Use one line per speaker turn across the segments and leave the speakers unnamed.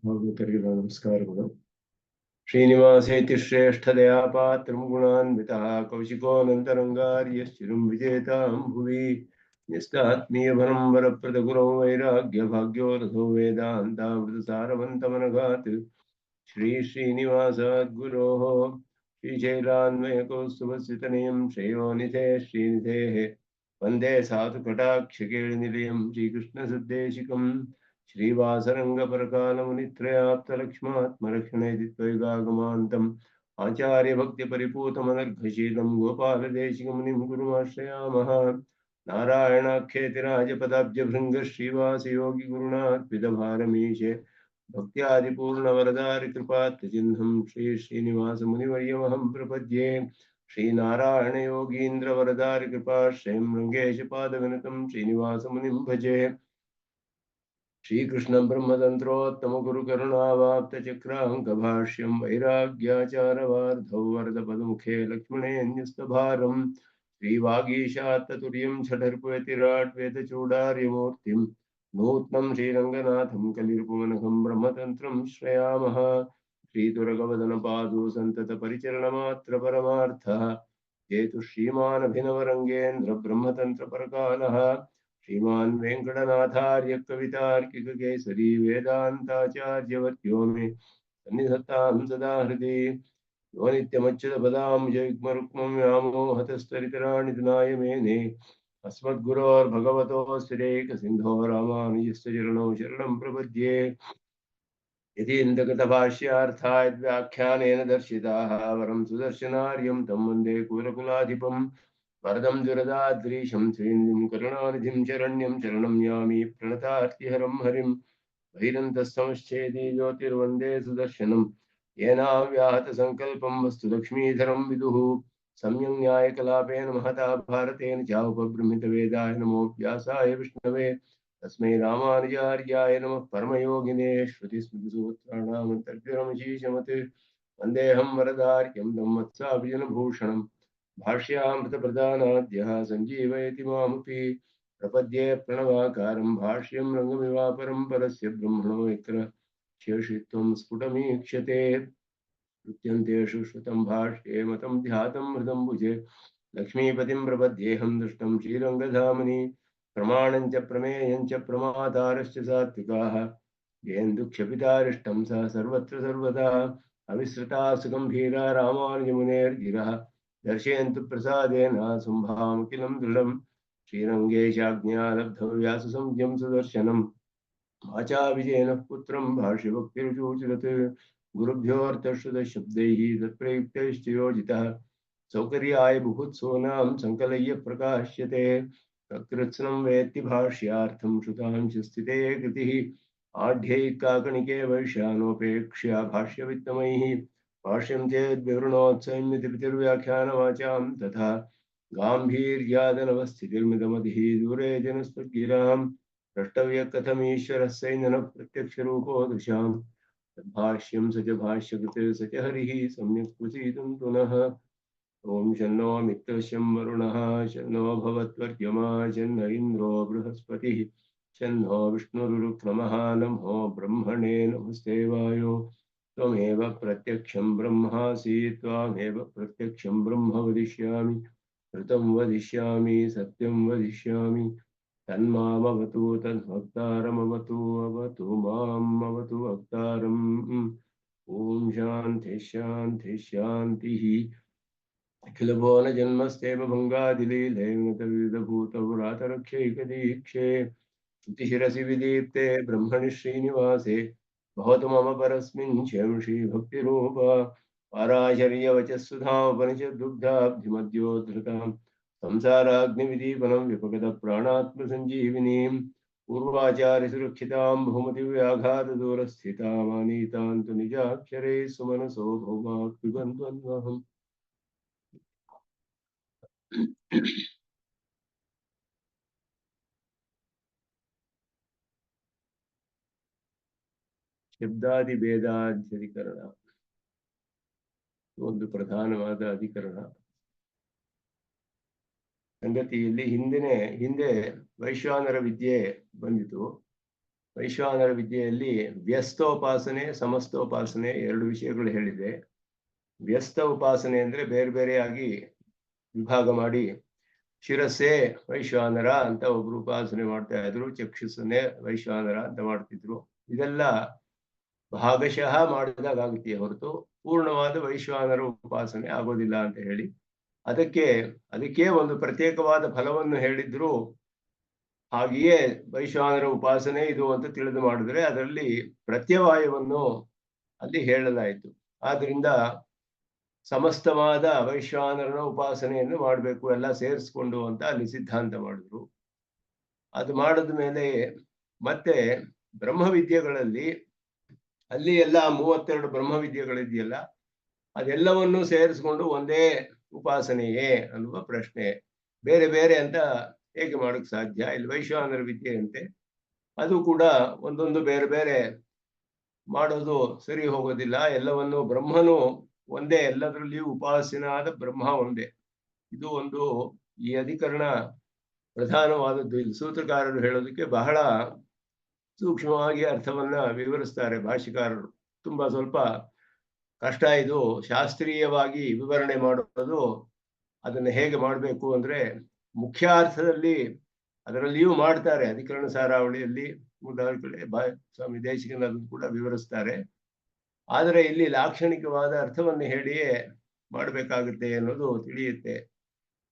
ಭಾಗವತರಿಗೆ ನಮಸ್ಕಾರಗಳು. ಶ್ರೀನಿವಾಸೇತಿ ಶ್ರೇಷ್ಠದಯಾ ಪಾತ್ರಂ ಗುಣಾನ್ವಿತಃ ಕೌಶಿಕೋನಂತರಂಗಾರ್ಯಶ್ಚಿರಂ ವಿಜೇತಾಂ ಭುವಿ ನ್ಯಸ್ತಾತ್ಮೀಯಭರಂ ವರಪ್ರದಗುರೌ ವೈರಾಗ್ಯ ಭಾಗ್ಯೋ ರಥೋ ವೇದಾಂತಾಮೃತಸಾರವಂತಮನಘಾತ್ ಶ್ರೀನಿವಾಸಾದ್ಗುರೋಃ ಶ್ರೀಶೈಲಾನ್ವಯಕೌಸ್ತುಭಸ್ವಿತನಯಂ ಶ್ರೇಯೋನಿಧೇ ಶ್ರೀನಿಧೇಃ ವಂದೇ ಸಾಧುಕಟಾಕ್ಷಕೇಳಿನಿಲಯಂ ಶ್ರೀಕೃಷ್ಣಸದ್ದೇಶಿಕಂ श्रीवासरंगपरकालमुनित्रयाप्तलक्ष्मात्मरक्षणे दित्वैगागमान्तम् आचार्यभक्तिपरिपूतमनर्घशीलं गोपालदेशिकमुनिं गुरुमाश्रयामः। नारायणाख्येतिराजपदाब्जभृङ्गश्रीवासयोगिगुरुणार्पितभारमीशे भक्त्यादिपूर्णवरदारिकृपात्तचिह्नं श्रीश्रीनिवासमुनिवर्यमहं प्रपद्ये। श्रीनारायणयोगीन्द्रवरदारिकृपाश्रयं रङ्गेशपादविनतं श्रीनिवासमुनिं भजे। श्रीकृष्ण ब्रह्मतंत्रोत्तम गुरुकरुणावाप्तचक्राङ्कभाष्यं वैराग्याचारवार्धौ वरदपदमुखे लक्ष्मणेऽन्यस्तभारं श्रीवागीशात्ततुर्यं छठर्पयतिराट्वेदचूडार्यमूर्तिं नूत्नं श्रीरङ्गनाथं कलिर्भुवनखं ब्रह्मतन्त्रं श्रयामः। श्रीतुरगवदनपादो सन्ततपरिचरणमात्रपरमार्थः जेतु श्रीमानभिनवरङ्गेन्द्र ब्रह्मतन्त्रपरकालः श्रीमान् वेङ्कटनाथार्य कवितार्किककेसरी वेदान्ताचार्यवर्यो मे सन्निधत्तां सदा हृदि। यो नित्यमच्युतपदाम्बुजयुग्मरुक्मं व्यामोहतस्तरितराणि तनाय मेने अस्मद्गुरोर्भगवतोऽस्तिरेकसिन्धो रामानुजस्य चरणौ शरणं प्रपद्ये। यतीन्द्रकृतभाष्यार्थाय व्याख्यानेन दर्शिताः वरं सुदर्शनार्यं तं वन्दे कुलकुलाधिपम् वरदं दुरदाद्रीशं श्रीनिधिं करुणानिधिं शरण्यं शरणं यामि प्रणतार्तिहरं हरिं भैरन्तस्तमश्चेदि ज्योतिर्वन्दे सुदर्शनं येनाव्याहतसङ्कल्पं वस्तु लक्ष्मीधरं विदुः सम्यं न्यायकलापेन महता भारतेन चापबृंहितवेदाय नमो व्यासाय विष्णवे तस्मै रामानुजार्याय नमः परमयोगिने श्रुतिस्मृतिसूत्राणामन्तर्गरमशीशमत् वन्देऽहं वरदार्यं तं वत्साभिजनभूषणम् भाष्यामृतप्रधानाद्यः सञ्जीवयति मामपि प्रपद्ये प्रणवाकारं भाष्यं रङ्गमिवापरं परस्य ब्रह्मणो यत्र शेषित्वं स्फुटमीक्ष्यते नृत्यन्तेषु श्रुतं भाष्ये मतं ध्यातं हृदं भुजे लक्ष्मीपतिं प्रपद्येऽहं दृष्टं श्रीरङ्गधामनि प्रमाणं च प्रमेयं च प्रमातारश्च सात्विकाः येन्दुक्षपितारिष्टं सः सर्वत्र सर्वदा अविस्मृता सुगम्भीरा रामानुजमुनेर्गिरः दर्शयन्तु प्रसादेन संभामुखिलं दृढं श्रीरङ्गेशाज्ञालब्धौ व्याससंज्ञं सुदर्शनम् वाचा विजयनः पुत्रं भाष्यभक्तिरुचूचिरत् गुरुभ्योऽर्थश्रुतशब्दैः तत्प्रयुक्तैश्च योजितः सौकर्याय बुभुत्सोनां सङ्कलय्य प्रकाश्यते तत्कृत्स्नं वेत्ति भाष्यार्थं श्रुतांशस्थिते कृतिः आढ्यैकाकणिके वैश्यानोपेक्ष्या भाष्यवित्तमैः भाष्यं चेद्विवृणोत्संयतिर्व्याख्यानवाचां तथा गाम्भीर्यादनवस्थितिर्मिदमधिः दूरे जनस्त्वद्गिरां द्रष्टव्य कथमीश्वरः सैन्यनः प्रत्यक्षरूपो दृशां तद्भाष्यं स च भाष्यकृते स च हरिः सम्यक् प्रसीदन्तु नः। ॐ शन्नो मित्रशं वरुणः शन्नो भवत्वर्यमा शन्न इन्द्रो बृहस्पतिः शन्नो विष्णुरुक्रमः नमो ब्रह्मणे नमस्ते वायो त्वमेव प्रत्यक्षं ब्रह्मासि त्वामेव प्रत्यक्षं ब्रह्म वदिष्यामि ऋतं वदिष्यामि सत्यं वदिष्यामि तन्मामवतु तद्भक्तारमवतु अवतु माम् अवतु भक्तारम्। ॐ शान्ति शान्ति शान्तिः। अखिलभुवनजन्मस्तेव भङ्गादिलीलैर्नतविधभूतपुरातरक्षैकदीक्षे श्रुतिशिरसि विदीप्ते ब्रह्मणि श्रीनिवासे भवतु मम परस्मिन् शेंषि भक्तिरूपा पाराशर्यवचःसुधामुपनिषद्दुग्धाब्धिमद्योद्धृतां संसाराग्निविदीपनं विपगतप्राणात्मसञ्जीविनीं पूर्वाचार्यसुरक्षितां बहुमतिव्याघातदूरस्थितामानीतां तु निजाक्षरैः सुमनसो भौमा पिबन्त्वन्वहम्। ಶಬ್ದಾದಿಭೇದಾಧ್ಯಧಿಕರಣ ಒಂದು ಪ್ರಧಾನವಾದ ಅಧಿಕರಣ. ಸಂಗತಿಯಲ್ಲಿ ಹಿಂದೆ ವೈಶ್ವಾನರ ವಿದ್ಯೆ ಬಂದಿತು. ವೈಶ್ವಾನರ ವಿದ್ಯೆಯಲ್ಲಿ ವ್ಯಸ್ತೋಪಾಸನೆ ಸಮಸ್ತೋಪಾಸನೆ ಎರಡು ವಿಷಯಗಳು ಹೇಳಿದೆ. ವ್ಯಸ್ತ ಉಪಾಸನೆ ಅಂದ್ರೆ ಬೇರೆ ಬೇರೆಯಾಗಿ ವಿಭಾಗ ಮಾಡಿ ಶಿರಸ್ಸೇ ವೈಶ್ವಾನರ ಅಂತ ಒಬ್ರು ಉಪಾಸನೆ ಮಾಡ್ತಾ ಇದ್ರು, ಚಕ್ಷುಸ್ಸನ್ನೇ ವೈಶ್ವಾನರ ಅಂತ ಮಾಡ್ತಿದ್ರು. ಇದೆಲ್ಲ ಭಾಗಶಃ ಮಾಡಿದಾಗುತ್ತೆ ಹೊರತು ಪೂರ್ಣವಾದ ವೈಶ್ವಾನರ ಉಪಾಸನೆ ಆಗೋದಿಲ್ಲ ಅಂತ ಹೇಳಿ ಅದಕ್ಕೆ ಒಂದು ಪ್ರತ್ಯೇಕವಾದ ಫಲವನ್ನು ಹೇಳಿದ್ರು. ಹಾಗೆಯೇ ವೈಶ್ವಾನರ ಉಪಾಸನೆ ಇದು ಅಂತ ತಿಳಿದು ಮಾಡಿದ್ರೆ ಅದರಲ್ಲಿ ಪ್ರತ್ಯವಾಯವನ್ನು ಅಲ್ಲಿ ಹೇಳಲಾಯಿತು. ಆದ್ರಿಂದ ಸಮಸ್ತವಾದ ವೈಶ್ವಾನರನ ಉಪಾಸನೆಯನ್ನು ಮಾಡಬೇಕು, ಎಲ್ಲ ಸೇರಿಸ್ಕೊಂಡು ಅಂತ ಅಲ್ಲಿ ಸಿದ್ಧಾಂತ ಮಾಡಿದ್ರು. ಅದು ಮಾಡಿದ ಮೇಲೆ ಮತ್ತೆ ಬ್ರಹ್ಮವಿದ್ಯೆಗಳಲ್ಲಿ ಅಲ್ಲಿ ಎಲ್ಲ 32 ಬ್ರಹ್ಮವಿದ್ಯೆಗಳಿದೆಯಲ್ಲ ಅದೆಲ್ಲವನ್ನೂ ಸೇರಿಸ್ಕೊಂಡು ಒಂದೇ ಉಪಾಸನೆಯೇ ಅನ್ನುವ ಪ್ರಶ್ನೆ. ಬೇರೆ ಬೇರೆ ಅಂತ ಹೇಗೆ ಮಾಡಕ್ ಸಾಧ್ಯ? ಇಲ್ಲಿ ವೈಶ್ವಾನರ ವಿದ್ಯೆ ಅಂತೆ ಅದು ಕೂಡ ಒಂದೊಂದು ಬೇರೆ ಬೇರೆ ಮಾಡೋದು ಸರಿ ಹೋಗೋದಿಲ್ಲ. ಎಲ್ಲವನ್ನು ಬ್ರಹ್ಮನು ಒಂದೇ, ಎಲ್ಲದರಲ್ಲಿಯೂ ಉಪಾಸನಾದ ಬ್ರಹ್ಮ ಒಂದೇ. ಇದು ಒಂದು ಈ ಅಧಿಕರಣ ಪ್ರಧಾನವಾದದ್ದು. ಇಲ್ಲಿ ಸೂತ್ರಕಾರರು ಹೇಳೋದಕ್ಕೆ ಬಹಳ ಸೂಕ್ಷ್ಮವಾಗಿ ಅರ್ಥವನ್ನ ವಿವರಿಸ್ತಾರೆ ಭಾಷ್ಯಕಾರರು. ತುಂಬಾ ಸ್ವಲ್ಪ ಕಷ್ಟ ಇದು ಶಾಸ್ತ್ರೀಯವಾಗಿ ವಿವರಣೆ ಮಾಡೋದು. ಅದನ್ನು ಹೇಗೆ ಮಾಡಬೇಕು ಅಂದ್ರೆ ಮುಖ್ಯಾರ್ಥದಲ್ಲಿ ಅದರಲ್ಲಿಯೂ ಮಾಡ್ತಾರೆ. ಅಧಿಕರಣ ಸಾರಾವಳಿಯಲ್ಲಿ ಸ್ವಾಮಿ ದೇಶಿಕನನ್ನು ಕೂಡ ವಿವರಿಸ್ತಾರೆ. ಆದರೆ ಇಲ್ಲಿ ಲಾಕ್ಷಣಿಕವಾದ ಅರ್ಥವನ್ನು ಹೇಳಿಯೇ ಮಾಡಬೇಕಾಗುತ್ತೆ ಅನ್ನೋದು ತಿಳಿಯುತ್ತೆ.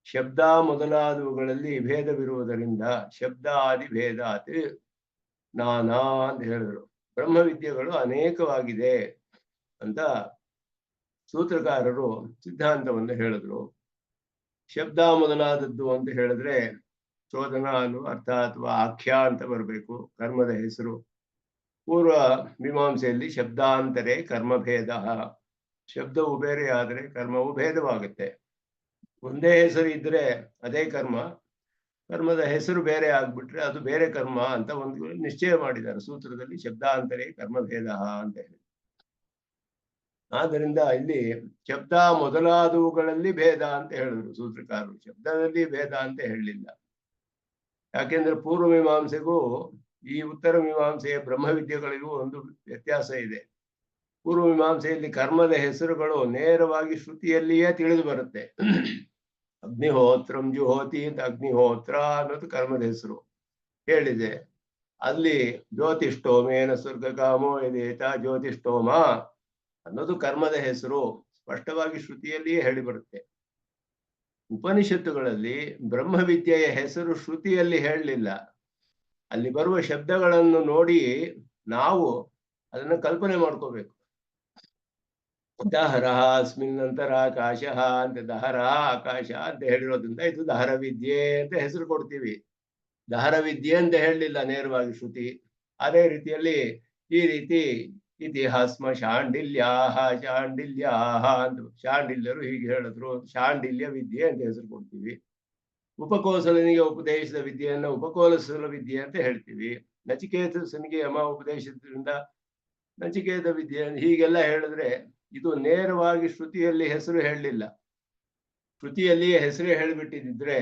ಶಬ್ದ ಮೊದಲಾದವುಗಳಲ್ಲಿ ಭೇದವಿರುವುದರಿಂದ ಶಬ್ದ ಆದಿ ಭೇದಾತ್ ನಾನಾ ಅಂತ ಹೇಳಿದ್ರು. ಬ್ರಹ್ಮವಿದ್ಯೆಗಳು ಅನೇಕವಾಗಿದೆ ಅಂತ ಸೂತ್ರಕಾರರು ಸಿದ್ಧಾಂತವನ್ನು ಹೇಳಿದ್ರು. ಶಬ್ದ ಮೊದಲಾದದ್ದು ಅಂತ ಹೇಳಿದ್ರೆ ಚೋದನ ಅನ್ನುವ ಅರ್ಥ ಅಥವಾ ಆಖ್ಯ ಅಂತ ಬರಬೇಕು, ಕರ್ಮದ ಹೆಸರು. ಪೂರ್ವ ಮೀಮಾಂಸೆಯಲ್ಲಿ ಶಬ್ದಾಂತರೇ ಕರ್ಮಭೇದ, ಶಬ್ದವು ಬೇರೆ ಆದರೆ ಕರ್ಮವು ಭೇದವಾಗುತ್ತೆ. ಒಂದೇ ಹೆಸರು ಇದ್ರೆ ಅದೇ ಕರ್ಮ, ಕರ್ಮದ ಹೆಸರು ಬೇರೆ ಆಗ್ಬಿಟ್ರೆ ಅದು ಬೇರೆ ಕರ್ಮ ಅಂತ ಒಂದು ನಿಶ್ಚಯ ಮಾಡಿದ್ದಾರೆ ಸೂತ್ರದಲ್ಲಿ. ಶಬ್ದಾಂತರೇ ಕರ್ಮಭೇದ ಅಂತ ಹೇಳಿ. ಆದ್ದರಿಂದ ಇಲ್ಲಿ ಶಬ್ದ ಮೊದಲಾದವುಗಳಲ್ಲಿ ಭೇದ ಅಂತ ಹೇಳಿದ್ರು ಸೂತ್ರಕಾರರು, ಶಬ್ದದಲ್ಲಿ ಭೇದ ಅಂತ ಹೇಳಲಿಲ್ಲ. ಯಾಕೆಂದ್ರೆ ಪೂರ್ವ ಮೀಮಾಂಸೆಗೂ ಈ ಉತ್ತರ ಮೀಮಾಂಸೆಯ ಬ್ರಹ್ಮವಿದ್ಯೆಗಳಿಗೂ ಒಂದು ವ್ಯತ್ಯಾಸ ಇದೆ. ಪೂರ್ವ ಮೀಮಾಂಸೆಯಲ್ಲಿ ಕರ್ಮದ ಹೆಸರುಗಳು ನೇರವಾಗಿ ಶ್ರುತಿಯಲ್ಲಿಯೇ ತಿಳಿದು ಬರುತ್ತೆ. ಅಗ್ನಿಹೋತ್ರಂ ಜುಹೋತಿ ಅಂತ ಅಗ್ನಿಹೋತ್ರ ಅನ್ನೋದು ಕರ್ಮದ ಹೆಸರು ಹೇಳಿದೆ. ಅಲ್ಲಿ ಜ್ಯೋತಿಷ್ಠೋಮೇನ ಸ್ವರ್ಗಕಾಮೋ ಯದೇತ ಜ್ಯೋತಿಷ್ಠೋಮ ಅನ್ನೋದು ಕರ್ಮದ ಹೆಸರು ಸ್ಪಷ್ಟವಾಗಿ ಶ್ರುತಿಯಲ್ಲಿಯೇ ಹೇಳಿ ಬರುತ್ತೆ. ಉಪನಿಷತ್ತುಗಳಲ್ಲಿ ಬ್ರಹ್ಮವಿದ್ಯೆಯ ಹೆಸರು ಶ್ರುತಿಯಲ್ಲಿ ಹೇಳಲಿಲ್ಲ. ಅಲ್ಲಿ ಬರುವ ಶಬ್ದಗಳನ್ನು ನೋಡಿ ನಾವು ಅದನ್ನು ಕಲ್ಪನೆ ಮಾಡ್ಕೋಬೇಕು. ದಹರ ಅಸ್ಮಿನ್ ನಂತರ ಆಕಾಶ ಅಂತ ದಹರ ಆಕಾಶ ಅಂತ ಹೇಳಿರೋದ್ರಿಂದ ಇದು ದಹರ ವಿದ್ಯೆ ಅಂತ ಹೆಸರು ಕೊಡ್ತೀವಿ. ದಹರ ವಿದ್ಯೆ ಅಂತ ಹೇಳಲಿಲ್ಲ ನೇರವಾಗಿ ಶ್ರುತಿ. ಅದೇ ರೀತಿಯಲ್ಲಿ ಈ ರೀತಿ ಇತಿಹಾಸ್ಮ ಶಾಂಡಿಲ್ಯಾಹ ಶಾಂಡಿಲ್ಯಾಹ ಅಂತ ಶಾಂಡಿಲ್ಯರು ಹೀಗೆ ಹೇಳಿದ್ರು, ಶಾಂಡಿಲ್ಯ ವಿದ್ಯೆ ಅಂತ ಹೆಸರು ಕೊಡ್ತೀವಿ. ಉಪಕೋಸಲನಿಗೆ ಉಪದೇಶದ ವಿದ್ಯೆಯನ್ನು ಉಪಕೋಸಲ ವಿದ್ಯೆ ಅಂತ ಹೇಳ್ತೀವಿ. ನಚಿಕೇತಸನಿಗೆ ಯಮ ಉಪದೇಶದಿಂದ ನಚಿಕೇತ ವಿದ್ಯೆ ಹೀಗೆಲ್ಲ ಹೇಳಿದ್ರೆ ಇದು ನೇರವಾಗಿ ಶ್ರುತಿಯಲ್ಲಿ ಹೆಸರು ಹೇಳಲಿಲ್ಲ. ಶ್ರುತಿಯಲ್ಲಿಯೇ ಹೆಸರೇ ಹೇಳಿಬಿಟ್ಟಿದ್ರೆ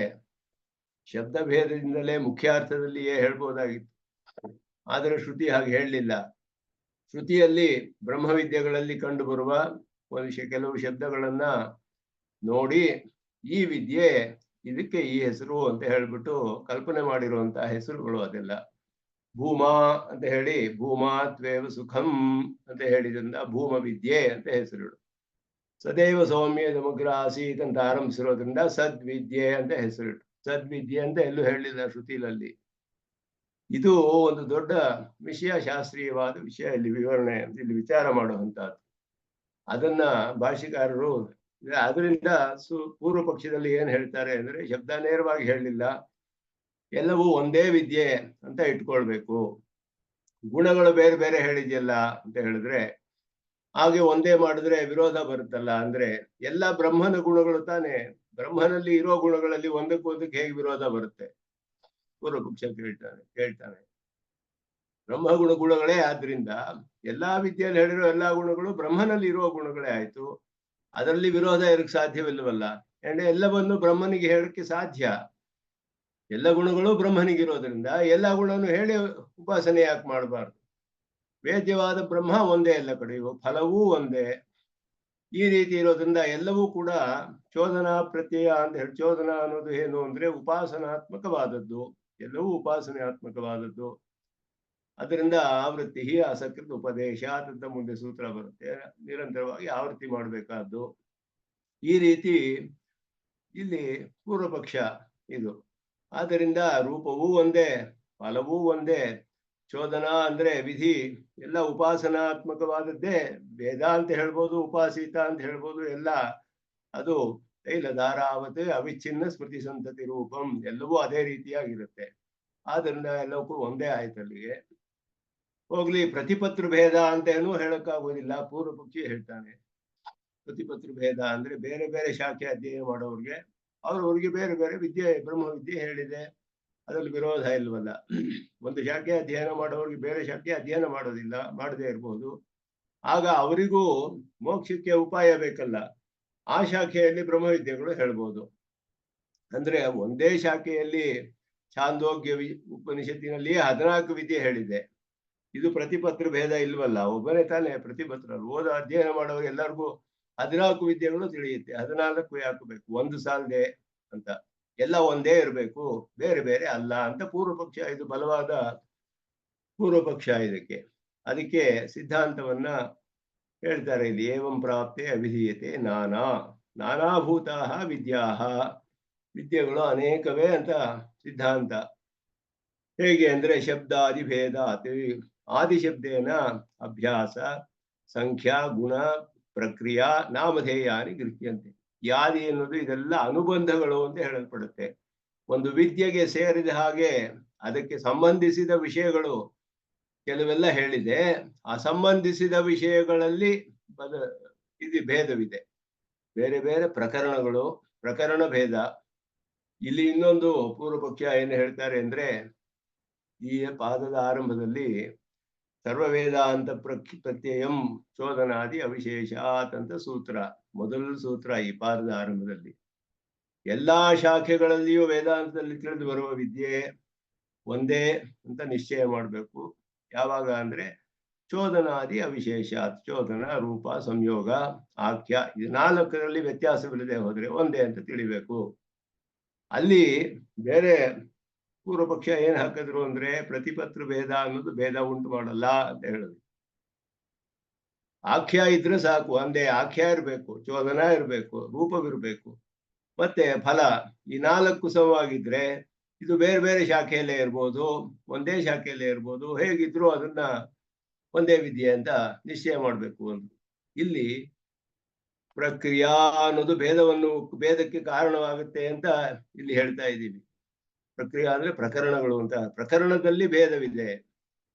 ಶಬ್ದ ಭೇದದಿಂದಲೇ ಮುಖ್ಯಾರ್ಥದಲ್ಲಿಯೇ ಹೇಳ್ಬೋದಾಗಿತ್ತು. ಆದರೆ ಶ್ರುತಿ ಹಾಗೆ ಹೇಳಲಿಲ್ಲ. ಶ್ರುತಿಯಲ್ಲಿ ಬ್ರಹ್ಮವಿದ್ಯೆಗಳಲ್ಲಿ ಕಂಡು ಬರುವ ಕೆಲವು ಶಬ್ದಗಳನ್ನ ನೋಡಿ ಈ ವಿದ್ಯೆ ಇದಕ್ಕೆ ಈ ಹೆಸರು ಅಂತ ಹೇಳ್ಬಿಟ್ಟು ಕಲ್ಪನೆ ಮಾಡಿರುವಂತಹ ಹೆಸರುಗಳು ಅದೆಲ್ಲ. ಭೂಮಾ ಅಂತ ಹೇಳಿ ಭೂಮಾತ್ವೇವ ಸುಖಂ ಅಂತ ಹೇಳಿದ್ರಿಂದ ಭೂಮ ವಿದ್ಯೆ ಅಂತ ಹೆಸರು. ಸದೈವ ಸೌಮ್ಯ ಸಮಗ್ರ ಆಸೀತ್ ಅಂತ ಆರಂಭಿಸಿರೋದ್ರಿಂದ ಸದ್ವಿದ್ಯೆ ಅಂತ ಹೆಸರಿಟ್ಟು. ಸದ್ವಿದ್ಯೆ ಅಂತ ಎಲ್ಲೂ ಹೇಳಿಲ್ಲ ಶ್ರುತಿಲಲ್ಲಿ. ಇದು ಒಂದು ದೊಡ್ಡ ವಿಷಯ, ಶಾಸ್ತ್ರೀಯವಾದ ವಿಷಯ ಇಲ್ಲಿ ವಿವರಣೆ, ಇಲ್ಲಿ ವಿಚಾರ ಮಾಡುವಂತಹದ್ದು. ಅದನ್ನ ಭಾಷಿಕಾರರು ಅದರಿಂದ ಪೂರ್ವ ಪಕ್ಷದಲ್ಲಿ ಏನ್ ಹೇಳ್ತಾರೆ ಅಂದ್ರೆ ಶಬ್ದ ನೇರವಾಗಿ ಹೇಳಲಿಲ್ಲ, ಎಲ್ಲವೂ ಒಂದೇ ವಿದ್ಯೆ ಅಂತ ಇಟ್ಕೊಳ್ಬೇಕು. ಗುಣಗಳು ಬೇರೆ ಬೇರೆ ಹೇಳಿದ್ಯಲ್ಲ ಅಂತ ಹೇಳಿದ್ರೆ ಹಾಗೆ ಒಂದೇ ಮಾಡಿದ್ರೆ ವಿರೋಧ ಬರುತ್ತಲ್ಲ. ಅಂದ್ರೆ ಎಲ್ಲ ಬ್ರಹ್ಮನ ಗುಣಗಳು ತಾನೆ, ಬ್ರಹ್ಮನಲ್ಲಿ ಇರೋ ಗುಣಗಳಲ್ಲಿ ಒಂದಕ್ಕೊಂದಕ್ಕೆ ಹೇಗೆ ವಿರೋಧ ಬರುತ್ತೆ? ಪೂರ್ವ ಪಕ್ಷ ಕೇಳ್ತಾನೆ ಗುಣಗಳೇ ಆದ್ರಿಂದ ಎಲ್ಲಾ ವಿದ್ಯೆಯಲ್ಲಿ ಹೇಳಿರೋ ಎಲ್ಲಾ ಗುಣಗಳು ಬ್ರಹ್ಮನಲ್ಲಿ ಇರುವ ಗುಣಗಳೇ ಆಯ್ತು. ಅದರಲ್ಲಿ ವಿರೋಧ ಇರಕ್ಕೆ ಸಾಧ್ಯವಿಲ್ಲವಲ್ಲ. ಎಲ್ಲವನ್ನು ಬ್ರಹ್ಮನಿಗೆ ಹೇಳಕ್ಕೆ ಸಾಧ್ಯ. ಎಲ್ಲ ಗುಣಗಳು ಬ್ರಹ್ಮನಿಗಿರೋದ್ರಿಂದ ಎಲ್ಲ ಗುಣನು ಹೇಳಿ ಉಪಾಸನೆ ಯಾಕೆ ಮಾಡಬಾರ್ದು? ವೇದ್ಯವಾದ ಬ್ರಹ್ಮ ಒಂದೇ ಎಲ್ಲ ಕಡೆಯೂ, ಫಲವೂ ಒಂದೇ. ಈ ರೀತಿ ಇರೋದ್ರಿಂದ ಎಲ್ಲವೂ ಕೂಡ ಚೋದನಾ ಪ್ರತ್ಯಯ ಅಂತ ಹೇಳಿ, ಚೋದನ ಅನ್ನೋದು ಏನು ಅಂದ್ರೆ ಉಪಾಸನಾತ್ಮಕವಾದದ್ದು, ಎಲ್ಲವೂ ಉಪಾಸನಾತ್ಮಕವಾದದ್ದು. ಅದರಿಂದ ಆವೃತ್ತಿ ಅಸಕೃತ್ ಉಪದೇಶ ಅಂತ ಮುಂದೆ ಸೂತ್ರ ಬರುತ್ತೆ. ನಿರಂತರವಾಗಿ ಆವೃತ್ತಿ ಮಾಡಬೇಕಾದ್ದು. ಈ ರೀತಿ ಇಲ್ಲಿ ಪೂರ್ವ ಪಕ್ಷ ಇದು. ಆದ್ದರಿಂದ ರೂಪವೂ ಒಂದೇ, ಫಲವೂ ಒಂದೇ. ಚೋದನಾ ಅಂದ್ರೆ ವಿಧಿ, ಎಲ್ಲ ಉಪಾಸನಾತ್ಮಕವಾದದ್ದೇ. ವೇದ ಅಂತ ಹೇಳ್ಬೋದು, ಉಪಾಸಿತ ಅಂತ ಹೇಳ್ಬೋದು, ಎಲ್ಲ ಅದು ತೈಲಧಾರಾವತ್ ಅವಿಚ್ಛಿನ್ನ ಸ್ಮೃತಿ ಸಂತತಿ ರೂಪಂ, ಎಲ್ಲವೂ ಅದೇ ರೀತಿಯಾಗಿರುತ್ತೆ. ಆದ್ರಿಂದ ಎಲ್ಲವಕ್ಕೂ ಒಂದೇ ಆಯ್ತು ಅಲ್ಲಿಗೆ. ಹೋಗ್ಲಿ, ಪ್ರತಿಪತ್ರ ಭೇದ ಅಂತ ಏನೂ ಹೇಳಕ್ಕಾಗೋದಿಲ್ಲ, ಪೂರ್ವ ಪಕ್ಷಿ ಹೇಳ್ತಾನೆ. ಪ್ರತಿಪತ್ರ ಭೇದ ಅಂದ್ರೆ ಬೇರೆ ಬೇರೆ ಶಾಖೆ ಅಧ್ಯಯನ ಮಾಡೋರ್ಗೆ ಅವ್ರವ್ರಿಗೆ ಬೇರೆ ಬೇರೆ ವಿದ್ಯೆ, ಬ್ರಹ್ಮ ವಿದ್ಯೆ ಹೇಳಿದೆ, ಅದ್ರಲ್ಲಿ ವಿರೋಧ ಇಲ್ವಲ್ಲ. ಒಂದು ಶಾಖೆ ಅಧ್ಯಯನ ಮಾಡೋರಿಗೆ ಬೇರೆ ಶಾಖೆ ಅಧ್ಯಯನ ಮಾಡೋದಿಲ್ಲ, ಮಾಡದೇ ಇರಬಹುದು. ಆಗ ಅವರಿಗೂ ಮೋಕ್ಷಕ್ಕೆ ಉಪಾಯ ಬೇಕಲ್ಲ, ಆ ಶಾಖೆಯಲ್ಲಿ ಬ್ರಹ್ಮವಿದ್ಯೆಗಳು ಹೇಳ್ಬೋದು. ಅಂದ್ರೆ ಒಂದೇ ಶಾಖೆಯಲ್ಲಿ ಛಾಂದೋಗ್ಯ ಉಪನಿಷತ್ತಿನಲ್ಲಿ 14 ವಿದ್ಯೆ ಹೇಳಿದೆ. ಇದು ಪ್ರತಿಪತ್ರ ಭೇದ ಇಲ್ವಲ್ಲ, ಒಬ್ಬನೇ ತಾನೇ ಪ್ರತಿಪತ್ರ. ಓದ ಅಧ್ಯಯನ ಮಾಡೋರು ಎಲ್ಲರಿಗೂ 14 ವಿದ್ಯೆಗಳು ತಿಳಿಯುತ್ತೆ. 14 ಯಾಕೆ ಬೇಕು, ಒಂದು ಸಾಲದೆ ಅಂತ. ಎಲ್ಲ ಒಂದೇ ಇರಬೇಕು, ಬೇರೆ ಬೇರೆ ಅಲ್ಲ ಅಂತ ಪೂರ್ವ ಪಕ್ಷ. ಇದು ಬಲವಾದ ಪೂರ್ವ ಪಕ್ಷ ಇದಕ್ಕೆ. ಅದಕ್ಕೆ ಸಿದ್ಧಾಂತವನ್ನ ಹೇಳ್ತಾರೆ ಇಲ್ಲಿ, ಏವಂ ಪ್ರಾಪ್ತೆ ಅವಿಧೀಯತೆ ನಾನಾಭೂತಾ ವಿದ್ಯಾಹ, ವಿದ್ಯೆಗಳು ಅನೇಕವೇ ಅಂತ ಸಿದ್ಧಾಂತ. ಹೇಗೆ ಅಂದ್ರೆ ಶಬ್ದಾದಿ ಭೇದಾತ್, ಆದಿಶಬ್ದೇನ ಅಭ್ಯಾಸ ಸಂಖ್ಯಾ ಗುಣ ಪ್ರಕ್ರಿಯಾ ನಾಮಧೇಯಾನಿ ಗೃಹ್ಯಂತೆ. ಯಾದಿ ಎನ್ನುವುದು ಇದೆಲ್ಲ ಅನುಬಂಧಗಳು ಅಂತ ಹೇಳಲ್ಪಡುತ್ತೆ. ಒಂದು ವಿದ್ಯೆಗೆ ಸೇರಿದ ಹಾಗೆ ಅದಕ್ಕೆ ಸಂಬಂಧಿಸಿದ ವಿಷಯಗಳು ಕೆಲವೆಲ್ಲ ಹೇಳಿದೆ. ಆ ಸಂಬಂಧಿಸಿದ ವಿಷಯಗಳಲ್ಲಿ ಇದು ಭೇದವಿದೆ, ಬೇರೆ ಬೇರೆ ಪ್ರಕರಣಗಳು, ಪ್ರಕರಣ ಭೇದ. ಇಲ್ಲಿ ಇನ್ನೊಂದು ಪೂರ್ವ ಪಕ್ಷ ಏನು ಹೇಳ್ತಾರೆ ಅಂದ್ರೆ, ಈ ಪಾದದ ಆರಂಭದಲ್ಲಿ ಸರ್ವವೇದಾಂತ ಪ್ರತ್ಯಯಂ ಚೋದನಾದಿ ಅವಿಶೇಷಾತ್ ಅಂತ ಸೂತ್ರ, ಮೊದಲ ಸೂತ್ರ ಈ ಪಾದದ ಆರಂಭದಲ್ಲಿ. ಎಲ್ಲಾ ಶಾಖೆಗಳಲ್ಲಿಯೂ ವೇದಾಂತದಲ್ಲಿ ತಿಳಿದು ಬರುವ ವಿದ್ಯೆ ಒಂದೇ ಅಂತ ನಿಶ್ಚಯ ಮಾಡಬೇಕು. ಯಾವಾಗ ಅಂದ್ರೆ ಚೋದನಾದಿ ಅವಿಶೇಷಾತ್, ಚೋದನ ರೂಪ ಸಂಯೋಗ ಆಖ್ಯ, ಇದು 4ರಲ್ಲಿ ವ್ಯತ್ಯಾಸವಿಲ್ಲದೆ ಹೋದ್ರೆ ಒಂದೇ ಅಂತ ತಿಳಿಬೇಕು. ಅಲ್ಲಿ ಬೇರೆ ಪೂರ್ವ ಪಕ್ಷ ಏನ್ ಹಾಕಿದ್ರು ಅಂದ್ರೆ, ಪ್ರತಿಪತ್ರ ಭೇದ ಅನ್ನೋದು ಭೇದ ಉಂಟು ಮಾಡಲ್ಲ ಅಂತ ಹೇಳಿದ್ರು. ಆಖ್ಯ ಇದ್ರೆ ಸಾಕು, ಒಂದೇ ಆಖ್ಯ ಇರಬೇಕು, ಚೋದನ ಇರಬೇಕು, ರೂಪವಿರಬೇಕು, ಮತ್ತೆ ಫಲ, ಈ 4 ಸಮವಾಗಿದ್ರೆ ಇದು ಬೇರೆ ಬೇರೆ ಶಾಖೆಯಲ್ಲೇ ಇರ್ಬೋದು, ಒಂದೇ ಶಾಖೆಯಲ್ಲೇ ಇರ್ಬೋದು, ಹೇಗಿದ್ರು ಅದನ್ನ ಒಂದೇ ವಿದ್ಯೆ ಅಂತ ನಿಶ್ಚಯ ಮಾಡಬೇಕು ಅಂತ. ಇಲ್ಲಿ ಪ್ರಕ್ರಿಯಾ ಅನ್ನೋದು ಭೇದಕ್ಕೆ ಕಾರಣವಾಗುತ್ತೆ ಅಂತ ಇಲ್ಲಿ ಹೇಳ್ತಾ ಇದ್ದೀವಿ. ಪ್ರಕ್ರಿಯೆ ಅಂದ್ರೆ ಪ್ರಕರಣಗಳು ಅಂತ, ಪ್ರಕರಣದಲ್ಲಿ ಭೇದವಿದೆ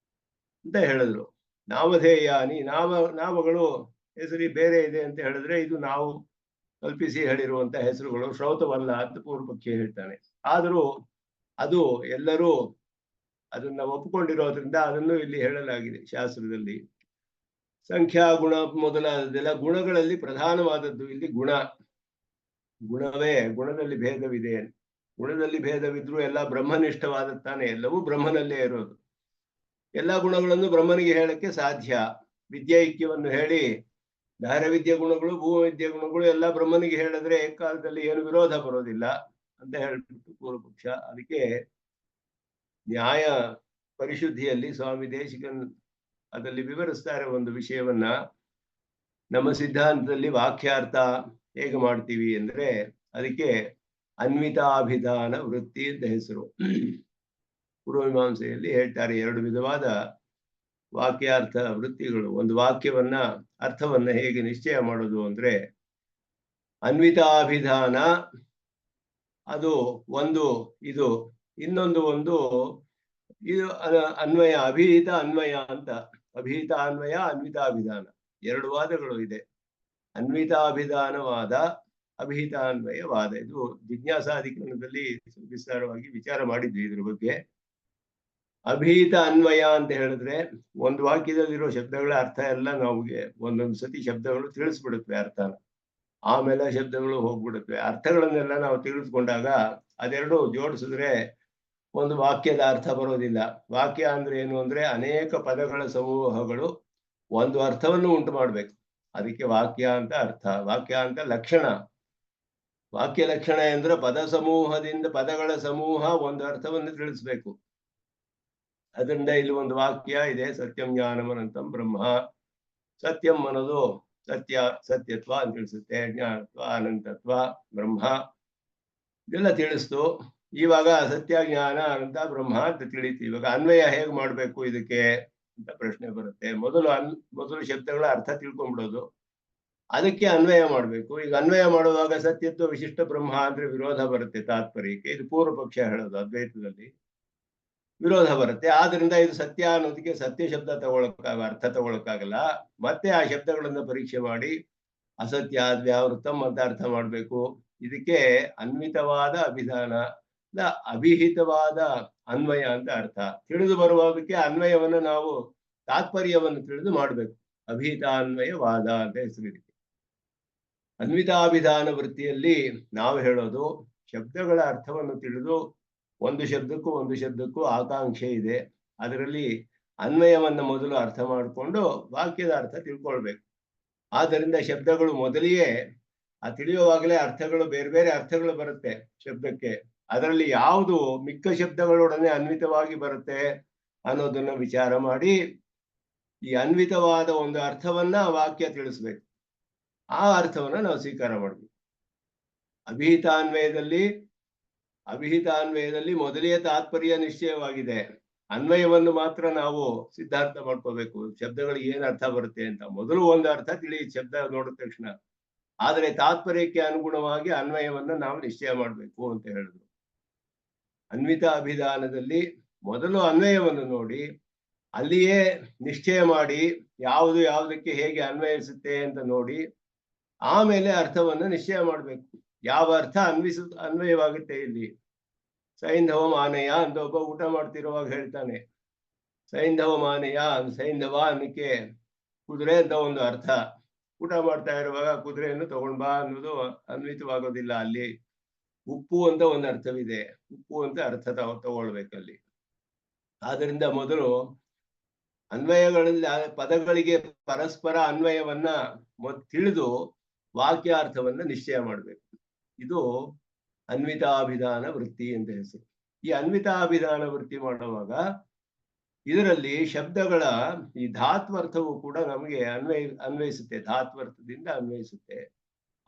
ಅಂತ ಹೇಳಿದ್ರು. ನಾಮಧೇಯಾನಿ, ನಾಮಗಳು ಹೆಸರಿ ಬೇರೆ ಇದೆ ಅಂತ ಹೇಳಿದ್ರೆ ಇದು ನಾವು ಕಲ್ಪಿಸಿ ಹೇಳಿರುವಂತ ಹೆಸರುಗಳು, ಶ್ರೌತವಲ್ಲ ಅಂತ ಪೂರ್ವ ಪಕ್ಷ ಹೇಳ್ತಾನೆ. ಆದರೂ ಅದು ಎಲ್ಲರೂ ಅದನ್ನ ಒಪ್ಪಿಕೊಂಡಿರೋದ್ರಿಂದ ಅದನ್ನು ಇಲ್ಲಿ ಹೇಳಲಾಗಿದೆ ಶಾಸ್ತ್ರದಲ್ಲಿ. ಸಂಖ್ಯಾ ಗುಣ ಮೊದಲಾದದೆಲ್ಲ ಗುಣಗಳಲ್ಲಿ ಪ್ರಧಾನವಾದದ್ದು ಇಲ್ಲಿ ಗುಣವೇ, ಗುಣದಲ್ಲಿ ಭೇದವಿದೆ. ಗುಣದಲ್ಲಿ ಭೇದವಿದ್ರು ಎಲ್ಲ ಬ್ರಹ್ಮನಿಷ್ಠವಾದ ತಾನೆ, ಎಲ್ಲವೂ ಬ್ರಹ್ಮನಲ್ಲೇ ಇರೋದು. ಎಲ್ಲ ಗುಣಗಳನ್ನು ಬ್ರಹ್ಮನಿಗೆ ಹೇಳಕ್ಕೆ ಸಾಧ್ಯ. ವಿದ್ಯೈಕ್ಯವನ್ನು ಹೇಳಿ ಧಾರವಿದ್ಯೆ ಗುಣಗಳು ಭೂವಿದ್ಯೆ ಗುಣಗಳು ಎಲ್ಲ ಬ್ರಹ್ಮನಿಗೆ ಹೇಳಿದ್ರೆ ಏಕಾಲದಲ್ಲಿ ಏನು ವಿರೋಧ ಬರೋದಿಲ್ಲ ಅಂತ ಹೇಳ್ಬಿಟ್ಟು ಪೂರ್ವ ಪಕ್ಷ. ಅದಕ್ಕೆ ನ್ಯಾಯ ಪರಿಶುದ್ಧಿಯಲ್ಲಿ ಸ್ವಾಮಿ ದೇಶಿಕನ್ ಅದರಲ್ಲಿ ವಿವರಿಸ್ತಾರೆ ಒಂದು ವಿಷಯವನ್ನ. ನಮ್ಮ ಸಿದ್ಧಾಂತದಲ್ಲಿ ವಾಕ್ಯಾರ್ಥ ಹೇಗೆ ಮಾಡ್ತೀವಿ ಅಂದ್ರೆ, ಅದಕ್ಕೆ ಅನ್ವಿತಾಭಿಧಾನ ವೃತ್ತಿ ಅಂತ ಹೆಸರು. ಪೂರ್ವಮೀಮಾಂಸೆಯಲ್ಲಿ ಹೇಳ್ತಾರೆ 2 ವಿಧವಾದ ವಾಕ್ಯಾರ್ಥ ವೃತ್ತಿಗಳು. ಒಂದು ವಾಕ್ಯವನ್ನ ಅರ್ಥವನ್ನ ಹೇಗೆ ನಿಶ್ಚಯ ಮಾಡೋದು ಅಂದ್ರೆ, ಅನ್ವಿತಾಭಿಧಾನ ಅದು ಒಂದು, ಇದು ಇನ್ನೊಂದು ಇದು ಅನ್ವಯ, ಅಭಿಹಿತ ಅನ್ವಯ ಅಂತ. ಅಭಿಹಿತ ಅನ್ವಯ, ಅನ್ವಿತಾಭಿಧಾನ 2 ವಾದಗಳು ಇದೆ. ಅನ್ವಿತಾಭಿಧಾನವಾದ, ಅಭಿಹಿತಾನ್ವಯವಾದ. ಇದು ಜಿಜ್ಞಾಸಾಧಿಕರಣದಲ್ಲಿ ವಿಸ್ತಾರವಾಗಿ ವಿಚಾರ ಮಾಡಿದ್ವಿ ಇದ್ರ ಬಗ್ಗೆ. ಅಭಿಹಿತ ಅನ್ವಯ ಅಂತ ಹೇಳಿದ್ರೆ, ಒಂದು ವಾಕ್ಯದಲ್ಲಿರೋ ಶಬ್ದಗಳ ಅರ್ಥ ಎಲ್ಲ ನಮಗೆ ಒಂದೊಂದು ಸತಿ ಶಬ್ದಗಳು ತಿಳಿಸ್ಬಿಡುತ್ತವೆ ಅರ್ಥನ, ಆಮೇಲೆ ಶಬ್ದಗಳು ಹೋಗ್ಬಿಡುತ್ತವೆ. ಅರ್ಥಗಳನ್ನೆಲ್ಲ ನಾವು ತಿಳಿದುಕೊಂಡಾಗ ಅದೆರಡು ಜೋಡಿಸಿದ್ರೆ ಒಂದು ವಾಕ್ಯದ ಅರ್ಥ ಬರೋದಿಲ್ಲ. ವಾಕ್ಯ ಅಂದ್ರೆ ಏನು ಅಂದ್ರೆ ಅನೇಕ ಪದಗಳ ಸಮೂಹಗಳು ಒಂದು ಅರ್ಥವನ್ನು ಉಂಟು ಮಾಡ್ಬೇಕು. ಅದಕ್ಕೆ ವಾಕ್ಯ ಅಂತ ಅರ್ಥ. ವಾಕ್ಯ ಅಂತ ಲಕ್ಷಣ. ವಾಕ್ಯ ಲಕ್ಷಣ ಅಂದ್ರೆ ಪದಗಳ ಸಮೂಹ ಒಂದು ಅರ್ಥವನ್ನು ತಿಳಿಸ್ಬೇಕು. ಅದರಿಂದ ಇಲ್ಲಿ ಒಂದು ವಾಕ್ಯ ಇದೆ, ಸತ್ಯಂ ಜ್ಞಾನಂ ಅನಂತಂ ಬ್ರಹ್ಮ. ಸತ್ಯಂ ಅನ್ನೋದು ಸತ್ಯತ್ವ ಅಂತ ತಿಳಿಸುತ್ತೆ, ಜ್ಞಾನತ್ವ, ಅನಂತತ್ವ, ಬ್ರಹ್ಮ ಇದೆಲ್ಲ ತಿಳಿಸ್ತು. ಇವಾಗ ಸತ್ಯ, ಜ್ಞಾನ, ಅನಂತ, ಬ್ರಹ್ಮ ಅಂತ ತಿಳಿತು. ಇವಾಗ ಅನ್ವಯ ಹೇಗೆ ಮಾಡ್ಬೇಕು ಇದಕ್ಕೆ ಅಂತ ಪ್ರಶ್ನೆ ಬರುತ್ತೆ. ಮೊದಲು ಶಬ್ದಗಳ ಅರ್ಥ ತಿಳ್ಕೊಂಡ್ಬಿಡೋದು, ಅದಕ್ಕೆ ಅನ್ವಯ ಮಾಡ್ಬೇಕು. ಈಗ ಅನ್ವಯ ಮಾಡುವಾಗ ಸತ್ಯತ್ವ ವಿಶಿಷ್ಟ ಬ್ರಹ್ಮ ಅಂದ್ರೆ ವಿರೋಧ ಬರುತ್ತೆ ತಾತ್ಪರ್ಯಕ್ಕೆ. ಇದು ಪೂರ್ವ ಪಕ್ಷ ಹೇಳೋದು. ಅದ್ವೈತದಲ್ಲಿ ವಿರೋಧ ಬರುತ್ತೆ. ಆದ್ರಿಂದ ಇದು ಸತ್ಯ ಅನ್ನೋದಕ್ಕೆ ಸತ್ಯ ಶಬ್ದ ಅರ್ಥ ತಗೊಳಕ್ಕಾಗಲ್ಲ. ಮತ್ತೆ ಆ ಶಬ್ದಗಳನ್ನ ಪರೀಕ್ಷೆ ಮಾಡಿ ಅಸತ್ಯ ವ್ಯಾವೃತ್ತಂ ಅಂತ ಅರ್ಥ ಮಾಡ್ಬೇಕು. ಇದಕ್ಕೆ ಅನ್ವಿತವಾದ ಅಭಿಧಾನ, ಅಭಿಹಿತವಾದ ಅನ್ವಯ ಅಂತ ಅರ್ಥ. ತಿಳಿದು ಬರುವುದಕ್ಕೆ ಅನ್ವಯವನ್ನು ನಾವು ತಾತ್ಪರ್ಯವನ್ನು ತಿಳಿದು ಮಾಡ್ಬೇಕು. ಅಭಿಹಿತ ಅನ್ವಯವಾದ ಅಂತ ಹೆಸರು ಇದಕ್ಕೆ. ಅನ್ವಿತಾಭಿಧಾನ ವೃತ್ತಿಯಲ್ಲಿ ನಾವು ಹೇಳೋದು ಶಬ್ದಗಳ ಅರ್ಥವನ್ನು ತಿಳಿದು ಒಂದು ಶಬ್ದಕ್ಕೂ ಆಕಾಂಕ್ಷೆ ಇದೆ. ಅದರಲ್ಲಿ ಅನ್ವಯವನ್ನು ಮೊದಲು ಅರ್ಥ ಮಾಡಿಕೊಂಡು ವಾಕ್ಯದ ಅರ್ಥ ತಿಳ್ಕೊಳ್ಬೇಕು. ಆದ್ದರಿಂದ ಶಬ್ದಗಳು ಮೊದಲಿಗೆ ತಿಳಿಯುವಾಗಲೇ ಅರ್ಥಗಳು ಬೇರೆ ಬೇರೆ ಅರ್ಥಗಳು ಬರುತ್ತೆ ಶಬ್ದಕ್ಕೆ. ಅದರಲ್ಲಿ ಯಾವುದು ಮಿಕ್ಕ ಶಬ್ದಗಳೊಡನೆ ಅನ್ವಿತವಾಗಿ ಬರುತ್ತೆ ಅನ್ನೋದನ್ನ ವಿಚಾರ ಮಾಡಿ ಈ ಅನ್ವಿತವಾದ ಒಂದು ಅರ್ಥವನ್ನ ವಾಕ್ಯ ತಿಳಿಸ್ಬೇಕು. ಆ ಅರ್ಥವನ್ನ ನಾವು ಸ್ವೀಕಾರ ಮಾಡ್ಬೇಕು. ಅಭಿಹಿತಾನ್ವಯದಲ್ಲಿ ಮೊದಲೇ ತಾತ್ಪರ್ಯ ನಿಶ್ಚಯವಾಗಿದೆ. ಅನ್ವಯವನ್ನು ಮಾತ್ರ ನಾವು ಸಿದ್ಧಾಂತ ಮಾಡ್ಕೋಬೇಕು. ಶಬ್ದಗಳಿಗೆ ಏನ್ ಅರ್ಥ ಬರುತ್ತೆ ಅಂತ ಮೊದಲು ಒಂದು ಅರ್ಥ ಶಬ್ದ ನೋಡಿದ ತಕ್ಷಣ. ಆದರೆ ತಾತ್ಪರ್ಯಕ್ಕೆ ಅನುಗುಣವಾಗಿ ಅನ್ವಯವನ್ನು ನಾವು ನಿಶ್ಚಯ ಮಾಡಬೇಕು ಅಂತ ಹೇಳಿದ್ರು. ಅನ್ವಿತ ಅಭಿಧಾನದಲ್ಲಿ ಮೊದಲು ಅನ್ವಯವನ್ನು ನೋಡಿ ಅಲ್ಲಿಯೇ ನಿಶ್ಚಯ ಮಾಡಿ ಯಾವುದು ಯಾವುದಕ್ಕೆ ಹೇಗೆ ಅನ್ವಯಿಸುತ್ತೆ ಅಂತ ನೋಡಿ ಆಮೇಲೆ ಅರ್ಥವನ್ನು ನಿಶ್ಚಯ ಮಾಡಬೇಕು. ಯಾವ ಅರ್ಥ ಅನ್ವಯವಾಗುತ್ತೆ. ಇಲ್ಲಿ ಸೈಂಧವ ಮಾನಯ ಅಂತ ಒಬ್ಬ ಊಟ ಮಾಡ್ತಿರುವಾಗ ಹೇಳ್ತಾನೆ. ಸೈಂಧವ ಮಾನಯ, ಸೈಂಧವ ಅನ್ನಕ್ಕೆ ಕುದುರೆ ಅಂತ ಒಂದು ಅರ್ಥ. ಊಟ ಮಾಡ್ತಾ ಇರುವಾಗ ಕುದುರೆಯನ್ನು ತಗೊಂಡ್ ಬಾ ಅನ್ನೋದು ಅನ್ವಿತವಾಗೋದಿಲ್ಲ. ಅಲ್ಲಿ ಉಪ್ಪು ಅಂತ ಒಂದು ಅರ್ಥವಿದೆ. ಉಪ್ಪು ಅಂತ ಅರ್ಥ ತಗೊಳ್ಬೇಕಲ್ಲಿ. ಆದ್ದರಿಂದ ಮೊದಲು ಅನ್ವಯಗಳಲ್ಲಿ ಪದಗಳಿಗೆ ಪರಸ್ಪರ ಅನ್ವಯವನ್ನ ತಿಳಿದು ವಾಕ್ಯಾರ್ಥವನ್ನ ನಿಶ್ಚಯ ಮಾಡಬೇಕು. ಇದು ಅನ್ವಿತಾಭಿಧಾನ ವೃತ್ತಿ ಅಂತ ಹೆಸರು. ಈ ಅನ್ವಿತಾಭಿಧಾನ ವೃತ್ತಿ ಮಾಡುವಾಗ ಇದರಲ್ಲಿ ಶಬ್ದಗಳ ಈ ಧಾತ್ವರ್ಥವು ಕೂಡ ನಮಗೆ ಅನ್ವಯಿಸುತ್ತೆ. ಧಾತ್ವರ್ಥದಿಂದ ಅನ್ವಯಿಸುತ್ತೆ.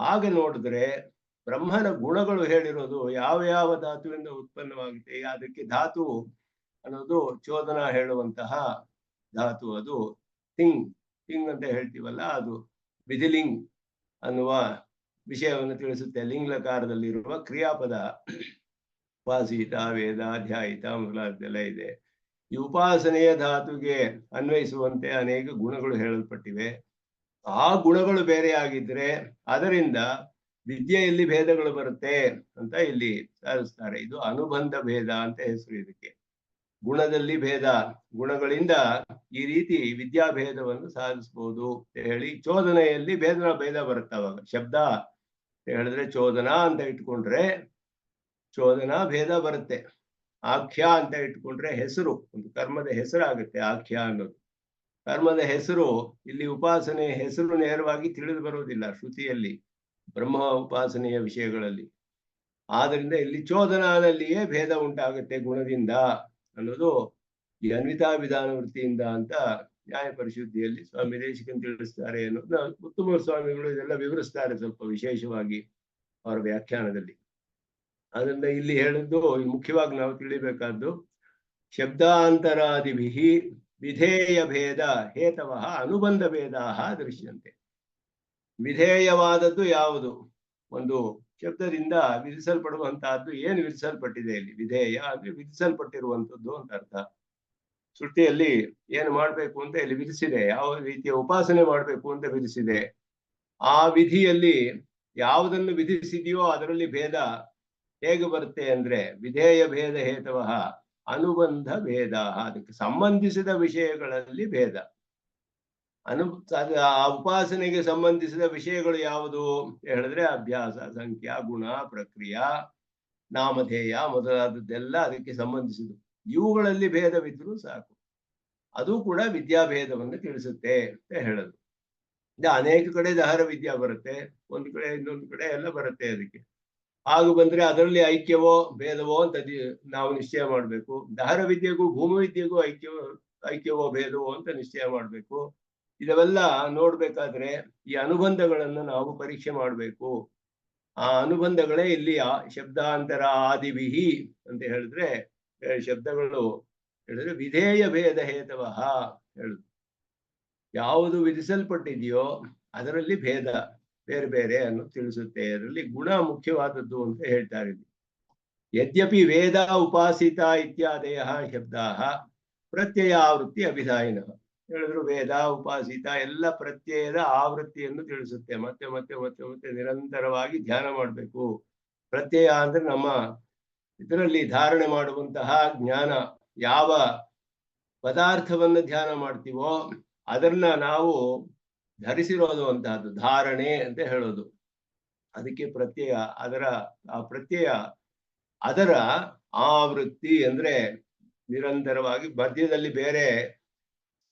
ಹಾಗೆ ನೋಡಿದ್ರೆ ಬ್ರಹ್ಮನ ಗುಣಗಳು ಹೇಳಿರೋದು ಯಾವ ಯಾವ ಧಾತುವಿಂದ ಉತ್ಪನ್ನವಾಗುತ್ತೆ. ಅದಕ್ಕೆ ಧಾತು ಅನ್ನೋದು ಚೋದನ ಹೇಳುವಂತಹ ಧಾತು. ಅದು ಥಿಂಗ್ ಅಂತ ಹೇಳ್ತೀವಲ್ಲ, ಅದು ವಿಧಿಲಿಂಗ್ ಅನ್ನುವ ವಿಷಯವನ್ನು ತಿಳಿಸುತ್ತೆ. ಲಿಂಗ್ಲಕಾರದಲ್ಲಿರುವ ಕ್ರಿಯಾಪದ ಉಪಾಸೀತ, ವೇದ, ಧ್ಯಾಯಿತ ಮೊದಲಾದ್ದೆಲ್ಲ ಇದೆ. ಈ ಉಪಾಸನೆಯ ಧಾತುಗೆ ಅನ್ವಯಿಸುವಂತೆ ಅನೇಕ ಗುಣಗಳು ಹೇಳಲ್ಪಟ್ಟಿವೆ. ಆ ಗುಣಗಳು ಬೇರೆ ಆಗಿದ್ರೆ ಅದರಿಂದ ವಿದ್ಯೆಯಲ್ಲಿ ಭೇದಗಳು ಬರುತ್ತೆ ಅಂತ ಇಲ್ಲಿ ಸಾಧಿಸ್ತಾರೆ. ಇದು ಅನುಬಂಧ ಭೇದ ಅಂತ ಹೆಸರು ಇದಕ್ಕೆ. ಗುಣದಲ್ಲಿ ಭೇದ, ಗುಣಗಳಿಂದ ಈ ರೀತಿ ವಿದ್ಯಾಭೇದವನ್ನು ಸಾಧಿಸಬಹುದು ಅಂತ ಹೇಳಿ ಚೋದನೆಯಲ್ಲಿ ಭೇದ ಬರುತ್ತೆ. ಅವಾಗ ಶಬ್ದ ಹೇಳಿದ್ರೆ ಚೋದನ ಅಂತ ಇಟ್ಕೊಂಡ್ರೆ ಚೋದನಾ ಭೇದ ಬರುತ್ತೆ. ಆಖ್ಯ ಅಂತ ಇಟ್ಕೊಂಡ್ರೆ ಹೆಸರು, ಒಂದು ಕರ್ಮದ ಹೆಸರಾಗುತ್ತೆ ಆಖ್ಯ ಅನ್ನೋದು. ಕರ್ಮದ ಹೆಸರು ಇಲ್ಲಿ ಉಪಾಸನೆ ಹೆಸರು ನೇರವಾಗಿ ತಿಳಿದು ಬರುವುದಿಲ್ಲ ಶ್ರುತಿಯಲ್ಲಿ ಬ್ರಹ್ಮ ಉಪಾಸನೆಯ ವಿಷಯಗಳಲ್ಲಿ. ಆದ್ರಿಂದ ಇಲ್ಲಿ ಚೋದನಾನಲ್ಲಿಯೇ ಭೇದ ಉಂಟಾಗುತ್ತೆ ಗುಣದಿಂದ ಅನ್ನೋದು ಈ ಅನ್ವಿತಾಭಿಧಾನ ವೃತ್ತಿಯಿಂದ ಅಂತ ನ್ಯಾಯ ಪರಿಶುದ್ಧಿಯಲ್ಲಿ ಸ್ವಾಮಿ ದೇಶಿಕನ್ ತಿಳಿಸ್ತಾರೆ ಅನ್ನೋದನ್ನ ಉತ್ತಮ ಸ್ವಾಮಿಗಳು ಇದೆಲ್ಲ ವಿವರಿಸ್ತಾರೆ ಸ್ವಲ್ಪ ವಿಶೇಷವಾಗಿ ಅವರ ವ್ಯಾಖ್ಯಾನದಲ್ಲಿ. ಅದರಿಂದ ಇಲ್ಲಿ ಹೇಳಿದ್ದು ಮುಖ್ಯವಾಗಿ ನಾವು ತಿಳಿಬೇಕಾದ್ದು ಶಬ್ದಾಂತರಾದಿಭಿ ವಿಧೇಯ ಭೇದ ಹೇತವಃ ಅನುಬಂಧ ಭೇದಾಃ ದೃಶ್ಯಂತೆ. ವಿಧೇಯವಾದದ್ದು ಯಾವುದು? ಒಂದು ಶಬ್ದದಿಂದ ವಿಧಿಸಲ್ಪಡುವಂತಹದ್ದು ಏನು ವಿಧಿಸಲ್ಪಟ್ಟಿದೆ ಇಲ್ಲಿ? ವಿಧೇಯ ಅಂದ್ರೆ ವಿಧಿಸಲ್ಪಟ್ಟಿರುವಂತದ್ದು ಅಂತ ಅರ್ಥ. ಶ್ರುತಿಯಲ್ಲಿ ಏನು ಮಾಡ್ಬೇಕು ಅಂತ ಇಲ್ಲಿ ವಿಧಿಸಿದೆ, ಯಾವ ರೀತಿಯ ಉಪಾಸನೆ ಮಾಡ್ಬೇಕು ಅಂತ ವಿಧಿಸಿದೆ. ಆ ವಿಧಿಯಲ್ಲಿ ಯಾವುದನ್ನು ವಿಧಿಸಿದೆಯೋ ಅದರಲ್ಲಿ ಭೇದ ಹೇಗೆ ಬರುತ್ತೆ ಅಂದ್ರೆ ವಿಧೇಯ ಭೇದ ಹೇತವಃ ಅನುಬಂಧ ಭೇದ. ಅದಕ್ಕೆ ಸಂಬಂಧಿಸಿದ ವಿಷಯಗಳಲ್ಲಿ ಭೇದ. ಆ ಉಪಾಸನೆಗೆ ಸಂಬಂಧಿಸಿದ ವಿಷಯಗಳು ಯಾವುದು ಹೇಳಿದ್ರೆ ಅಭ್ಯಾಸ, ಸಂಖ್ಯಾ, ಗುಣ, ಪ್ರಕ್ರಿಯಾ ನಾಮಧೇಯ ಮೊದಲಾದದ್ದೆಲ್ಲ ಅದಕ್ಕೆ ಸಂಬಂಧಿಸಿದ್ದು. ಇವುಗಳಲ್ಲಿ ಭೇದವಿದ್ರೂ ಸಾಕು, ಅದು ಕೂಡ ವಿದ್ಯಾಭೇದವನ್ನು ತಿಳಿಸುತ್ತೆ ಅಂತ ಹೇಳೋದು. ಅನೇಕ ಕಡೆ ದಹರ ವಿದ್ಯಾ ಬರುತ್ತೆ, ಒಂದು ಕಡೆ ಇನ್ನೊಂದು ಕಡೆ ಎಲ್ಲ ಬರುತ್ತೆ. ಅದಕ್ಕೆ ಹಾಗು ಬಂದ್ರೆ ಅದರಲ್ಲಿ ಐಕ್ಯವೋ ಭೇದವೋ ಅಂತ ನಾವು ನಿಶ್ಚಯ ಮಾಡಬೇಕು. ದಹರ ವಿದ್ಯೆಗೂ ಭೂಮಿ ವಿದ್ಯೆಗೂ ಐಕ್ಯವೋ ಭೇದವೋ ಅಂತ ನಿಶ್ಚಯ ಮಾಡಬೇಕು. ಇದೆಲ್ಲ ನೋಡ್ಬೇಕಾದ್ರೆ ಈ ಅನುಬಂಧಗಳನ್ನು ನಾವು ಪರೀಕ್ಷೆ ಮಾಡಬೇಕು. ಆ ಅನುಬಂಧಗಳೇ ಇಲ್ಲಿ ಶಬ್ದಾಂತರ ಆದಿವಿಹಿ ಅಂತ ಹೇಳಿದ್ರೆ, ಶಬ್ದಗಳು ಹೇಳಿದ್ರೆ ವಿಧೇಯ ಭೇದ ಹೇತವಃ ಹೇಳುದು. ಯಾವುದು ವಿಧಿಸಲ್ಪಟ್ಟಿದೆಯೋ ಅದರಲ್ಲಿ ಭೇದ ಬೇರೆ ಬೇರೆ ಅನ್ನು ತಿಳಿಸುತ್ತೆ. ಅದರಲ್ಲಿ ಗುಣ ಮುಖ್ಯವಾದದ್ದು ಅಂತ ಹೇಳ್ತಾರೆ. ಯದ್ಯಪಿ ವೇದ ಉಪಾಸಿತ ಇತ್ಯಾದಯ ಶಬ್ದಾ ಪ್ರತ್ಯಯ ಆವೃತ್ತಿ ಅಭಿಧಾಯಿನ ಹೇಳಿದ್ರು. ವೇದ ಉಪಾಸಿತ ಎಲ್ಲ ಪ್ರತ್ಯಯದ ಆವೃತ್ತಿಯನ್ನು ತಿಳಿಸುತ್ತೆ. ಮತ್ತೆ ಮತ್ತೆ ಮತ್ತೆ ಮತ್ತೆ ನಿರಂತರವಾಗಿ ಧ್ಯಾನ ಮಾಡಬೇಕು. ಪ್ರತ್ಯಯ ಅಂದ್ರೆ ನಮ್ಮ ಇದರಲ್ಲಿ ಧಾರಣೆ ಮಾಡುವಂತಹ ಜ್ಞಾನ. ಯಾವ ಪದಾರ್ಥವನ್ನು ಧ್ಯಾನ ಮಾಡ್ತೀವೋ ಅದನ್ನ ನಾವು ಧರಿಸಿರೋದು ಅಂತಹದ್ದು ಧಾರಣೆ ಅಂತ ಹೇಳೋದು. ಅದಕ್ಕೆ ಪ್ರತ್ಯಯ. ಆ ಪ್ರತ್ಯಯ ಅದರ ಆವೃತ್ತಿ ಅಂದ್ರೆ ನಿರಂತರವಾಗಿ ಮಧ್ಯದಲ್ಲಿ ಬೇರೆ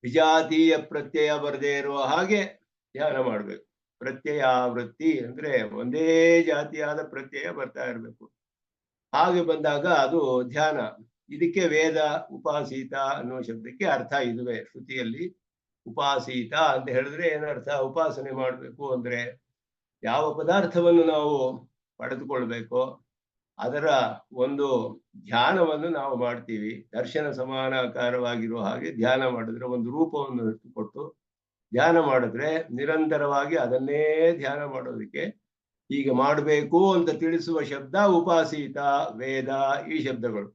ವಿಜಾತೀಯ ಪ್ರತ್ಯಯ ಬರದೇ ಇರುವ ಹಾಗೆ ಧ್ಯಾನ ಮಾಡಬೇಕು. ಪ್ರತ್ಯಯ ಆವೃತ್ತಿ ಅಂದ್ರೆ ಒಂದೇ ಜಾತಿಯಾದ ಪ್ರತ್ಯಯ ಬರ್ತಾ ಇರಬೇಕು. ಹಾಗೆ ಬಂದಾಗ ಅದು ಧ್ಯಾನ. ಇದಕ್ಕೆ ವೇದ ಉಪಾಸೀತ ಅನ್ನುವ ಶಬ್ದಕ್ಕೆ ಅರ್ಥ ಇದುವೆ. ಶ್ರುತಿಯಲ್ಲಿ ಉಪಾಸೀತ ಅಂತ ಹೇಳಿದ್ರೆ ಏನರ್ಥ? ಉಪಾಸನೆ ಮಾಡಬೇಕು ಅಂದ್ರೆ ಯಾವ ಪದಾರ್ಥವನ್ನು ನಾವು ಪಡೆದುಕೊಳ್ಬೇಕೋ ಅದರ ಒಂದು ಧ್ಯಾನವನ್ನು ನಾವು ಮಾಡ್ತೀವಿ. ದರ್ಶನ ಸಮಾನಾಕಾರವಾಗಿರುವ ಹಾಗೆ ಧ್ಯಾನ ಮಾಡಿದ್ರೆ, ಒಂದು ರೂಪವನ್ನು ಕೊಟ್ಟು ಧ್ಯಾನ ಮಾಡಿದ್ರೆ ನಿರಂತರವಾಗಿ ಅದನ್ನೇ ಧ್ಯಾನ ಮಾಡೋದಕ್ಕೆ ಹೀಗೆ ಮಾಡಬೇಕು ಅಂತ ತಿಳಿಸುವ ಶಬ್ದ ಉಪಾಸೀತ, ವೇದ, ಈ ಶಬ್ದಗಳು.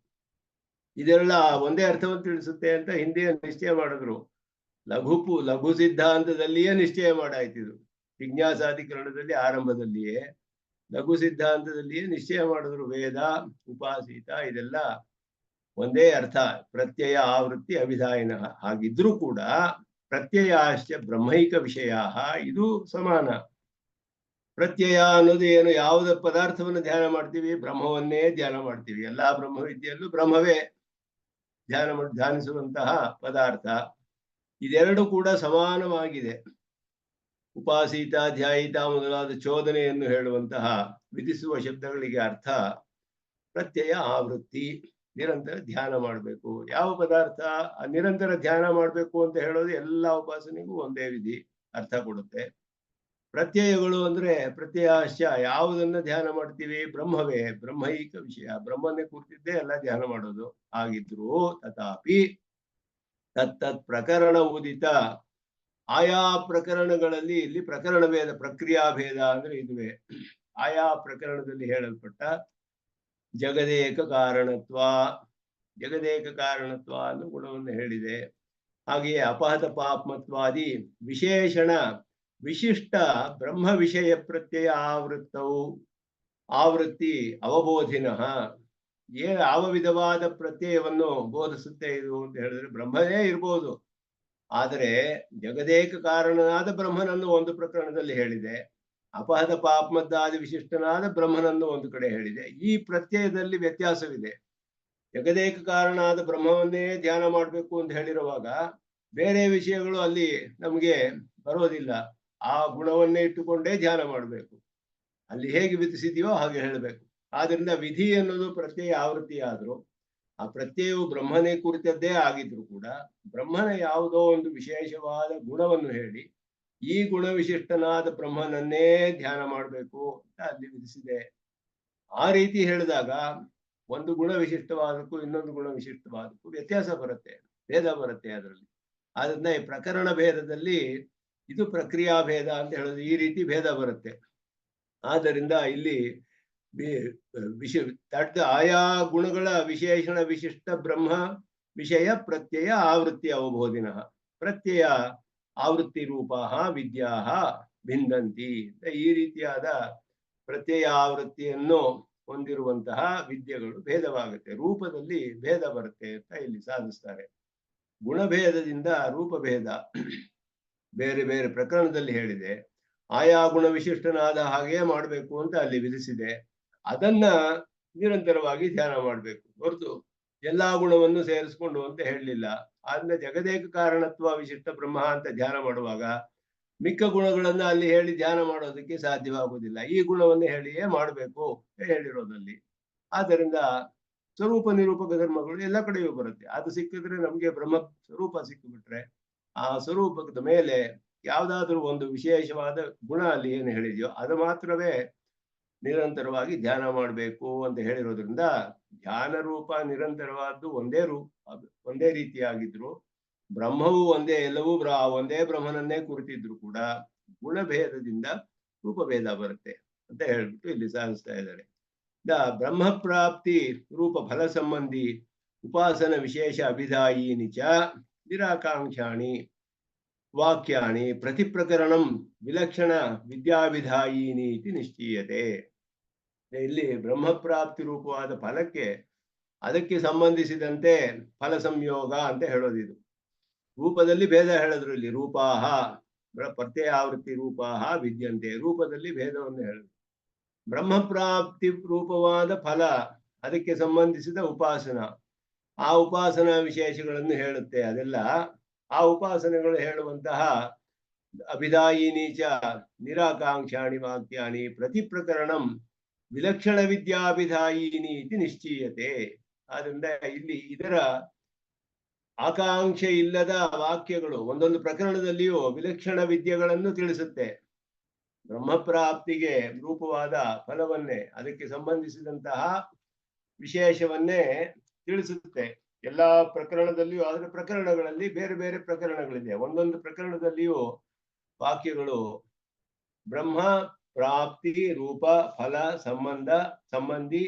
ಇದೆಲ್ಲ ಒಂದೇ ಅರ್ಥವನ್ನು ತಿಳಿಸುತ್ತೆ ಅಂತ ಹಿಂದೆಯೇ ನಿಶ್ಚಯ ಮಾಡಿದ್ರು. ಲಘು ಸಿದ್ಧಾಂತದಲ್ಲಿಯೇ ನಿಶ್ಚಯ ಮಾಡಾಯ್ತಿದ್ರು. ಜಿಜ್ಞಾಸಾಧಿಕರಣದಲ್ಲಿ ಆರಂಭದಲ್ಲಿಯೇ ಲಘು ಸಿದ್ಧಾಂತದಲ್ಲಿಯೇ ನಿಶ್ಚಯ ಮಾಡಿದ್ರು. ವೇದ ಉಪಾಸೀತ ಇದೆಲ್ಲ ಒಂದೇ ಅರ್ಥ, ಪ್ರತ್ಯಯ ಆವೃತ್ತಿ ಅಭಿಧಾಯಿನ. ಹಾಗಿದ್ರೂ ಕೂಡ ಪ್ರತ್ಯಯಾಶ್ಚ ಬ್ರಹ್ಮೈಕ ವಿಷಯ, ಇದು ಸಮಾನ. ಪ್ರತ್ಯಯ ಅನ್ನೋದು ಏನು? ಯಾವುದ ಪದಾರ್ಥವನ್ನು ಧ್ಯಾನ ಮಾಡ್ತೀವಿ? ಬ್ರಹ್ಮವನ್ನೇ ಧ್ಯಾನ ಮಾಡ್ತೀವಿ. ಎಲ್ಲಾ ಬ್ರಹ್ಮವಿದ್ಯೆಯಲ್ಲೂ ಬ್ರಹ್ಮವೇ ಧ್ಯಾನಿಸುವಂತಹ ಪದಾರ್ಥ. ಇದೆರಡು ಕೂಡ ಸಮಾನವಾಗಿದೆ. ಉಪಾಸೀತ, ಧ್ಯಾಯಿತ ಮೊದಲಾದ ಚೋದನೆಯನ್ನು ಹೇಳುವಂತಹ ವಿಧಿಸುವ ಶಬ್ದಗಳಿಗೆ ಅರ್ಥ ಪ್ರತ್ಯಯ ಆವೃತ್ತಿ, ನಿರಂತರ ಧ್ಯಾನ ಮಾಡಬೇಕು. ಯಾವ ಪದಾರ್ಥ ನಿರಂತರ ಧ್ಯಾನ ಮಾಡಬೇಕು ಅಂತ ಹೇಳೋದು ಎಲ್ಲ ಉಪಾಸನೆಗೂ ಒಂದೇ ವಿಧಿ ಅರ್ಥ ಕೊಡುತ್ತೆ. ಪ್ರತ್ಯಯಗಳು ಅಂದ್ರೆ ಪ್ರತ್ಯಯಾಶ್ಚ, ಯಾವುದನ್ನ ಧ್ಯಾನ ಮಾಡ್ತೀವಿ? ಬ್ರಹ್ಮವೇ, ಬ್ರಹ್ಮೈಕ ವಿಷಯ, ಬ್ರಹ್ಮನ್ನೇ ಕೂರ್ತಿದ್ದೇ ಎಲ್ಲ ಧ್ಯಾನ ಮಾಡೋದು. ಹಾಗಿದ್ರು ತಥಾಪಿ ತತ್ತತ್ ಪ್ರಕರಣ ಉದಿತ, ಆಯಾ ಪ್ರಕರಣಗಳಲ್ಲಿ, ಇಲ್ಲಿ ಪ್ರಕರಣ ಭೇದ, ಪ್ರಕ್ರಿಯಾ ಭೇದ ಅಂದ್ರೆ ಇದುವೇ. ಆಯಾ ಪ್ರಕರಣದಲ್ಲಿ ಹೇಳಲ್ಪಟ್ಟ ಜಗದೇಕ ಕಾರಣತ್ವ ಅನ್ನೋ ಗುಣವನ್ನು ಹೇಳಿದೆ. ಹಾಗೆಯೇ ಅಪಹತ ಪಾಪ್ಮತ್ವಾದಿ ವಿಶೇಷಣ ವಿಶಿಷ್ಟ ಬ್ರಹ್ಮ ವಿಷಯ ಪ್ರತ್ಯಯ ಆವೃತ್ತಿ ಅವಬೋಧಿನಃ. ಯಾವ ವಿಧವಾದ ಪ್ರತ್ಯಯವನ್ನು ಬೋಧಿಸುತ್ತೆ ಇದು ಅಂತ ಹೇಳಿದ್ರೆ, ಬ್ರಹ್ಮನೇ ಇರ್ಬೋದು, ಆದರೆ ಜಗದೇಕ ಕಾರಣನಾದ ಬ್ರಹ್ಮನನ್ನು ಒಂದು ಪ್ರಕರಣದಲ್ಲಿ ಹೇಳಿದೆ, ಅಪಹತ ಪಾಪ್ಮದ್ದಾದಿ ವಿಶಿಷ್ಟನಾದ ಬ್ರಹ್ಮನನ್ನು ಒಂದು ಕಡೆ ಹೇಳಿದೆ. ಈ ಪ್ರತ್ಯಯದಲ್ಲಿ ವ್ಯತ್ಯಾಸವಿದೆ. ಜಗದೇಕ ಕಾರಣನಾದ ಬ್ರಹ್ಮವನ್ನೇ ಧ್ಯಾನ ಮಾಡಬೇಕು ಅಂತ ಹೇಳಿರುವಾಗ ಬೇರೆ ವಿಷಯಗಳು ಅಲ್ಲಿ ನಮಗೆ ಬರೋದಿಲ್ಲ. ಆ ಗುಣವನ್ನೇ ಇಟ್ಟುಕೊಂಡೇ ಧ್ಯಾನ ಮಾಡಬೇಕು. ಅಲ್ಲಿ ಹೇಗೆ ವಿಧಿಸಿದೆಯೋ ಹಾಗೆ ಹೇಳಬೇಕು. ಆದ್ರಿಂದ ವಿಧಿ ಅನ್ನೋದು ಪ್ರತ್ಯಯ ಆವೃತ್ತಿ ಆದ್ರೂ, ಆ ಪ್ರತ್ಯಯವು ಬ್ರಹ್ಮನೇ ಕುರಿತದ್ದೇ ಆಗಿದ್ರು ಕೂಡ ಬ್ರಹ್ಮನ ಯಾವುದೋ ಒಂದು ವಿಶೇಷವಾದ ಗುಣವನ್ನು ಹೇಳಿ ಈ ಗುಣ ವಿಶಿಷ್ಟನಾದ ಬ್ರಹ್ಮನನ್ನೇ ಧ್ಯಾನ ಮಾಡಬೇಕು ಅಂತ ಅಲ್ಲಿ ವಿಧಿಸಿದೆ. ಆ ರೀತಿ ಹೇಳಿದಾಗ ಒಂದು ಗುಣ ವಿಶಿಷ್ಟವಾದಕ್ಕೂ ಇನ್ನೊಂದು ಗುಣ ವಿಶಿಷ್ಟವಾದಕ್ಕೂ ವ್ಯತ್ಯಾಸ ಬರುತ್ತೆ, ಭೇದ ಬರುತ್ತೆ ಅದರಲ್ಲಿ. ಆದ್ರಿಂದ ಈ ಪ್ರಕರಣ ಭೇದದಲ್ಲಿ ಇದು ಪ್ರಕ್ರಿಯಾ ಭೇದ ಅಂತ ಹೇಳೋದು, ಈ ರೀತಿ ಭೇದ ಬರುತ್ತೆ. ಆದ್ದರಿಂದ ಇಲ್ಲಿ ಆಯಾ ಗುಣಗಳ ವಿಶೇಷಣ ವಿಶಿಷ್ಟ ಬ್ರಹ್ಮ ವಿಷಯ ಪ್ರತ್ಯಯ ಆವೃತ್ತಿ ಅವಬೋಧಿನಃ. ಪ್ರತ್ಯಯ ಆವೃತ್ತಿ ರೂಪಾ ವಿದ್ಯಾ ಭಿಂದಂತಿ. ಈ ರೀತಿಯಾದ ಪ್ರತ್ಯಯ ಆವೃತ್ತಿಯನ್ನು ಹೊಂದಿರುವಂತಹ ವಿದ್ಯೆಗಳು ಭೇದವಾಗುತ್ತೆ, ರೂಪದಲ್ಲಿ ಭೇದ ಬರುತ್ತೆ ಅಂತ ಇಲ್ಲಿ ಸಾಧಿಸ್ತಾರೆ. ಗುಣಭೇದದಿಂದ ರೂಪಭೇದ ಬೇರೆ ಬೇರೆ ಪ್ರಕರಣದಲ್ಲಿ ಹೇಳಿದೆ. ಆಯಾ ಗುಣ ವಿಶಿಷ್ಟನಾದ ಹಾಗೆ ಮಾಡಬೇಕು ಅಂತ ಅಲ್ಲಿ ವಿಧಿಸಿದೆ. ಅದನ್ನ ನಿರಂತರವಾಗಿ ಧ್ಯಾನ ಮಾಡಬೇಕು ಹೊರತು ಎಲ್ಲಾ ಗುಣವನ್ನು ಸೇರಿಸ್ಕೊಂಡು ಅಂತ ಹೇಳಲಿಲ್ಲ. ಆದ್ರಿಂದ ಜಗದೇಕ ಕಾರಣತ್ವ ವಿಶಿಷ್ಟ ಬ್ರಹ್ಮ ಅಂತ ಧ್ಯಾನ ಮಾಡುವಾಗ ಮಿಕ್ಕ ಗುಣಗಳನ್ನ ಅಲ್ಲಿ ಹೇಳಿ ಧ್ಯಾನ ಮಾಡೋದಕ್ಕೆ ಸಾಧ್ಯವಾಗುವುದಿಲ್ಲ. ಈ ಗುಣವನ್ನು ಹೇಳಿಯೇ ಮಾಡಬೇಕು ಹೇಳಿರೋದಲ್ಲಿ. ಆದ್ದರಿಂದ ಸ್ವರೂಪ ನಿರೂಪಕ ಧರ್ಮಗಳು ಎಲ್ಲ ಕಡೆಯೂ ಬರುತ್ತೆ. ಅದು ಸಿಕ್ಕಿದ್ರೆ ನಮ್ಗೆ ಬ್ರಹ್ಮ ಸ್ವರೂಪ ಸಿಕ್ಕಿಬಿಟ್ರೆ ಆ ಸ್ವರೂಪದ ಮೇಲೆ ಯಾವ್ದಾದ್ರು ಒಂದು ವಿಶೇಷವಾದ ಗುಣ ಅಲ್ಲಿ ಏನು ಹೇಳಿದೆಯೋ ಅದು ಮಾತ್ರವೇ ನಿರಂತರವಾಗಿ ಧ್ಯಾನ ಮಾಡಬೇಕು ಅಂತ ಹೇಳಿರೋದ್ರಿಂದ ಧ್ಯಾನ ರೂಪ ನಿರಂತರವಾದ್ದು ಒಂದೇ ರೀತಿಯಾಗಿದ್ರು ಬ್ರಹ್ಮವು ಒಂದೇ, ಎಲ್ಲವೂ ಒಂದೇ ಬ್ರಹ್ಮನನ್ನೇ ಕುರಿತಿದ್ರು ಕೂಡ ಗುಣಭೇದದಿಂದ ರೂಪಭೇದ ಬರುತ್ತೆ ಅಂತ ಹೇಳ್ಬಿಟ್ಟು ಇಲ್ಲಿ ಸಾಧಿಸ್ತಾ ಇದ್ದಾರೆ. ಬ್ರಹ್ಮ ಪ್ರಾಪ್ತಿ ರೂಪ ಫಲ ಸಂಬಂಧಿ ಉಪಾಸನ ವಿಶೇಷ ಅಭಿಧಾಯಿನಿ ಚ ನಿರಾಕಾಂಕ್ಷಾಣಿ ವಾಕ್ಯಾಣಿ ಪ್ರತಿಪ್ರಕರಣಂ ವಿಲಕ್ಷಣ ವಿದ್ಯಾವಿಧಾಯಿನಿ ಇತಿ ನಿಶ್ಚೀಯತೆ. ಇಲ್ಲಿ ಬ್ರಹ್ಮಪ್ರಾಪ್ತಿ ರೂಪವಾದ ಫಲಕ್ಕೆ ಅದಕ್ಕೆ ಸಂಬಂಧಿಸಿದಂತೆ ಫಲ ಸಂಯೋಗ ಅಂತ ಹೇಳೋದಿದು. ರೂಪದಲ್ಲಿ ಭೇದ ಹೇಳಿದ್ರು ಇಲ್ಲಿ ರೂಪಾಹ ಪ್ರತ್ಯಯ ಆವೃತ್ತಿ ರೂಪಾಹ ವಿದ್ಯಂತೆ, ರೂಪದಲ್ಲಿ ಭೇದವನ್ನು ಹೇಳಿದ್ರು. ಬ್ರಹ್ಮಪ್ರಾಪ್ತಿ ರೂಪವಾದ ಫಲ ಅದಕ್ಕೆ ಸಂಬಂಧಿಸಿದ ಉಪಾಸನ, ಆ ಉಪಾಸನಾ ವಿಶೇಷಗಳನ್ನು ಹೇಳುತ್ತೆ. ಅದೆಲ್ಲ ಆ ಉಪಾಸನೆಗಳು ಹೇಳುವಂತಹ ಅಭಿಧಾಯಿನೀಚ ನಿರಾಕಾಂಕ್ಷಾಣಿ ವಾಕ್ಯಾನಿ ಪ್ರತಿ ಪ್ರಕರಣಂ ವಿಲಕ್ಷಣ ವಿದ್ಯಾಭಿಧಾಯಿನಿ ಇತಿ ನಿಶ್ಚೀಯತೆ. ಆದ್ರಿಂದ ಇಲ್ಲಿ ಇದರ ಆಕಾಂಕ್ಷೆ ಇಲ್ಲದ ವಾಕ್ಯಗಳು ಒಂದೊಂದು ಪ್ರಕರಣದಲ್ಲಿಯೂ ವಿಲಕ್ಷಣ ವಿದ್ಯೆಗಳನ್ನು ತಿಳಿಸುತ್ತೆ. ಬ್ರಹ್ಮಪ್ರಾಪ್ತಿಗೆ ರೂಪವಾದ ಫಲವನ್ನೇ ಅದಕ್ಕೆ ಸಂಬಂಧಿಸಿದಂತಹ ವಿಶೇಷವನ್ನೇ ತಿಳಿಸುತ್ತೆ. ಎಲ್ಲಾ ಪ್ರಕರಣದಲ್ಲಿಯೂ ಅದರ ಪ್ರಕರಣಗಳಲ್ಲಿ ಬೇರೆ ಬೇರೆ ಪ್ರಕರಣಗಳಿದೆ. ಒಂದೊಂದು ಪ್ರಕರಣದಲ್ಲಿಯೂ ವಾಕ್ಯಗಳು ಬ್ರಹ್ಮ ಪ್ರಾಪ್ತಿ ರೂಪ ಫಲ ಸಂಬಂಧಿ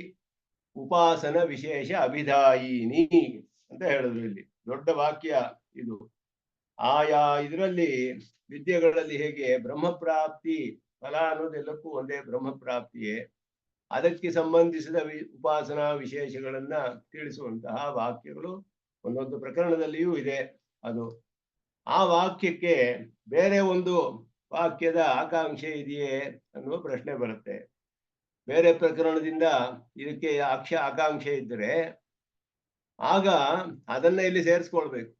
ಉಪಾಸನ ವಿಶೇಷ ಅಭಿಧಾಯಿನಿ ಅಂತ ಹೇಳಿದ್ರು. ಇಲ್ಲಿ ದೊಡ್ಡ ವಾಕ್ಯ ಇದು. ಆಯಾ ಇದರಲ್ಲಿ ವಿದ್ಯೆಗಳಲ್ಲಿ ಹೇಗೆ ಬ್ರಹ್ಮಪ್ರಾಪ್ತಿ ಫಲ ಅನ್ನೋದೆಲ್ಲಕ್ಕೂ ಒಂದೇ ಬ್ರಹ್ಮಪ್ರಾಪ್ತಿಯೇ, ಅದಕ್ಕೆ ಸಂಬಂಧಿಸಿದ ಉಪಾಸನಾ ವಿಶೇಷಗಳನ್ನ ತಿಳಿಸುವಂತಹ ವಾಕ್ಯಗಳು ಒಂದೊಂದು ಪ್ರಕರಣದಲ್ಲಿಯೂ ಇದೆ. ಅದು ಆ ವಾಕ್ಯಕ್ಕೆ ಬೇರೆ ಒಂದು ವಾಕ್ಯದ ಆಕಾಂಕ್ಷೆ ಇದೆಯೇ ಅನ್ನುವ ಪ್ರಶ್ನೆ ಬರುತ್ತೆ. ಬೇರೆ ಪ್ರಕರಣದಿಂದ ಇದಕ್ಕೆ ಆಕಾಂಕ್ಷೆ ಇದ್ದರೆ ಆಗ ಅದನ್ನ ಇಲ್ಲಿ ಸೇರಿಸ್ಕೊಳ್ಬೇಕು.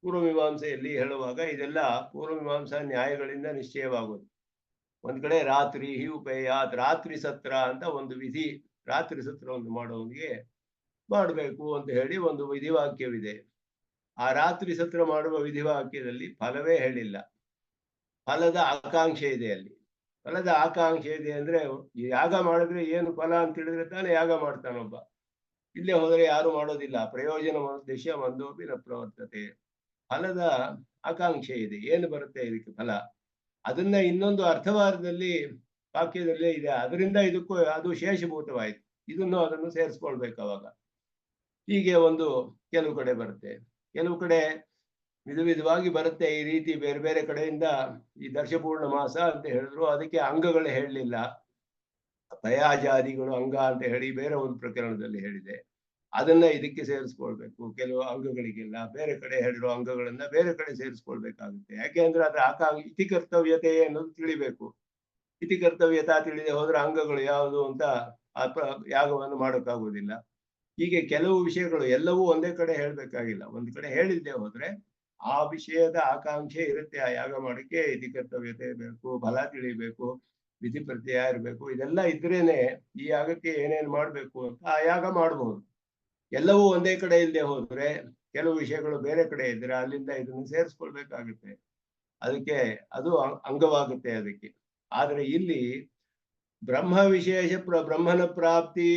ಪೂರ್ವಮೀಮಾಂಸೆಯಲ್ಲಿ ಹೇಳುವಾಗ ಇದೆಲ್ಲ ಪೂರ್ವಮೀಮಾಂಸಾ ನ್ಯಾಯಗಳಿಂದ ನಿಶ್ಚಯವಾಗುವುದು. ಒಂದ್ ಕಡೆ ರಾತ್ರಿ ಹಿವುಪೇಯಾತ್ ರಾತ್ರಿ ಸತ್ರ ಅಂತ ಒಂದು ವಿಧಿ, ರಾತ್ರಿ ಸತ್ರವನ್ನು ಮಾಡೋನಿಗೆ ಮಾಡಬೇಕು ಅಂತ ಹೇಳಿ ಒಂದು ವಿಧಿವಾಕ್ಯವಿದೆ. ಆ ರಾತ್ರಿ ಸತ್ರ ಮಾಡುವ ವಿಧಿವಾಕ್ಯದಲ್ಲಿ ಫಲವೇ ಹೇಳಿಲ್ಲ, ಫಲದ ಆಕಾಂಕ್ಷೆ ಇದೆ. ಅಲ್ಲಿ ಫಲದ ಆಕಾಂಕ್ಷೆ ಇದೆ ಅಂದ್ರೆ ಯಾಗ ಮಾಡಿದ್ರೆ ಏನು ಫಲ ಅಂತ ಹೇಳಿದ್ರೆ ತಾನೇ ಯಾಗ ಮಾಡ್ತಾನೊಬ್ಬ. ಇಲ್ಲೇ ಹೋದರೆ ಯಾರು ಮಾಡೋದಿಲ್ಲ. ಪ್ರಯೋಜನ ಉದ್ದೇಶ ಮಂದೋಪಿ ನ ಪ್ರವರ್ತತೆ. ಫಲದ ಆಕಾಂಕ್ಷೆ ಇದೆ, ಏನು ಬರುತ್ತೆ ಇದಕ್ಕೆ ಫಲ, ಅದನ್ನ ಇನ್ನೊಂದು ಅರ್ಥವಾದದಲ್ಲಿ ವಾಕ್ಯದಲ್ಲೇ ಇದೆ. ಅದರಿಂದ ಇದಕ್ಕೂ ಅದು ಶೇಷಭೂತವಾಯಿತು, ಇದನ್ನು ಅದನ್ನು ಸೇರಿಸ್ಕೊಳ್ಬೇಕು ಅವಾಗ. ಹೀಗೆ ಒಂದು ಕೆಲವು ಕಡೆ ಬರುತ್ತೆ, ಕೆಲವು ಕಡೆ ವಿಧವಾಗಿ ಬರುತ್ತೆ ಈ ರೀತಿ. ಬೇರೆ ಬೇರೆ ಕಡೆಯಿಂದ ಈ ದರ್ಶಪೂರ್ಣ ಮಾಸ ಅಂತ ಹೇಳಿದ್ರು, ಅದಕ್ಕೆ ಅಂಗಗಳು ಹೇಳಲಿಲ್ಲ. ಭಯಾಜಾದಿಗಳು ಅಂಗ ಅಂತ ಹೇಳಿ ಬೇರೆ ಒಂದು ಪ್ರಕರಣದಲ್ಲಿ ಹೇಳಿದೆ, ಅದನ್ನ ಇದಕ್ಕೆ ಸೇರಿಸ್ಕೊಳ್ಬೇಕು. ಕೆಲವು ಅಂಗಗಳಿಗೆಲ್ಲ ಬೇರೆ ಕಡೆ ಹೇಳಿರೋ ಅಂಗಗಳನ್ನ ಬೇರೆ ಕಡೆ ಸೇರಿಸ್ಕೊಳ್ಬೇಕಾಗುತ್ತೆ. ಯಾಕೆಂದ್ರೆ ಅದ್ರ ಇತಿ ಕರ್ತವ್ಯತೆ ಅನ್ನೋದು ತಿಳಿಬೇಕು. ಇತಿ ಕರ್ತವ್ಯತಾ ತಿಳಿದೆ ಹೋದ್ರೆ ಅಂಗಗಳು ಯಾವುದು ಅಂತ ಯಾಗವನ್ನು ಮಾಡೋಕ್ಕಾಗೋದಿಲ್ಲ. ಹೀಗೆ ಕೆಲವು ವಿಷಯಗಳು ಎಲ್ಲವೂ ಒಂದೇ ಕಡೆ ಹೇಳ್ಬೇಕಾಗಿಲ್ಲ. ಒಂದ್ ಕಡೆ ಹೇಳಿದ್ದೆ ಹೋದ್ರೆ ಆ ವಿಷಯದ ಆಕಾಂಕ್ಷೆ ಇರುತ್ತೆ. ಆ ಯಾಗ ಮಾಡಕ್ಕೆ ಇತಿ ಕರ್ತವ್ಯತೆ ಬೇಕು, ಫಲ ತಿಳಿಬೇಕು, ವಿಧಿ ಪ್ರತ್ಯಯ ಇರಬೇಕು. ಇದೆಲ್ಲ ಇದ್ರೇನೆ ಈ ಯಾಗಕ್ಕೆ ಏನೇನ್ ಮಾಡ್ಬೇಕು ಅಂತ ಆ ಯಾಗ ಮಾಡಬಹುದು. ಎಲ್ಲವೂ ಒಂದೇ ಕಡೆ ಇಲ್ಲದೆ ಹೋದ್ರೆ ಕೆಲವು ವಿಷಯಗಳು ಬೇರೆ ಕಡೆ ಇದ್ರೆ ಅಲ್ಲಿಂದ ಇದನ್ನು ಸೇರಿಸ್ಕೊಳ್ಬೇಕಾಗುತ್ತೆ. ಅದಕ್ಕೆ ಅದು ಅಂಗವಾಗುತ್ತೆ ಅದಕ್ಕೆ. ಆದ್ರೆ ಇಲ್ಲಿ ಬ್ರಹ್ಮ ವಿಶೇಷ ಬ್ರಹ್ಮನ ಪ್ರಾಪ್ತಿ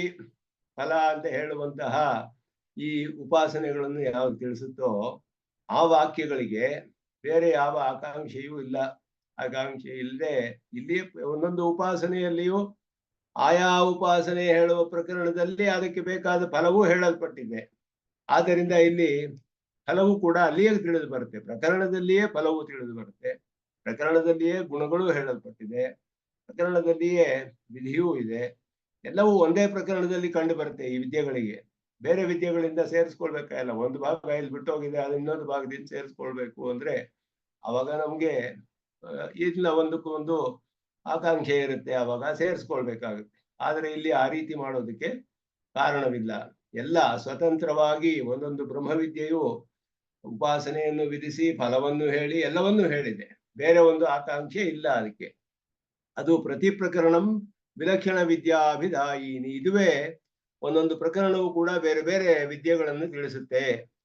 ಫಲ ಅಂತ ಹೇಳುವಂತಹ ಈ ಉಪಾಸನೆಗಳನ್ನು ಯಾವ್ದು ತಿಳಿಸುತ್ತೋ ಆ ವಾಕ್ಯಗಳಿಗೆ ಬೇರೆ ಯಾವ ಆಕಾಂಕ್ಷೆಯೂ ಇಲ್ಲ. ಆಕಾಂಕ್ಷೆ ಇಲ್ಲದೆ ಇಲ್ಲಿ ಒಂದೊಂದು ಉಪಾಸನೆಯಲ್ಲಿಯೂ ಆಯಾ ಉಪಾಸನೆ ಹೇಳುವ ಪ್ರಕರಣದಲ್ಲಿ ಅದಕ್ಕೆ ಬೇಕಾದ ಫಲವೂ ಹೇಳಲ್ಪಟ್ಟಿದೆ. ಆದ್ದರಿಂದ ಇಲ್ಲಿ ಫಲವೂ ಕೂಡ ಅಲ್ಲಿಯೇ ತಿಳಿದು ಬರುತ್ತೆ. ಪ್ರಕರಣದಲ್ಲಿಯೇ ಫಲವೂ ತಿಳಿದು ಬರುತ್ತೆ, ಪ್ರಕರಣದಲ್ಲಿಯೇ ಗುಣಗಳು ಹೇಳಲ್ಪಟ್ಟಿದೆ, ಪ್ರಕರಣದಲ್ಲಿಯೇ ವಿಧಿಯೂ ಇದೆ. ಎಲ್ಲವೂ ಒಂದೇ ಪ್ರಕರಣದಲ್ಲಿ ಕಂಡು ಬರುತ್ತೆ ಈ ವಿದ್ಯೆಗಳಿಗೆ. ಬೇರೆ ವಿದ್ಯೆಗಳಿಂದ ಸೇರಿಸ್ಕೊಳ್ಬೇಕಾಗಿಲ್ಲ. ಒಂದು ಭಾಗ ಇಲ್ಲಿ ಬಿಟ್ಟು ಹೋಗಿದೆ, ಅದು ಇನ್ನೊಂದು ಭಾಗದಿಂದ ಸೇರಿಸ್ಕೊಳ್ಬೇಕು ಅಂದ್ರೆ ಅವಾಗ ನಮ್ಗೆ ಇಲ್ಲ ಒಂದಕ್ಕೊಂದು ಆಕಾಂಕ್ಷೆ ಇರುತ್ತೆ, ಅವಾಗ ಸೇರಿಸ್ಕೊಳ್ಬೇಕಾಗುತ್ತೆ. ಆದ್ರೆ ಇಲ್ಲಿ ಆ ರೀತಿ ಮಾಡೋದಕ್ಕೆ ಕಾರಣವಿಲ್ಲ. ಎಲ್ಲ ಸ್ವತಂತ್ರವಾಗಿ ಒಂದೊಂದು ಬ್ರಹ್ಮವಿದ್ಯೆಯು ಉಪಾಸನೆಯನ್ನು ವಿಧಿಸಿ ಫಲವನ್ನು ಹೇಳಿ ಎಲ್ಲವನ್ನೂ ಹೇಳಿದೆ. ಬೇರೆ ಒಂದು ಆಕಾಂಕ್ಷೆ ಇಲ್ಲ ಅದಕ್ಕೆ. ಅದು ಪ್ರತಿ ಪ್ರಕರಣಂ ವಿಲಕ್ಷಣ ವಿದ್ಯಾಭಿಧಾಯಿನಿ. ಇದುವೇ ಒಂದೊಂದು ಪ್ರಕರಣವು ಕೂಡ ಬೇರೆ ಬೇರೆ ವಿದ್ಯೆಗಳನ್ನು ತಿಳಿಸುತ್ತೆ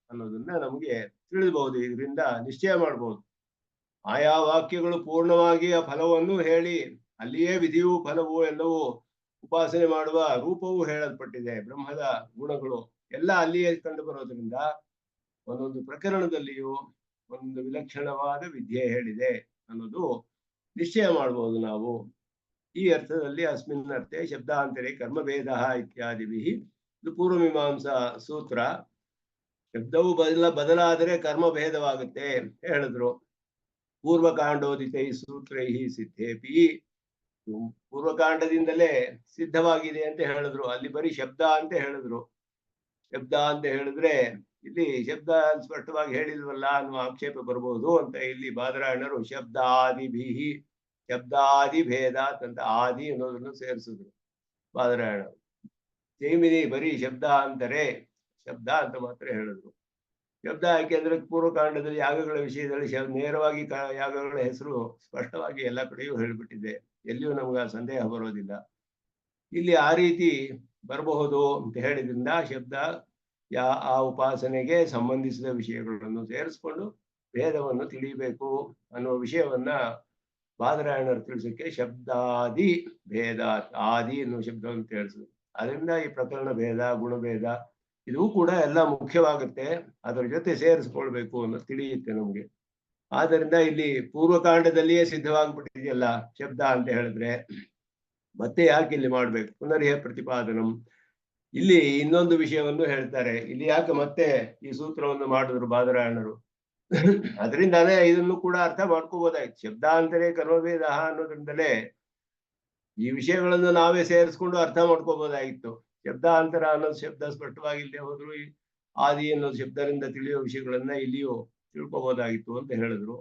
ಅನ್ನೋದನ್ನ ನಮಗೆ ತಿಳಿಬಹುದು. ಇದರಿಂದ ನಿಶ್ಚಯ ಮಾಡಬಹುದು. ಆಯಾ ವಾಕ್ಯಗಳು ಪೂರ್ಣವಾಗಿ ಆ ಫಲವನ್ನು ಹೇಳಿ ಅಲ್ಲಿಯೇ ವಿಧಿಯೂ ಫಲವೂ ಎಲ್ಲವೂ ಉಪಾಸನೆ ಮಾಡುವ ರೂಪವೂ ಹೇಳಲ್ಪಟ್ಟಿದೆ. ಬ್ರಹ್ಮದ ಗುಣಗಳು ಎಲ್ಲ ಅಲ್ಲಿಯೇ ಕಂಡು ಬರೋದ್ರಿಂದ ಒಂದೊಂದು ಪ್ರಕರಣದಲ್ಲಿಯೂ ಒಂದು ವಿಲಕ್ಷಣವಾದ ವಿದ್ಯೆ ಹೇಳಿದೆ ಅನ್ನೋದು ನಿಶ್ಚಯ ಮಾಡಬಹುದು ನಾವು. ಈ ಅರ್ಥದಲ್ಲಿ ಅಸ್ಮಿನ್ ಅರ್ಥೆ ಶಬ್ದಾಂತರೇ ಕರ್ಮಭೇದ ಇತ್ಯಾದಿಭಿ. ಇದು ಪೂರ್ವಮೀಮಾಂಸಾ ಸೂತ್ರ. ಶಬ್ದವು ಬದಲಾದರೆ ಕರ್ಮ ಭೇದವಾಗುತ್ತೆ ಹೇಳಿದ್ರು. ಪೂರ್ವಕಾಂಡೋದಿತೈ ಸೂತ್ರೈ ಸಿದ್ಧೇಪಿ. ಪೂರ್ವಕಾಂಡದಿಂದಲೇ ಸಿದ್ಧವಾಗಿದೆ ಅಂತ ಹೇಳಿದ್ರು. ಅಲ್ಲಿ ಬರೀ ಶಬ್ದ ಅಂತ ಹೇಳಿದ್ರು. ಶಬ್ದ ಅಂತ ಹೇಳಿದ್ರೆ ಇಲ್ಲಿ ಶಬ್ದ ಸ್ಪಷ್ಟವಾಗಿ ಹೇಳಿಲ್ವಲ್ಲ ಅನ್ನುವ ಆಕ್ಷೇಪ ಬರಬಹುದು ಅಂತ ಇಲ್ಲಿ ಬಾದರಾಯಣರು ಶಬ್ದಾದಿಭಿ ಶಬ್ದಾದಿ ಭೇದ ಅಂತ ಆದಿ ಅನ್ನೋದನ್ನು ಸೇರಿಸಿದ್ರು ಬಾದರಾಯಣರು. ಜೈಮಿನಿ ಬರೀ ಶಬ್ದ ಅಂತಾರೆ, ಶಬ್ದ ಅಂತ ಮಾತ್ರ ಹೇಳಿದ್ರು. ಶಬ್ದ ಯಾಕೆಂದ್ರೆ ಪೂರ್ವಕಾಂಡದಲ್ಲಿ ಯಾಗಗಳ ವಿಷಯದಲ್ಲಿ ನೇರವಾಗಿ ಯಾಗಗಳ ಹೆಸರು ಸ್ಪಷ್ಟವಾಗಿ ಎಲ್ಲ ಕಡೆಯೂ ಹೇಳಿಬಿಟ್ಟಿದೆ. ಎಲ್ಲಿಯೂ ನಮ್ಗೆ ಸಂದೇಹ ಬರೋದಿಲ್ಲ. ಇಲ್ಲಿ ಆ ರೀತಿ ಬರಬಹುದು ಅಂತ ಹೇಳಿದ್ರಿಂದ ಶಬ್ದ ಆ ಉಪಾಸನೆಗೆ ಸಂಬಂಧಿಸಿದ ವಿಷಯಗಳನ್ನು ಸೇರಿಸ್ಕೊಂಡು ಭೇದವನ್ನು ತಿಳಿಯಬೇಕು ಅನ್ನುವ ವಿಷಯವನ್ನ ಬಾದರಾಯಣರು ತಿಳಿಸಕ್ಕೆ ಶಬ್ದಾದಿ ಭೇದ ಆದಿ ಎನ್ನುವ ಶಬ್ದವನ್ನು ತಿಳಿಸಿದ್ರು. ಅದರಿಂದ ಈ ಪ್ರಕರಣ ಭೇದ ಗುಣಭೇದ ಇದು ಕೂಡ ಎಲ್ಲ ಮುಖ್ಯವಾಗುತ್ತೆ. ಅದರ ಜೊತೆ ಸೇರಿಸ್ಕೊಳ್ಬೇಕು ಅನ್ನೋದು ತಿಳಿಯುತ್ತೆ ನಮ್ಗೆ. ಆದ್ದರಿಂದ ಇಲ್ಲಿ ಪೂರ್ವಕಾಂಡದಲ್ಲಿಯೇ ಸಿದ್ಧವಾಗ್ಬಿಟ್ಟಿದೆಯಲ್ಲ ಶಬ್ದ ಅಂತ ಹೇಳಿದ್ರೆ ಮತ್ತೆ ಯಾಕೆ ಇಲ್ಲಿ ಮಾಡ್ಬೇಕು? ಪುನರ್ಯ ಪ್ರತಿಪಾದನಂ. ಇಲ್ಲಿ ಇನ್ನೊಂದು ವಿಷಯವನ್ನು ಹೇಳ್ತಾರೆ. ಇಲ್ಲಿ ಯಾಕೆ ಮತ್ತೆ ಈ ಸೂತ್ರವನ್ನು ಮಾಡಿದ್ರು ಬಾದರಾಯಣರು? ಅದರಿಂದಾನೇ ಇದನ್ನು ಕೂಡ ಅರ್ಥ ಮಾಡ್ಕೋಬಹುದಾಯ್ತು. ಶಬ್ದಾಂತರೇ ಕರ್ಮಭೇದ ಅನ್ನೋದ್ರಿಂದಲೇ ಈ ವಿಷಯಗಳನ್ನು ನಾವೇ ಸೇರಿಸ್ಕೊಂಡು ಅರ್ಥ ಮಾಡ್ಕೋಬಹುದಾಗಿತ್ತು. ಶಬ್ದಾಂತರ ಅನ್ನೋದು ಶಬ್ದ ಸ್ಪಷ್ಟವಾಗಿ ಇಲ್ಲದೆ ಹೋದ್ರು ಆದಿ ಅನ್ನೋದು ಶಬ್ದದಿಂದ ತಿಳಿಯುವ ವಿಷಯಗಳನ್ನ ಇಲ್ಲಿಯೂ ತಿಳ್ಕೋಬಹುದಾಗಿತ್ತು ಅಂತ ಹೇಳಿದ್ರು.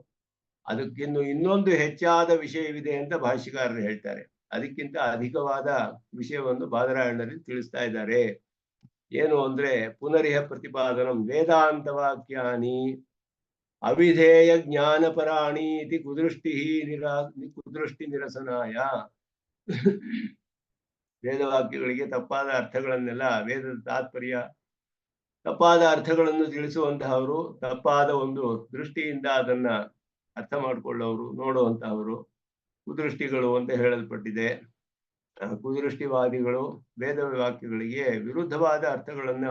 ಅದಕ್ಕಿನ್ನು ಇನ್ನೊಂದು ಹೆಚ್ಚಾದ ವಿಷಯವಿದೆ ಅಂತ ಭಾಷ್ಯಕಾರರು ಹೇಳ್ತಾರೆ. ಅದಕ್ಕಿಂತ ಅಧಿಕವಾದ ವಿಷಯವನ್ನು ಬಾದರಾಯಣರಲ್ಲಿ ತಿಳಿಸ್ತಾ ಇದ್ದಾರೆ. ಏನು ಅಂದ್ರೆ ಪುನರಿಹ ಪ್ರತಿಪಾದನಂ ವೇದಾಂತ ವಾಕ್ಯಾನಿ ಅವಿಧೇಯ ಜ್ಞಾನಪರಾಣಿ ಇತಿ ಕುದೃಷ್ಟಿ ನಿರಸನಾಯ. ವೇದವಾಕ್ಯಗಳಿಗೆ ತಪ್ಪಾದ ಅರ್ಥಗಳನ್ನೆಲ್ಲ, ವೇದದ ತಾತ್ಪರ್ಯ ತಪ್ಪಾದ ಅರ್ಥಗಳನ್ನು ತಿಳಿಸುವಂತಹವರು, ತಪ್ಪಾದ ಒಂದು ದೃಷ್ಟಿಯಿಂದ ಅದನ್ನ ಅರ್ಥ ಮಾಡಿಕೊಳ್ಳೋರು, ನೋಡುವಂತಹವರು ಕುದೃಷ್ಟಿಗಳು ಅಂತ ಹೇಳಲ್ಪಟ್ಟಿದೆ. ಕುದೃಷ್ಟಿವಾದಿಗಳು ವೇದ ವಾಕ್ಯಗಳಿಗೆ ವಿರುದ್ಧವಾದ ಅರ್ಥಗಳನ್ನ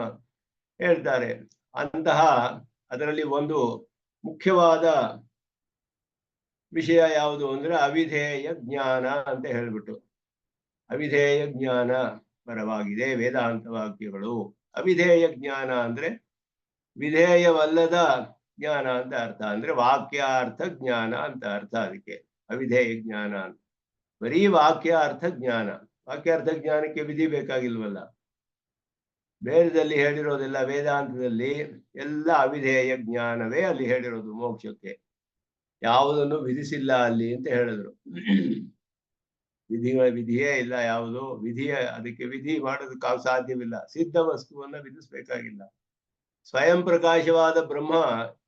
ಹೇಳ್ತಾರೆ. ಅಂತಹ ಅದರಲ್ಲಿ ಒಂದು ಮುಖ್ಯವಾದ ವಿಷಯ ಯಾವುದು ಅಂದ್ರೆ ಅವಿಧೇಯ ಜ್ಞಾನ ಅಂತ ಹೇಳ್ಬಿಟ್ಟು. ಅವಿಧೇಯ ಜ್ಞಾನ ಪರವಾಗಿದೆ ವೇದಾಂತ ವಾಕ್ಯಗಳು. ಅವಿಧೇಯ ಜ್ಞಾನ ಅಂದ್ರೆ ವಿಧೇಯವಲ್ಲದ ಜ್ಞಾನ ಅಂತ ಅರ್ಥ. ಅಂದ್ರೆ ವಾಕ್ಯಾರ್ಥ ಜ್ಞಾನ ಅಂತ ಅರ್ಥ. ಅದಕ್ಕೆ ಅವಿಧೇಯ ಜ್ಞಾನ ಅಂತ. ಬರೀ ವಾಕ್ಯಾರ್ಥ ಜ್ಞಾನ. ವಾಕ್ಯಾರ್ಥ ಜ್ಞಾನಕ್ಕೆ ವಿಧಿ ಬೇಕಾಗಿಲ್ವಲ್ಲ. ವೇದದಲ್ಲಿ ಹೇಳಿರೋದೆಲ್ಲ, ವೇದಾಂತದಲ್ಲಿ ಎಲ್ಲ ಅವಿಧೇಯ ಜ್ಞಾನವೇ ಅಲ್ಲಿ ಹೇಳಿರೋದು ಮೋಕ್ಷಕ್ಕೆ. ಯಾವುದನ್ನು ವಿಧಿಸಿಲ್ಲ ಅಲ್ಲಿ ಅಂತ ಹೇಳಿದ್ರು. ವಿಧಿಯೇ ಇಲ್ಲ. ಯಾವುದು ಅದಕ್ಕೆ ವಿಧಿ ಮಾಡೋದಕ್ಕೆ ಸಾಧ್ಯವಿಲ್ಲ. ಸಿದ್ಧ ವಸ್ತುವನ್ನ ವಿಧಿಸ್ಬೇಕಾಗಿಲ್ಲ. ಸ್ವಯಂ ಪ್ರಕಾಶವಾದ ಬ್ರಹ್ಮ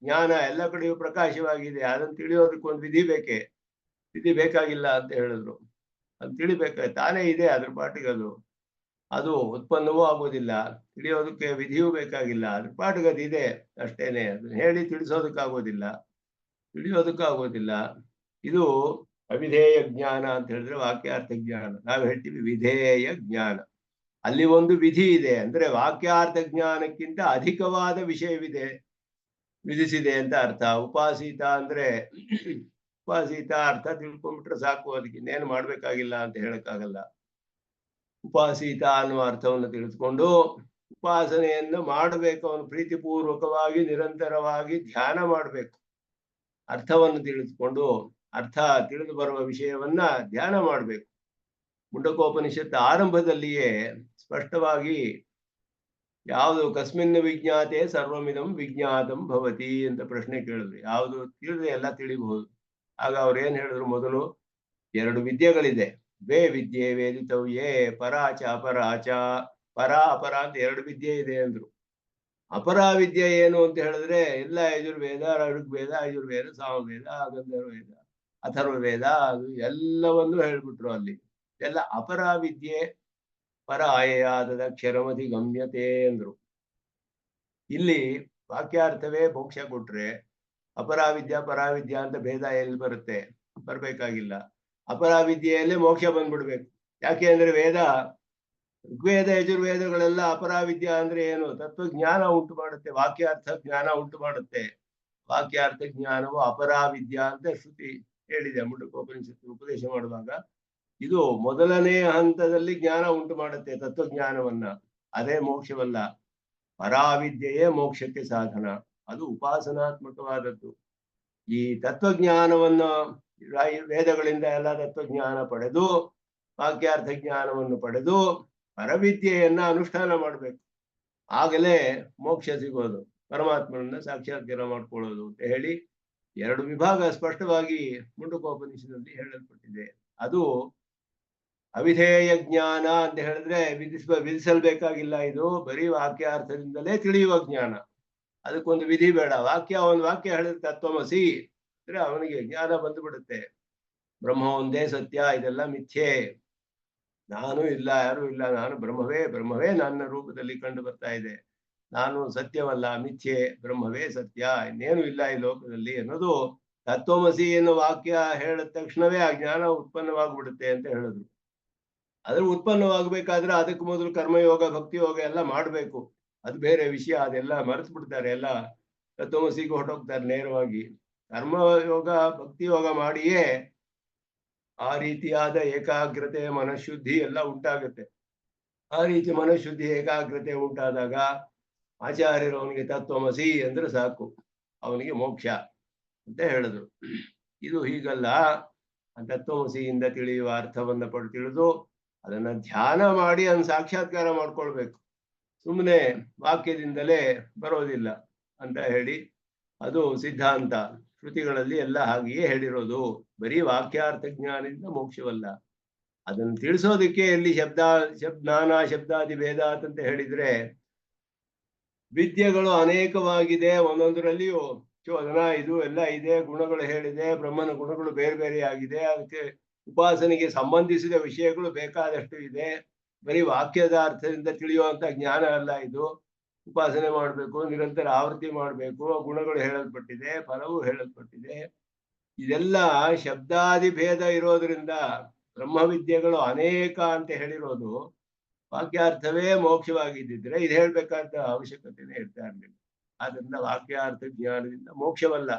ಜ್ಞಾನ ಎಲ್ಲ ಕಡೆಯೂ ಪ್ರಕಾಶವಾಗಿದೆ. ಅದನ್ನು ತಿಳಿಯೋದಕ್ಕೆ ಒಂದು ವಿಧಿ ವಿಧಿ ಬೇಕಾಗಿಲ್ಲ ಅಂತ ಹೇಳಿದ್ರು. ಅದು ತಿಳಿಬೇಕಾಗಿ ತಾನೇ ಇದೆ ಅದ್ರ ಪಾಟಿಗೆ. ಅದು ಉತ್ಪನ್ನವೂ ಆಗೋದಿಲ್ಲ. ತಿಳಿಯೋದಕ್ಕೆ ವಿಧಿಯೂ ಬೇಕಾಗಿಲ್ಲ. ಅದ್ರ ಪಾಟಿಗೆ ಅದು ಇದೆ ಅಷ್ಟೇನೆ. ಅದನ್ನ ಹೇಳಿ ತಿಳಿಯೋದಕ್ಕಾಗೋದಿಲ್ಲ. ಇದು ಅವಿಧೇಯ ಜ್ಞಾನ ಅಂತ ಹೇಳಿದ್ರೆ ವಾಕ್ಯಾರ್ಥ ಜ್ಞಾನ. ನಾವು ಹೇಳ್ತೀವಿ ವಿಧೇಯ ಜ್ಞಾನ. ಅಲ್ಲಿ ಒಂದು ವಿಧಿ ಇದೆ ಅಂದ್ರೆ ವಾಕ್ಯಾರ್ಥ ಜ್ಞಾನಕ್ಕಿಂತ ಅಧಿಕವಾದ ವಿಧಿಸಿದೆ ಅಂತ ಅರ್ಥ. ಉಪಾಸೀತ ಅಂದ್ರೆ ಉಪಾಸೀತ ಅರ್ಥ ತಿಳ್ಕೊಂಡ್ಬಿಟ್ರೆ ಸಾಕು, ಅದಕ್ಕೆ ಇನ್ನೇನು ಮಾಡ್ಬೇಕಾಗಿಲ್ಲ ಅಂತ ಹೇಳಕ್ಕಾಗಲ್ಲ. ಉಪಾಸೀತ ಅನ್ನುವ ಅರ್ಥವನ್ನು ತಿಳಿದುಕೊಂಡು ಉಪಾಸನೆಯನ್ನು ಮಾಡಬೇಕು. ಅವನು ಪ್ರೀತಿಪೂರ್ವಕವಾಗಿ ನಿರಂತರವಾಗಿ ಧ್ಯಾನ ಮಾಡಬೇಕು. ಅರ್ಥವನ್ನು ತಿಳಿದುಕೊಂಡು ಅರ್ಥ ತಿಳಿದು ಬರುವ ವಿಷಯವನ್ನ ಧ್ಯಾನ ಮಾಡಬೇಕು. ಮುಂಡಕೋಪನಿಷತ್ತು ಆರಂಭದಲ್ಲಿಯೇ ಸ್ಪಷ್ಟವಾಗಿ ಯಾವುದು ಕಸ್ಮಿನ್ ವಿಜ್ಞಾತೆ ಸರ್ವಮಿದಂ ವಿಜ್ಞಾತಂ ಭವತಿ ಅಂತ ಪ್ರಶ್ನೆ ಕೇಳಿದ್ರು. ಯಾವುದು ತಿಳಿದ್ರೆ ಎಲ್ಲ ತಿಳಿಬಹುದು. ಆಗ ಅವ್ರು ಏನ್ ಹೇಳಿದ್ರು? ಮೊದಲು 2 ವಿದ್ಯೆಗಳಿದೆ. ವೇ ವಿದ್ಯೆ ವೇದಿತವ್ಯೇ ಪರಾಚ ಅಪರಾಚ. ಪರ ಅಪರ ಅಂತ ಎರಡು ವಿದ್ಯೆ ಇದೆ ಅಂದ್ರು. ಅಪರ ವಿದ್ಯೆ ಏನು ಅಂತ ಹೇಳಿದ್ರೆ ಎಲ್ಲ ಯಜುರ್ವೇದ, ಋಗ್ವೇದ, ಯಜುರ್ವೇದ, ಸಾಮವೇದ, ಗಂಧರ್ವವೇದ, ಅಥರ್ವವೇದ ಅದು ಎಲ್ಲವನ್ನು ಹೇಳ್ಬಿಟ್ರು ಅಲ್ಲಿ. ಎಲ್ಲ ಅಪರ ವಿದ್ಯೆ ಪರ ಆಯಯಾದದ ಕ್ಷರಮತಿ ಗಮ್ಯತೆ ಅಂದ್ರು. ಇಲ್ಲಿ ವಾಕ್ಯಾರ್ಥವೇ ಮೋಕ್ಷ ಕೊಟ್ರೆ ಅಪರಾವಿದ್ಯಾ ಪರಾವಿದ್ಯಾ ಅಂತ ಭೇದ ಎಲ್ಲಿ ಬರುತ್ತೆ? ಬರ್ಬೇಕಾಗಿಲ್ಲ. ಅಪರಾವಿದ್ಯೆಯಲ್ಲೇ ಮೋಕ್ಷ ಬಂದ್ಬಿಡ್ಬೇಕು. ಯಾಕೆ ಅಂದ್ರೆ ಋಗ್ವೇದ ಯಜುರ್ವೇದಗಳೆಲ್ಲ ಅಪರಾವಿದ್ಯಾ ಅಂದ್ರೆ ಏನು? ತತ್ವಜ್ಞಾನ ಉಂಟು ಮಾಡುತ್ತೆ, ವಾಕ್ಯಾರ್ಥ ಜ್ಞಾನ ಉಂಟು ಮಾಡುತ್ತೆ. ವಾಕ್ಯಾರ್ಥ ಜ್ಞಾನವು ಅಪರಾವಿದ್ಯಾ ಅಂತ ಶ್ರುತಿ ಹೇಳಿದೆ ಮುಂಡಕೋಪನಿಷತ್ತು ಉಪದೇಶ ಮಾಡುವಾಗ. ಇದು ಮೊದಲನೇ ಹಂತದಲ್ಲಿ ಜ್ಞಾನ ಉಂಟು ಮಾಡುತ್ತೆ, ತತ್ವಜ್ಞಾನವನ್ನ. ಅದೇ ಮೋಕ್ಷವಲ್ಲ. ಪರಾವಿದ್ಯೆಯೇ ಮೋಕ್ಷಕ್ಕೆ ಸಾಧನ. ಅದು ಉಪಾಸನಾತ್ಮಕವಾದದ್ದು. ಈ ತತ್ವಜ್ಞಾನವನ್ನು ವೇದಗಳಿಂದ ಎಲ್ಲ ತತ್ವಜ್ಞಾನ ಪಡೆದು ವಾಕ್ಯಾರ್ಥ ಜ್ಞಾನವನ್ನು ಪಡೆದು ಪರವಿದ್ಯೆಯನ್ನ ಅನುಷ್ಠಾನ ಮಾಡಬೇಕು. ಆಗಲೇ ಮೋಕ್ಷ ಸಿಗೋದು, ಪರಮಾತ್ಮನನ್ನ ಸಾಕ್ಷಾತ್ಕಾರ ಮಾಡ್ಕೊಳ್ಳೋದು ಅಂತ ಹೇಳಿ ಎರಡು ವಿಭಾಗ ಸ್ಪಷ್ಟವಾಗಿ ಮುಂಡಕೋಪನಿಷದಲ್ಲಿ ಹೇಳಲ್ಪಟ್ಟಿದೆ. ಅದು ಅವಿಧೇಯ ಜ್ಞಾನ ಅಂತ ಹೇಳಿದ್ರೆ ವಿಧಿಸಲ್ಬೇಕಾಗಿಲ್ಲ. ಇದು ಬರೀ ವಾಕ್ಯಾರ್ಥದಿಂದಲೇ ತಿಳಿಯುವ ಜ್ಞಾನ. ಅದಕ್ಕೊಂದು ವಿಧಿ ಬೇಡ. ಒಂದು ವಾಕ್ಯ ಹೇಳಿದ್ರೆ ತತ್ವಮಸಿ ಅಂದ್ರೆ ಅವನಿಗೆ ಜ್ಞಾನ ಬಂದು ಬಿಡುತ್ತೆ. ಬ್ರಹ್ಮ ಒಂದೇ ಸತ್ಯ, ಇದೆಲ್ಲ ಮಿಥ್ಯೆ, ನಾನು ಇಲ್ಲ, ಯಾರು ಇಲ್ಲ, ನಾನು ಬ್ರಹ್ಮವೇ, ಬ್ರಹ್ಮವೇ ನನ್ನ ರೂಪದಲ್ಲಿ ಕಂಡು ಬರ್ತಾ ಇದೆ, ನಾನು ಸತ್ಯವಲ್ಲ, ಮಿಥ್ಯೆ, ಬ್ರಹ್ಮವೇ ಸತ್ಯ, ಇನ್ನೇನು ಇಲ್ಲ ಈ ಲೋಕದಲ್ಲಿ ಅನ್ನೋದು ತತ್ವಮಸಿ ಎನ್ನುವ ವಾಕ್ಯ ಹೇಳಿದ ತಕ್ಷಣವೇ ಆ ಜ್ಞಾನ ಉತ್ಪನ್ನವಾಗ್ಬಿಡುತ್ತೆ ಅಂತ ಹೇಳಿದ್ರು. ಅದ್ರ ಉತ್ಪನ್ನವಾಗ್ಬೇಕಾದ್ರೆ ಅದಕ್ಕೆ ಮೊದಲು ಕರ್ಮಯೋಗ ಭಕ್ತಿ ಯೋಗ ಎಲ್ಲ ಮಾಡ್ಬೇಕು. ಅದು ಬೇರೆ ವಿಷಯ. ಅದೆಲ್ಲ ಮರೆತು ಬಿಡ್ತಾರೆ, ಎಲ್ಲ ತತ್ವಮಸಿಗೆ ಹೊರಟೋಗ್ತಾರೆ ನೇರವಾಗಿ. ಕರ್ಮಯೋಗ ಭಕ್ತಿ ಯೋಗ ಮಾಡಿಯೇ ಆ ರೀತಿಯಾದ ಏಕಾಗ್ರತೆ ಮನಃಶುದ್ಧಿ ಎಲ್ಲ ಉಂಟಾಗುತ್ತೆ. ಆ ರೀತಿ ಮನಃಶುದ್ಧಿ ಏಕಾಗ್ರತೆ ಉಂಟಾದಾಗ ಆಚಾರ್ಯರು ಅವನಿಗೆ ತತ್ವಮಸಿ ಅಂದ್ರೆ ಸಾಕು, ಅವನಿಗೆ ಮೋಕ್ಷ ಅಂತ ಹೇಳಿದ್ರು. ಇದು ಹೀಗಲ್ಲ. ತತ್ವಮಸಿಯಿಂದ ತಿಳಿಯುವ ಅರ್ಥವನ್ನ ತಿಳಿದು ಅದನ್ನ ಧ್ಯಾನ ಮಾಡಿ ಅದನ್ನ ಸಾಕ್ಷಾತ್ಕಾರ ಮಾಡ್ಕೊಳ್ಬೇಕು. ಸುಮ್ಮನೆ ವಾಕ್ಯದಿಂದಲೇ ಬರೋದಿಲ್ಲ ಅಂತ ಹೇಳಿ ಅದು ಸಿದ್ಧಾಂತ. ಶ್ರುತಿಗಳಲ್ಲಿ ಎಲ್ಲ ಹಾಗೆಯೇ ಹೇಳಿರೋದು. ಬರೀ ವಾಕ್ಯಾರ್ಥ ಜ್ಞಾನದಿಂದ ಮೋಕ್ಷವಲ್ಲ. ಅದನ್ನು ತಿಳಿಸೋದಕ್ಕೆ ಎಲ್ಲಿ ನಾನಾ ಶಬ್ದಾದಿ ಭೇದ ಅಂತ ಹೇಳಿದ್ರೆ ವಿದ್ಯೆಗಳು ಅನೇಕವಾಗಿದೆ. ಒಂದೊಂದರಲ್ಲಿಯೂ ಚೋದನ ಇದು ಎಲ್ಲ ಇದೆ, ಗುಣಗಳು ಹೇಳಿದೆ, ಬ್ರಹ್ಮನ ಗುಣಗಳು ಬೇರೆ ಬೇರೆ ಆಗಿದೆ. ಅದಕ್ಕೆ ಉಪಾಸನೆಗೆ ಸಂಬಂಧಿಸಿದ ವಿಷಯಗಳು ಬೇಕಾದಷ್ಟು ಇದೆ. ಬರೀ ವಾಕ್ಯದ ಅರ್ಥದಿಂದ ತಿಳಿಯುವಂತ ಜ್ಞಾನ ಅಲ್ಲ ಇದು. ಉಪಾಸನೆ ಮಾಡಬೇಕು, ನಿರಂತರ ಆವೃತ್ತಿ ಮಾಡಬೇಕು, ಗುಣಗಳು ಹೇಳಲ್ಪಟ್ಟಿದೆ, ಫಲವು ಹೇಳಲ್ಪಟ್ಟಿದೆ. ಇದೆಲ್ಲ ಶಬ್ದಾದಿ ಭೇದ ಇರೋದ್ರಿಂದ ಬ್ರಹ್ಮವಿದ್ಯೆಗಳು ಅನೇಕ ಅಂತ ಹೇಳಿರೋದು. ವಾಕ್ಯಾರ್ಥವೇ ಮೋಕ್ಷವಾಗಿದ್ದಿದ್ರೆ ಇದು ಹೇಳ್ಬೇಕಾದ ಅವಶ್ಯಕತೆನೇ ಇರ್ತಾ ಇರಲಿಲ್ಲ. ಆದ್ರಿಂದ ವಾಕ್ಯಾರ್ಥ ಜ್ಞಾನದಿಂದ ಮೋಕ್ಷವಲ್ಲ,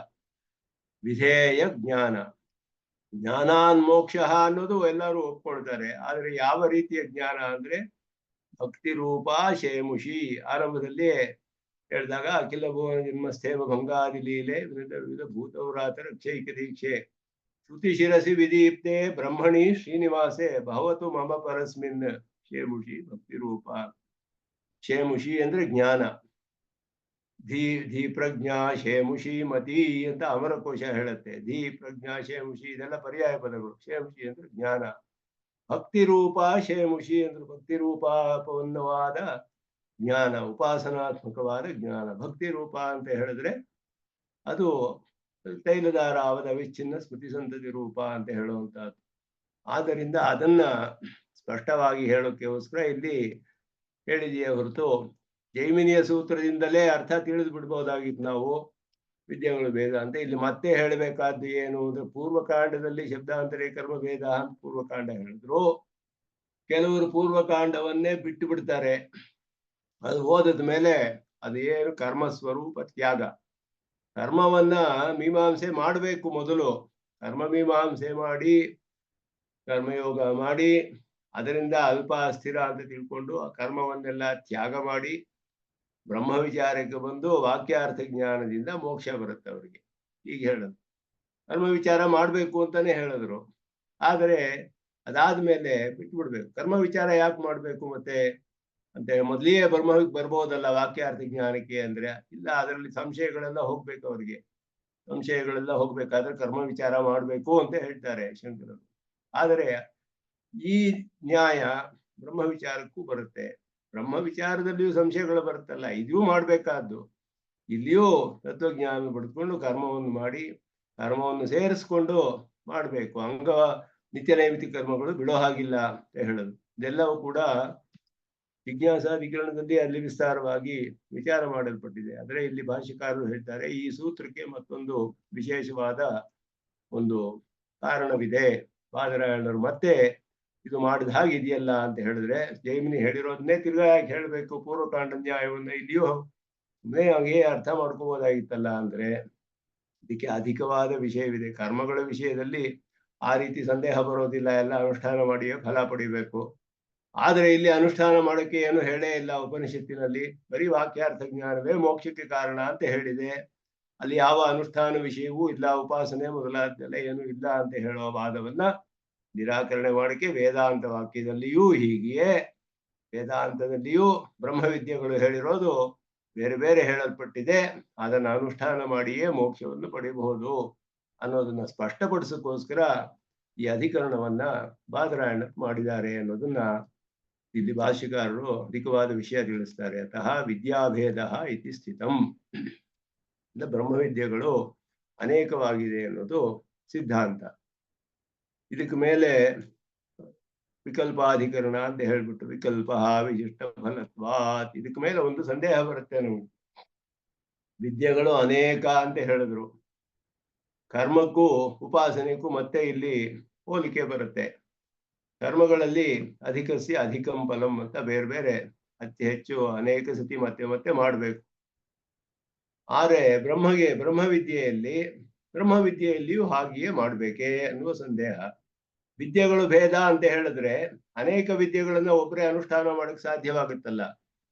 ವಿಧೇಯ ಜ್ಞಾನ. ಜ್ಞಾನಾನ್ ಮೋಕ್ಷ ಅನ್ನೋದು ಎಲ್ಲರೂ ಒಪ್ಕೊಳ್ತಾರೆ. ಆದ್ರೆ ಯಾವ ರೀತಿಯ ಜ್ಞಾನ ಅಂದ್ರೆ ಭಕ್ತಿ ರೂಪ ಶೇಮುಷಿ. ಆರಂಭದಲ್ಲಿ ಹೇಳಿದಾಗ ಅಖಿಲ ಭುವನ ಜನ್ಮಸ್ಥೇಮ ಭಂಗಾದಿ ಲೀಲೆ ವಿವಿಧ ಭೂತೌರಾತರ ಕ್ಷೈಕ ದೀಕ್ಷೆ ಶ್ರುತಿ ಶಿರಸಿ ವಿದೀಪ್ತೆ ಬ್ರಹ್ಮಣಿ ಶ್ರೀನಿವಾಸೆ ಭವತು ಮಮ ಪರಸ್ಮಿನ್ ಶೇಮುಷಿ ಭಕ್ತಿ ರೂಪ. ಶೇಮುಷಿ ಅಂದ್ರೆ ಜ್ಞಾನ. ಧೀ ಪ್ರಜ್ಞಾ ಶೇಮುಷಿ ಮತಿ ಅಂತ ಅಮರಕೋಶ ಹೇಳುತ್ತೆ. ಧೀ ಪ್ರಜ್ಞಾ ಶೇಮುಷಿ ಇದೆಲ್ಲ ಪರ್ಯಾಯ ಪದಗಳು. ಶೇಮುಷಿ ಅಂದ್ರೆ ಜ್ಞಾನ. ಭಕ್ತಿ ರೂಪ ಶೇಮುಷಿ ಅಂದ್ರೆ ಭಕ್ತಿ ರೂಪವಾದ ಜ್ಞಾನ, ಉಪಾಸನಾತ್ಮಕವಾದ ಜ್ಞಾನ. ಭಕ್ತಿ ರೂಪ ಅಂತ ಹೇಳಿದ್ರೆ ಅದು ತೈಲಧಾರಾವದ ವಿಚ್ಛಿನ್ನ ಸ್ಮೃತಿ ಸಂತತಿ ರೂಪ ಅಂತ ಹೇಳುವಂತಹದ್ದು. ಆದ್ದರಿಂದ ಅದನ್ನ ಸ್ಪಷ್ಟವಾಗಿ ಹೇಳೋಕ್ಕೋಸ್ಕರ ಇಲ್ಲಿ ಹೇಳಿದೆಯೇ ಹೊರತು ಜೈಮಿನಿಯ ಸೂತ್ರದಿಂದಲೇ ಅರ್ಥ ತಿಳಿದು ಬಿಡ್ಬೋದಾಗಿತ್ತು ನಾವು. ವಿದ್ಯೆಗಳು ಭೇದ ಅಂತ ಇಲ್ಲಿ ಮತ್ತೆ ಹೇಳಬೇಕಾದ್ದು ಏನು ಅಂದ್ರೆ ಪೂರ್ವಕಾಂಡದಲ್ಲಿ ಶಬ್ದಾಂತರೇ ಕರ್ಮ ಭೇದ ಅಂತ ಪೂರ್ವಕಾಂಡ ಹೇಳಿದ್ರು. ಕೆಲವರು ಪೂರ್ವಕಾಂಡವನ್ನೇ ಬಿಟ್ಟು ಬಿಡ್ತಾರೆ. ಅದು ಓದಿದ ಮೇಲೆ ಅದು ಏನು ಕರ್ಮ ಸ್ವರೂಪ ತ್ಯಾಗ. ಕರ್ಮವನ್ನ ಮೀಮಾಂಸೆ ಮಾಡಬೇಕು. ಮೊದಲು ಕರ್ಮ ಮೀಮಾಂಸೆ ಮಾಡಿ ಕರ್ಮಯೋಗ ಮಾಡಿ ಅದರಿಂದ ಅಲ್ಪ ಸ್ಥಿರ ಅಂತ ತಿಳ್ಕೊಂಡು ಆ ಕರ್ಮವನ್ನೆಲ್ಲ ತ್ಯಾಗ ಮಾಡಿ ಬ್ರಹ್ಮ ವಿಚಾರಕ್ಕೆ ಬಂದು ವಾಕ್ಯಾರ್ಥ ಜ್ಞಾನದಿಂದ ಮೋಕ್ಷ ಬರುತ್ತೆ ಅವರಿಗೆ. ಈಗ ಹೇಳೋದು ಕರ್ಮ ವಿಚಾರ ಮಾಡ್ಬೇಕು ಅಂತಾನೆ ಹೇಳಿದ್ರು. ಆದರೆ ಅದಾದ್ಮೇಲೆ ಬಿಟ್ಟು ಬಿಡ್ಬೇಕು. ಕರ್ಮ ವಿಚಾರ ಯಾಕೆ ಮಾಡ್ಬೇಕು ಮತ್ತೆ ಅಂತ ಮೊದಲಿಗೆ ಬರ್ಬೋದಲ್ಲ ವಾಕ್ಯಾರ್ಥ ಜ್ಞಾನಕ್ಕೆ ಅಂದ್ರೆ ಇಲ್ಲ. ಅದರಲ್ಲಿ ಸಂಶಯಗಳೆಲ್ಲ ಹೋಗ್ಬೇಕು. ಅವರಿಗೆ ಸಂಶಯಗಳೆಲ್ಲ ಹೋಗ್ಬೇಕಾದ್ರೆ ಕರ್ಮ ವಿಚಾರ ಮಾಡ್ಬೇಕು ಅಂತ ಹೇಳ್ತಾರೆ ಶಂಕರರು. ಆದರೆ ಈ ನ್ಯಾಯ ಬ್ರಹ್ಮ ವಿಚಾರಕ್ಕೂ ಬರುತ್ತೆ. ಬ್ರಹ್ಮ ವಿಚಾರದಲ್ಲಿಯೂ ಸಂಶಯಗಳು ಬರುತ್ತಲ್ಲ, ಇದೂ ಮಾಡ್ಬೇಕಾದ್ದು. ಇಲ್ಲಿಯೂ ತತ್ವಜ್ಞಾನ ಪಡೆದುಕೊಂಡು ಕರ್ಮವನ್ನು ಮಾಡಿ, ಕರ್ಮವನ್ನು ಸೇರಿಸ್ಕೊಂಡು ಮಾಡಬೇಕು. ನಿತ್ಯ ನೈಮಿತಿಕ ಕರ್ಮಗಳು ಬಿಡೋ ಹಾಗಿಲ್ಲ ಅಂತ ಹೇಳೋದು. ಇದೆಲ್ಲವೂ ಕೂಡ ಜಿಜ್ಞಾಸಾಧಿಕರಣದಲ್ಲಿ ಅಲ್ಲಿ ವಿಸ್ತಾರವಾಗಿ ವಿಚಾರ ಮಾಡಲ್ಪಟ್ಟಿದೆ. ಆದರೆ ಇಲ್ಲಿ ಭಾಷ್ಯಕಾರರು ಹೇಳ್ತಾರೆ, ಈ ಸೂತ್ರಕ್ಕೆ ಮತ್ತೊಂದು ವಿಶೇಷವಾದ ಒಂದು ಕಾರಣವಿದೆ. ಬಾದರಾಯಣರು ಮತ್ತೆ ಇದು ಮಾಡಿದ ಹಾಗೆ ಇದೆಯಲ್ಲ ಅಂತ ಹೇಳಿದ್ರೆ, ಜೈಮಿನಿ ಹೇಳಿರೋದನ್ನೇ ತಿರ್ಗಾ ಯಾಕೆ ಹೇಳಬೇಕು ಪೂರ್ವಕಾಂಡ ನ್ಯಾಯವನ್ನು ಇಲ್ಲಿಯೂ ಸುಮ್ಮನೆ ಹಾಗೆ ಅರ್ಥ ಮಾಡ್ಕೋಬೋದಾಗಿತ್ತಲ್ಲ ಅಂದ್ರೆ, ಇದಕ್ಕೆ ಅಧಿಕವಾದ ವಿಷಯವಿದೆ. ಕರ್ಮಗಳ ವಿಷಯದಲ್ಲಿ ಆ ರೀತಿ ಸಂದೇಹ ಬರೋದಿಲ್ಲ, ಎಲ್ಲ ಅನುಷ್ಠಾನ ಮಾಡಿಯೇ ಫಲ ಪಡಿಬೇಕು. ಆದರೆ ಇಲ್ಲಿ ಅನುಷ್ಠಾನ ಮಾಡೋಕ್ಕೆ ಏನು ಹೇಳೇ ಇಲ್ಲ ಉಪನಿಷತ್ತಿನಲ್ಲಿ, ಬರೀ ವಾಕ್ಯಾರ್ಥ ಜ್ಞಾನವೇ ಮೋಕ್ಷಕ್ಕೆ ಕಾರಣ ಅಂತ ಹೇಳಿದೆ. ಅಲ್ಲಿ ಯಾವ ಅನುಷ್ಠಾನ ವಿಷಯವೂ ಇಲ್ಲ, ಉಪಾಸನೆ ಮೊದಲಾದ್ದೆಲ್ಲ ಏನು ಇಲ್ಲ ಅಂತ ಹೇಳುವ ವಾದವನ್ನ ನಿರಾಕರಣೆ ಮಾಡಕ್ಕೆ ವೇದಾಂತ ವಾಕ್ಯದಲ್ಲಿಯೂ ಹೀಗೆಯೇ, ವೇದಾಂತದಲ್ಲಿಯೂ ಬ್ರಹ್ಮವಿದ್ಯೆಗಳು ಹೇಳಿರೋದು ಬೇರೆ ಬೇರೆ ಹೇಳಲ್ಪಟ್ಟಿದೆ, ಅದನ್ನು ಅನುಷ್ಠಾನ ಮಾಡಿಯೇ ಮೋಕ್ಷವನ್ನು ಪಡೆಯಬಹುದು ಅನ್ನೋದನ್ನ ಸ್ಪಷ್ಟಪಡಿಸೋಕ್ಕೋಸ್ಕರ ಈ ಅಧಿಕರಣವನ್ನ ಬಾದರಾಯಣ ಮಾಡಿದ್ದಾರೆ ಅನ್ನೋದನ್ನ ಇಲ್ಲಿ ಭಾಷ್ಯಕಾರರು ಅಧಿಕವಾದ ವಿಷಯ ತಿಳಿಸ್ತಾರೆ. ಅತಃ ವಿದ್ಯಾಭೇದ ಇತಿ ಸ್ಥಿತಂ, ಬ್ರಹ್ಮವಿದ್ಯೆಗಳು ಅನೇಕವಾಗಿದೆ ಅನ್ನೋದು ಸಿದ್ಧಾಂತ. ಇದಕ್ಕೆ ಮೇಲೆ ವಿಕಲ್ಪಾಧಿಕರಣ ಅಂತ ಹೇಳ್ಬಿಟ್ಟು ವಿಕಲ್ಪ ವಿಶಿಷ್ಟ ಫಲತ್ವಾತ್, ಇದಕ್ಕೆ ಮೇಲೆ ಒಂದು ಸಂದೇಹ ಬರುತ್ತೆ ನಮ್ಗೆ. ವಿದ್ಯೆಗಳು ಅನೇಕ ಅಂತ ಹೇಳಿದ್ರು, ಕರ್ಮಕ್ಕೂ ಉಪಾಸನೆಗೂ ಮತ್ತೆ ಇಲ್ಲಿ ಹೋಲಿಕೆ ಬರುತ್ತೆ. ಕರ್ಮಗಳಲ್ಲಿ ಅಧಿಕಸ್ಯ ಅಧಿಕಂ ಫಲಂ ಅಂತ ಬೇರೆ ಬೇರೆ ಅತಿ ಹೆಚ್ಚು ಅನೇಕ ಸತಿ ಮತ್ತೆ ಮತ್ತೆ ಮಾಡ್ಬೇಕು. ಆದ್ರೆ ಬ್ರಹ್ಮವಿದ್ಯೆಯಲ್ಲಿಯೂ ಹಾಗೆಯೇ ಮಾಡ್ಬೇಕೇ ಅನ್ನುವ ಸಂದೇಹ. ವಿದ್ಯೆಗಳು ಭೇದ ಅಂತ ಹೇಳಿದ್ರೆ ಅನೇಕ ವಿದ್ಯೆಗಳನ್ನ ಒಬ್ಬರೇ ಅನುಷ್ಠಾನ ಮಾಡಕ್ ಸಾಧ್ಯವಾಗುತ್ತಲ್ಲ.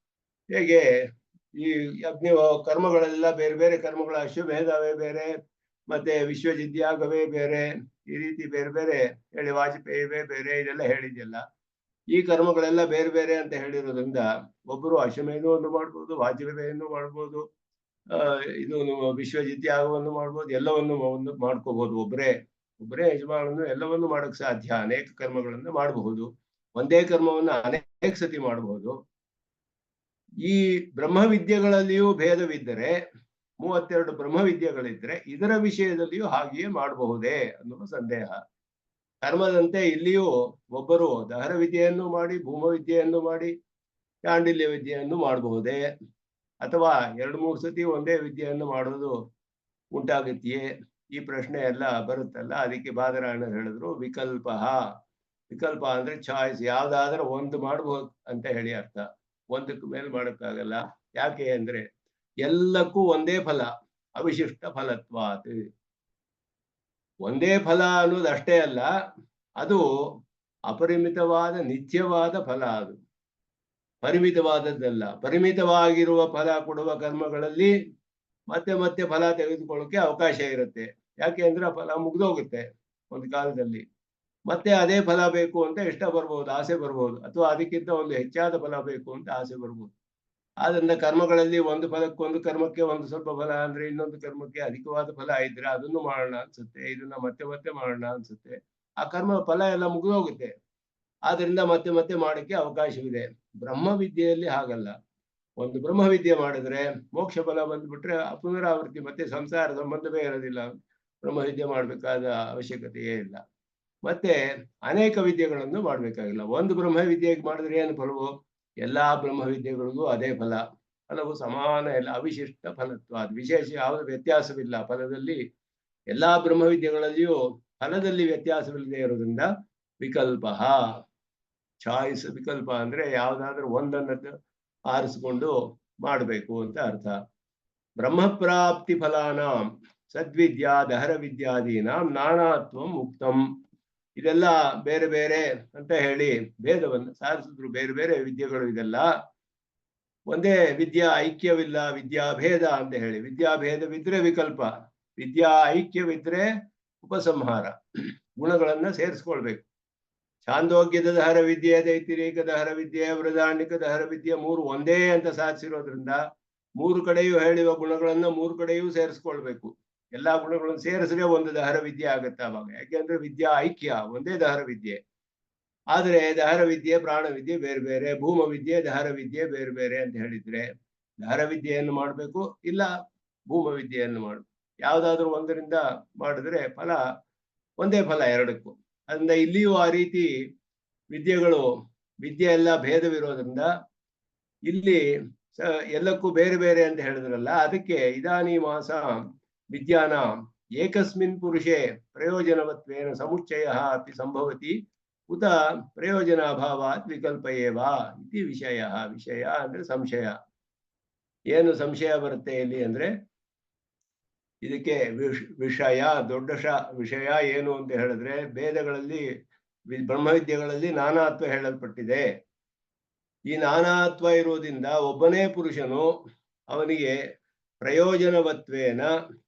ಹೇಗೆ ಈ ಕರ್ಮಗಳೆಲ್ಲ ಬೇರೆ ಬೇರೆ ಕರ್ಮಗಳ ಅಶ್ವಭೇದವೇ ಬೇರೆ, ಮತ್ತೆ ವಿಶ್ವಜಿದ್ಯಾಗವೇ ಬೇರೆ, ಈ ರೀತಿ ಬೇರೆ ಬೇರೆ ಹೇಳಿ, ವಾಜಪೇಯವೇ ಬೇರೆ, ಇದೆಲ್ಲ ಹೇಳಿದ್ಯಲ್ಲ. ಈ ಕರ್ಮಗಳೆಲ್ಲ ಬೇರೆ ಬೇರೆ ಅಂತ ಹೇಳಿರೋದ್ರಿಂದ ಒಬ್ಬರು ಅಶ್ವಮೇಧವನ್ನು ಮಾಡ್ಬೋದು, ವಾಜಪೇಯನ್ನು ಮಾಡ್ಬೋದು, ಇದು ವಿಶ್ವಜಿದ್ಯಾಗವನ್ನು ಮಾಡ್ಬೋದು, ಎಲ್ಲವನ್ನು ಮಾಡ್ಕೋಬಹುದು. ಒಬ್ಬರೇ ಯಜಮಾನನು ಎಲ್ಲವನ್ನು ಮಾಡಕ್ ಸಾಧ್ಯ. ಅನೇಕ ಕರ್ಮಗಳನ್ನು ಮಾಡಬಹುದು, ಒಂದೇ ಕರ್ಮವನ್ನು ಅನೇಕ ಸತಿ ಮಾಡಬಹುದು. ಈ ಬ್ರಹ್ಮವಿದ್ಯೆಗಳಲ್ಲಿಯೂ ಭೇದವಿದ್ದರೆ, 32 ಬ್ರಹ್ಮವಿದ್ಯೆಗಳಿದ್ರೆ ಇದರ ವಿಷಯದಲ್ಲಿಯೂ ಹಾಗೆಯೇ ಮಾಡಬಹುದೇ ಅನ್ನುವ ಸಂದೇಹ. ಕರ್ಮದಂತೆ ಇಲ್ಲಿಯೂ ಒಬ್ಬರು ದಹರ ವಿದ್ಯೆಯನ್ನು ಮಾಡಿ, ಭೂಮವಿದ್ಯೆಯನ್ನು ಮಾಡಿ, ಚಾಂಡಿಲ್ಯ ವಿದ್ಯೆಯನ್ನು ಮಾಡಬಹುದೇ, ಅಥವಾ 2-3 ಸತಿ ಒಂದೇ ವಿದ್ಯೆಯನ್ನು ಮಾಡೋದು ಉಂಟಾಗತ್ತೆಯೇ, ಈ ಪ್ರಶ್ನೆ ಎಲ್ಲ ಬರುತ್ತಲ್ಲ. ಅದಕ್ಕೆ ಬಾದರಾಯಣರು ಹೇಳಿದ್ರು ವಿಕಲ್ಪ ಅಂದ್ರೆ ಚಾಯ್ಸ್, ಯಾವ್ದಾದ್ರೂ ಒಂದು ಮಾಡ್ಬೋದು ಅಂತ ಹೇಳಿ ಅರ್ಥ. ಒಂದಕ್ಕೆ ಮೇಲೆ ಮಾಡೋಕ್ಕಾಗಲ್ಲ. ಯಾಕೆ ಅಂದ್ರೆ ಎಲ್ಲಕ್ಕೂ ಒಂದೇ ಫಲ, ಅವಿಶಿಷ್ಟ ಫಲತ್ವಾತ್. ಒಂದೇ ಫಲ ಅನ್ನೋದು ಅಷ್ಟೇ ಅಲ್ಲ, ಅದು ಅಪರಿಮಿತವಾದ ನಿತ್ಯವಾದ ಫಲ. ಅದು ಪರಿಮಿತವಾದದ್ದಲ್ಲ. ಪರಿಮಿತವಾಗಿರುವ ಫಲ ಕೊಡುವ ಕರ್ಮಗಳಲ್ಲಿ ಮತ್ತೆ ಮತ್ತೆ ಫಲ ತೆಗೆದುಕೊಳ್ಳೋಕೆ ಅವಕಾಶ ಇರುತ್ತೆ. ಯಾಕೆ ಅಂದ್ರೆ ಆ ಫಲ ಮುಗ್ದೋಗುತ್ತೆ ಒಂದು ಕಾಲದಲ್ಲಿ. ಮತ್ತೆ ಅದೇ ಫಲ ಬೇಕು ಅಂತ ಇಷ್ಟ ಬರ್ಬೋದು, ಆಸೆ ಬರ್ಬೋದು, ಅಥವಾ ಅದಕ್ಕಿಂತ ಒಂದು ಹೆಚ್ಚಾದ ಫಲ ಬೇಕು ಅಂತ ಆಸೆ ಬರ್ಬೋದು. ಆದ್ರಿಂದ ಕರ್ಮಗಳಲ್ಲಿ ಒಂದು ಕರ್ಮಕ್ಕೆ ಒಂದು ಸ್ವಲ್ಪ ಫಲ ಅಂದ್ರೆ ಇನ್ನೊಂದು ಕರ್ಮಕ್ಕೆ ಅಧಿಕವಾದ ಫಲ ಇದ್ರೆ ಅದನ್ನು ಮಾಡೋಣ ಅನ್ಸುತ್ತೆ, ಇದನ್ನ ಮತ್ತೆ ಮತ್ತೆ ಮಾಡೋಣ ಅನ್ಸುತ್ತೆ. ಆ ಕರ್ಮ ಫಲ ಎಲ್ಲ ಮುಗಿದೋಗುತ್ತೆ. ಆದ್ರಿಂದ ಮತ್ತೆ ಮತ್ತೆ ಮಾಡಕ್ಕೆ ಅವಕಾಶವಿದೆ. ಬ್ರಹ್ಮವಿದ್ಯೆಯಲ್ಲಿ ಹಾಗಲ್ಲ. ಒಂದು ಬ್ರಹ್ಮವಿದ್ಯೆ ಮಾಡಿದ್ರೆ ಮೋಕ್ಷ ಫಲ ಬಂದ್ಬಿಟ್ರೆ ಪುನರಾವೃತ್ತಿ, ಮತ್ತೆ ಸಂಸಾರ ಸಂಬಂಧವೇ ಇರೋದಿಲ್ಲ. ಬ್ರಹ್ಮವಿದ್ಯೆ ಮಾಡ್ಬೇಕಾದ ಅವಶ್ಯಕತೆಯೇ ಇಲ್ಲ. ಮತ್ತೆ ಅನೇಕ ವಿದ್ಯೆಗಳನ್ನು ಮಾಡ್ಬೇಕಾಗಿಲ್ಲ. ಒಂದು ಬ್ರಹ್ಮವಿದ್ಯೆಗೆ ಮಾಡಿದ್ರೆ ಏನು ಫಲವು? ಎಲ್ಲಾ ಬ್ರಹ್ಮವಿದ್ಯೆಗಳಿಗೂ ಅದೇ ಫಲವು ಸಮಾನ, ಎಲ್ಲ ಅವಿಶಿಷ್ಟ ಫಲತ್ವ. ಅದು ವಿಶೇಷ ಯಾವುದೇ ವ್ಯತ್ಯಾಸವಿಲ್ಲ ಫಲದಲ್ಲಿ. ಎಲ್ಲಾ ಬ್ರಹ್ಮವಿದ್ಯೆಗಳಲ್ಲಿಯೂ ಫಲದಲ್ಲಿ ವ್ಯತ್ಯಾಸವಿಲ್ಲದೆ ಇರೋದ್ರಿಂದ ವಿಕಲ್ಪ ಚಾಯ್ಸ್. ವಿಕಲ್ಪ ಅಂದ್ರೆ ಯಾವ್ದಾದ್ರೂ ಒಂದನ್ನು ಆರಿಸಿಕೊಂಡು ಮಾಡಬೇಕು ಅಂತ ಅರ್ಥ. ಬ್ರಹ್ಮಪ್ರಾಪ್ತಿ ಫಲಾನಾಂ ಸದ್ವಿದ್ಯಾ ದಹರ ವಿದ್ಯಾದೀನಾಂ ನಾನಾತ್ವಂ ಉಕ್ತಂ. ಇದೆಲ್ಲ ಬೇರೆ ಬೇರೆ ಅಂತ ಹೇಳಿ ಭೇದವನ್ನು ಸಾಧಿಸಿದ್ರು. ಬೇರೆ ಬೇರೆ ವಿದ್ಯೆಗಳು ಇದೆಲ್ಲ ಒಂದೇ ವಿದ್ಯಾ ಐಕ್ಯವಿಲ್ಲ, ವಿದ್ಯಾಭೇದ ಅಂತ ಹೇಳಿ. ವಿದ್ಯಾಭೇದವಿದ್ರೆ ವಿಕಲ್ಪ, ವಿದ್ಯಾ ಐಕ್ಯವಿದ್ರೆ ಉಪಸಂಹಾರ. ಗುಣಗಳನ್ನ ಸೇರಿಸ್ಕೊಳ್ಬೇಕು. ಛಾಂದೋಗ್ಯದ ದಹರ ವಿದ್ಯೆ, ದೈತಿರೇಕ ದಹರ ವಿದ್ಯೆ, ವೃದಾಂಡಿಕ ದಹರ ವಿದ್ಯೆ 3 ಒಂದೇ ಅಂತ ಸಾಧಿಸಿರೋದ್ರಿಂದ 3 ಕಡೆಯೂ ಹೇಳುವ ಗುಣಗಳನ್ನ 3 ಕಡೆಯೂ ಸೇರಿಸ್ಕೊಳ್ಬೇಕು. ಎಲ್ಲಾ ಗುಣಗಳನ್ನು ಸೇರಿಸಿದ್ರೆ ಒಂದು ದಹರ ವಿದ್ಯೆ ಆಗುತ್ತೆ ಅವಾಗ. ಯಾಕೆಂದ್ರೆ ವಿದ್ಯಾ ಐಕ್ಯ, ಒಂದೇ ದಹರ ವಿದ್ಯೆ. ಆದ್ರೆ ದಹರ ವಿದ್ಯೆ ಪ್ರಾಣ ವಿದ್ಯೆ ಬೇರೆ ಬೇರೆ, ಭೂಮ ವಿದ್ಯೆ ದಹರ ವಿದ್ಯೆ ಬೇರೆ ಬೇರೆ ಅಂತ ಹೇಳಿದ್ರೆ ದಹರ ವಿದ್ಯೆಯನ್ನು ಮಾಡಬೇಕು, ಇಲ್ಲ ಭೂಮ ವಿದ್ಯೆಯನ್ನು ಮಾಡಬೇಕು. ಯಾವ್ದಾದ್ರು ಒಂದರಿಂದ ಮಾಡಿದ್ರೆ ಫಲ ಒಂದೇ ಫಲ ಎರಡಕ್ಕೂ. ಅದರಿಂದ ಇಲ್ಲಿಯೂ ಆ ರೀತಿ ವಿದ್ಯೆಗಳು ವಿದ್ಯೆ ಎಲ್ಲ ಭೇದವಿರೋದ್ರಿಂದ ಇಲ್ಲಿ ಎಲ್ಲಕ್ಕೂ ಬೇರೆ ಬೇರೆ ಅಂತ ಹೇಳಿದ್ರಲ್ಲ, ಅದಕ್ಕೆ ಇದಾನಿ ಮಾಸ ವಿದ್ಯಾನ ಏಕಸ್ಮಿನ್ ಪುರುಷೇ ಪ್ರಯೋಜನವತ್ವೇನ ಸಮುಚ್ಚಯ ಅಪಿ ಸಂಭವತಿ ಉತ ಪ್ರಯೋಜನಾಭಾವಾತ್ ವಿಕಲ್ಪಯೇವ ಇತಿ ವಿಷಯ. ವಿಷಯ ಅಂದ್ರೆ ಸಂಶಯ. ಏನು ಸಂಶಯ ಬರುತ್ತೆ ಇಲ್ಲಿ ಅಂದ್ರೆ, ಇದಕ್ಕೆ ವಿಷಯ ದೊಡ್ಡ ವಿಷಯ ಏನು ಅಂತ ಹೇಳಿದ್ರೆ, ವೇದಗಳಲ್ಲಿ ಬ್ರಹ್ಮವಿದ್ಯೆಗಳಲ್ಲಿ ನಾನಾತ್ವ ಹೇಳಲ್ಪಟ್ಟಿದೆ. ಈ ನಾನಾತ್ವ ಇರುವುದರಿಂದ ಒಬ್ಬನೇ ಪುರುಷನು ಅವನಿಗೆ ಪ್ರಯೋಜನವತ್ವೇನ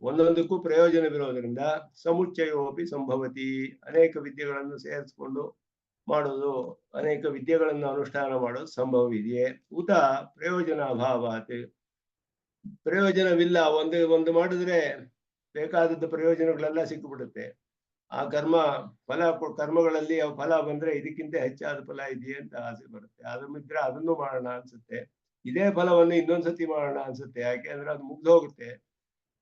ಒಂದೊಂದಕ್ಕೂ ಪ್ರಯೋಜನವಿರೋದ್ರಿಂದ ಸಮುಚ್ಚಯೋಪಿ ಸಂಭವತಿ ಅನೇಕ ವಿದ್ಯೆಗಳನ್ನು ಸೇರಿಸ್ಕೊಂಡು ಮಾಡೋದು, ಅನೇಕ ವಿದ್ಯೆಗಳನ್ನು ಅನುಷ್ಠಾನ ಮಾಡೋದು ಸಂಭವವಿದೆಯೇ. ಉತ ಪ್ರಯೋಜನಾಭಾವಾತ್ ಪ್ರಯೋಜನವಿಲ್ಲ, ಒಂದು ಮಾಡಿದ್ರೆ ಬೇಕಾದದ್ದು ಪ್ರಯೋಜನಗಳೆಲ್ಲ ಸಿಕ್ಕಿಬಿಡುತ್ತೆ. ಆ ಕರ್ಮಗಳಲ್ಲಿ ಫಲ ಬಂದ್ರೆ ಇದಕ್ಕಿಂತ ಹೆಚ್ಚಾದ ಫಲ ಇದೆಯೇ ಅಂತ ಆಸೆ ಬರುತ್ತೆ. ಅದನ್ನಿದ್ರೆ ಅದನ್ನು ಮಾಡೋಣ ಅನ್ಸುತ್ತೆ, ಇದೇ ಫಲವನ್ನು ಇನ್ನೊಂದ್ಸತಿ ಮಾಡೋಣ ಅನ್ಸುತ್ತೆ, ಯಾಕೆಂದ್ರೆ ಅದು ಮುಗ್ದು ಹೋಗುತ್ತೆ.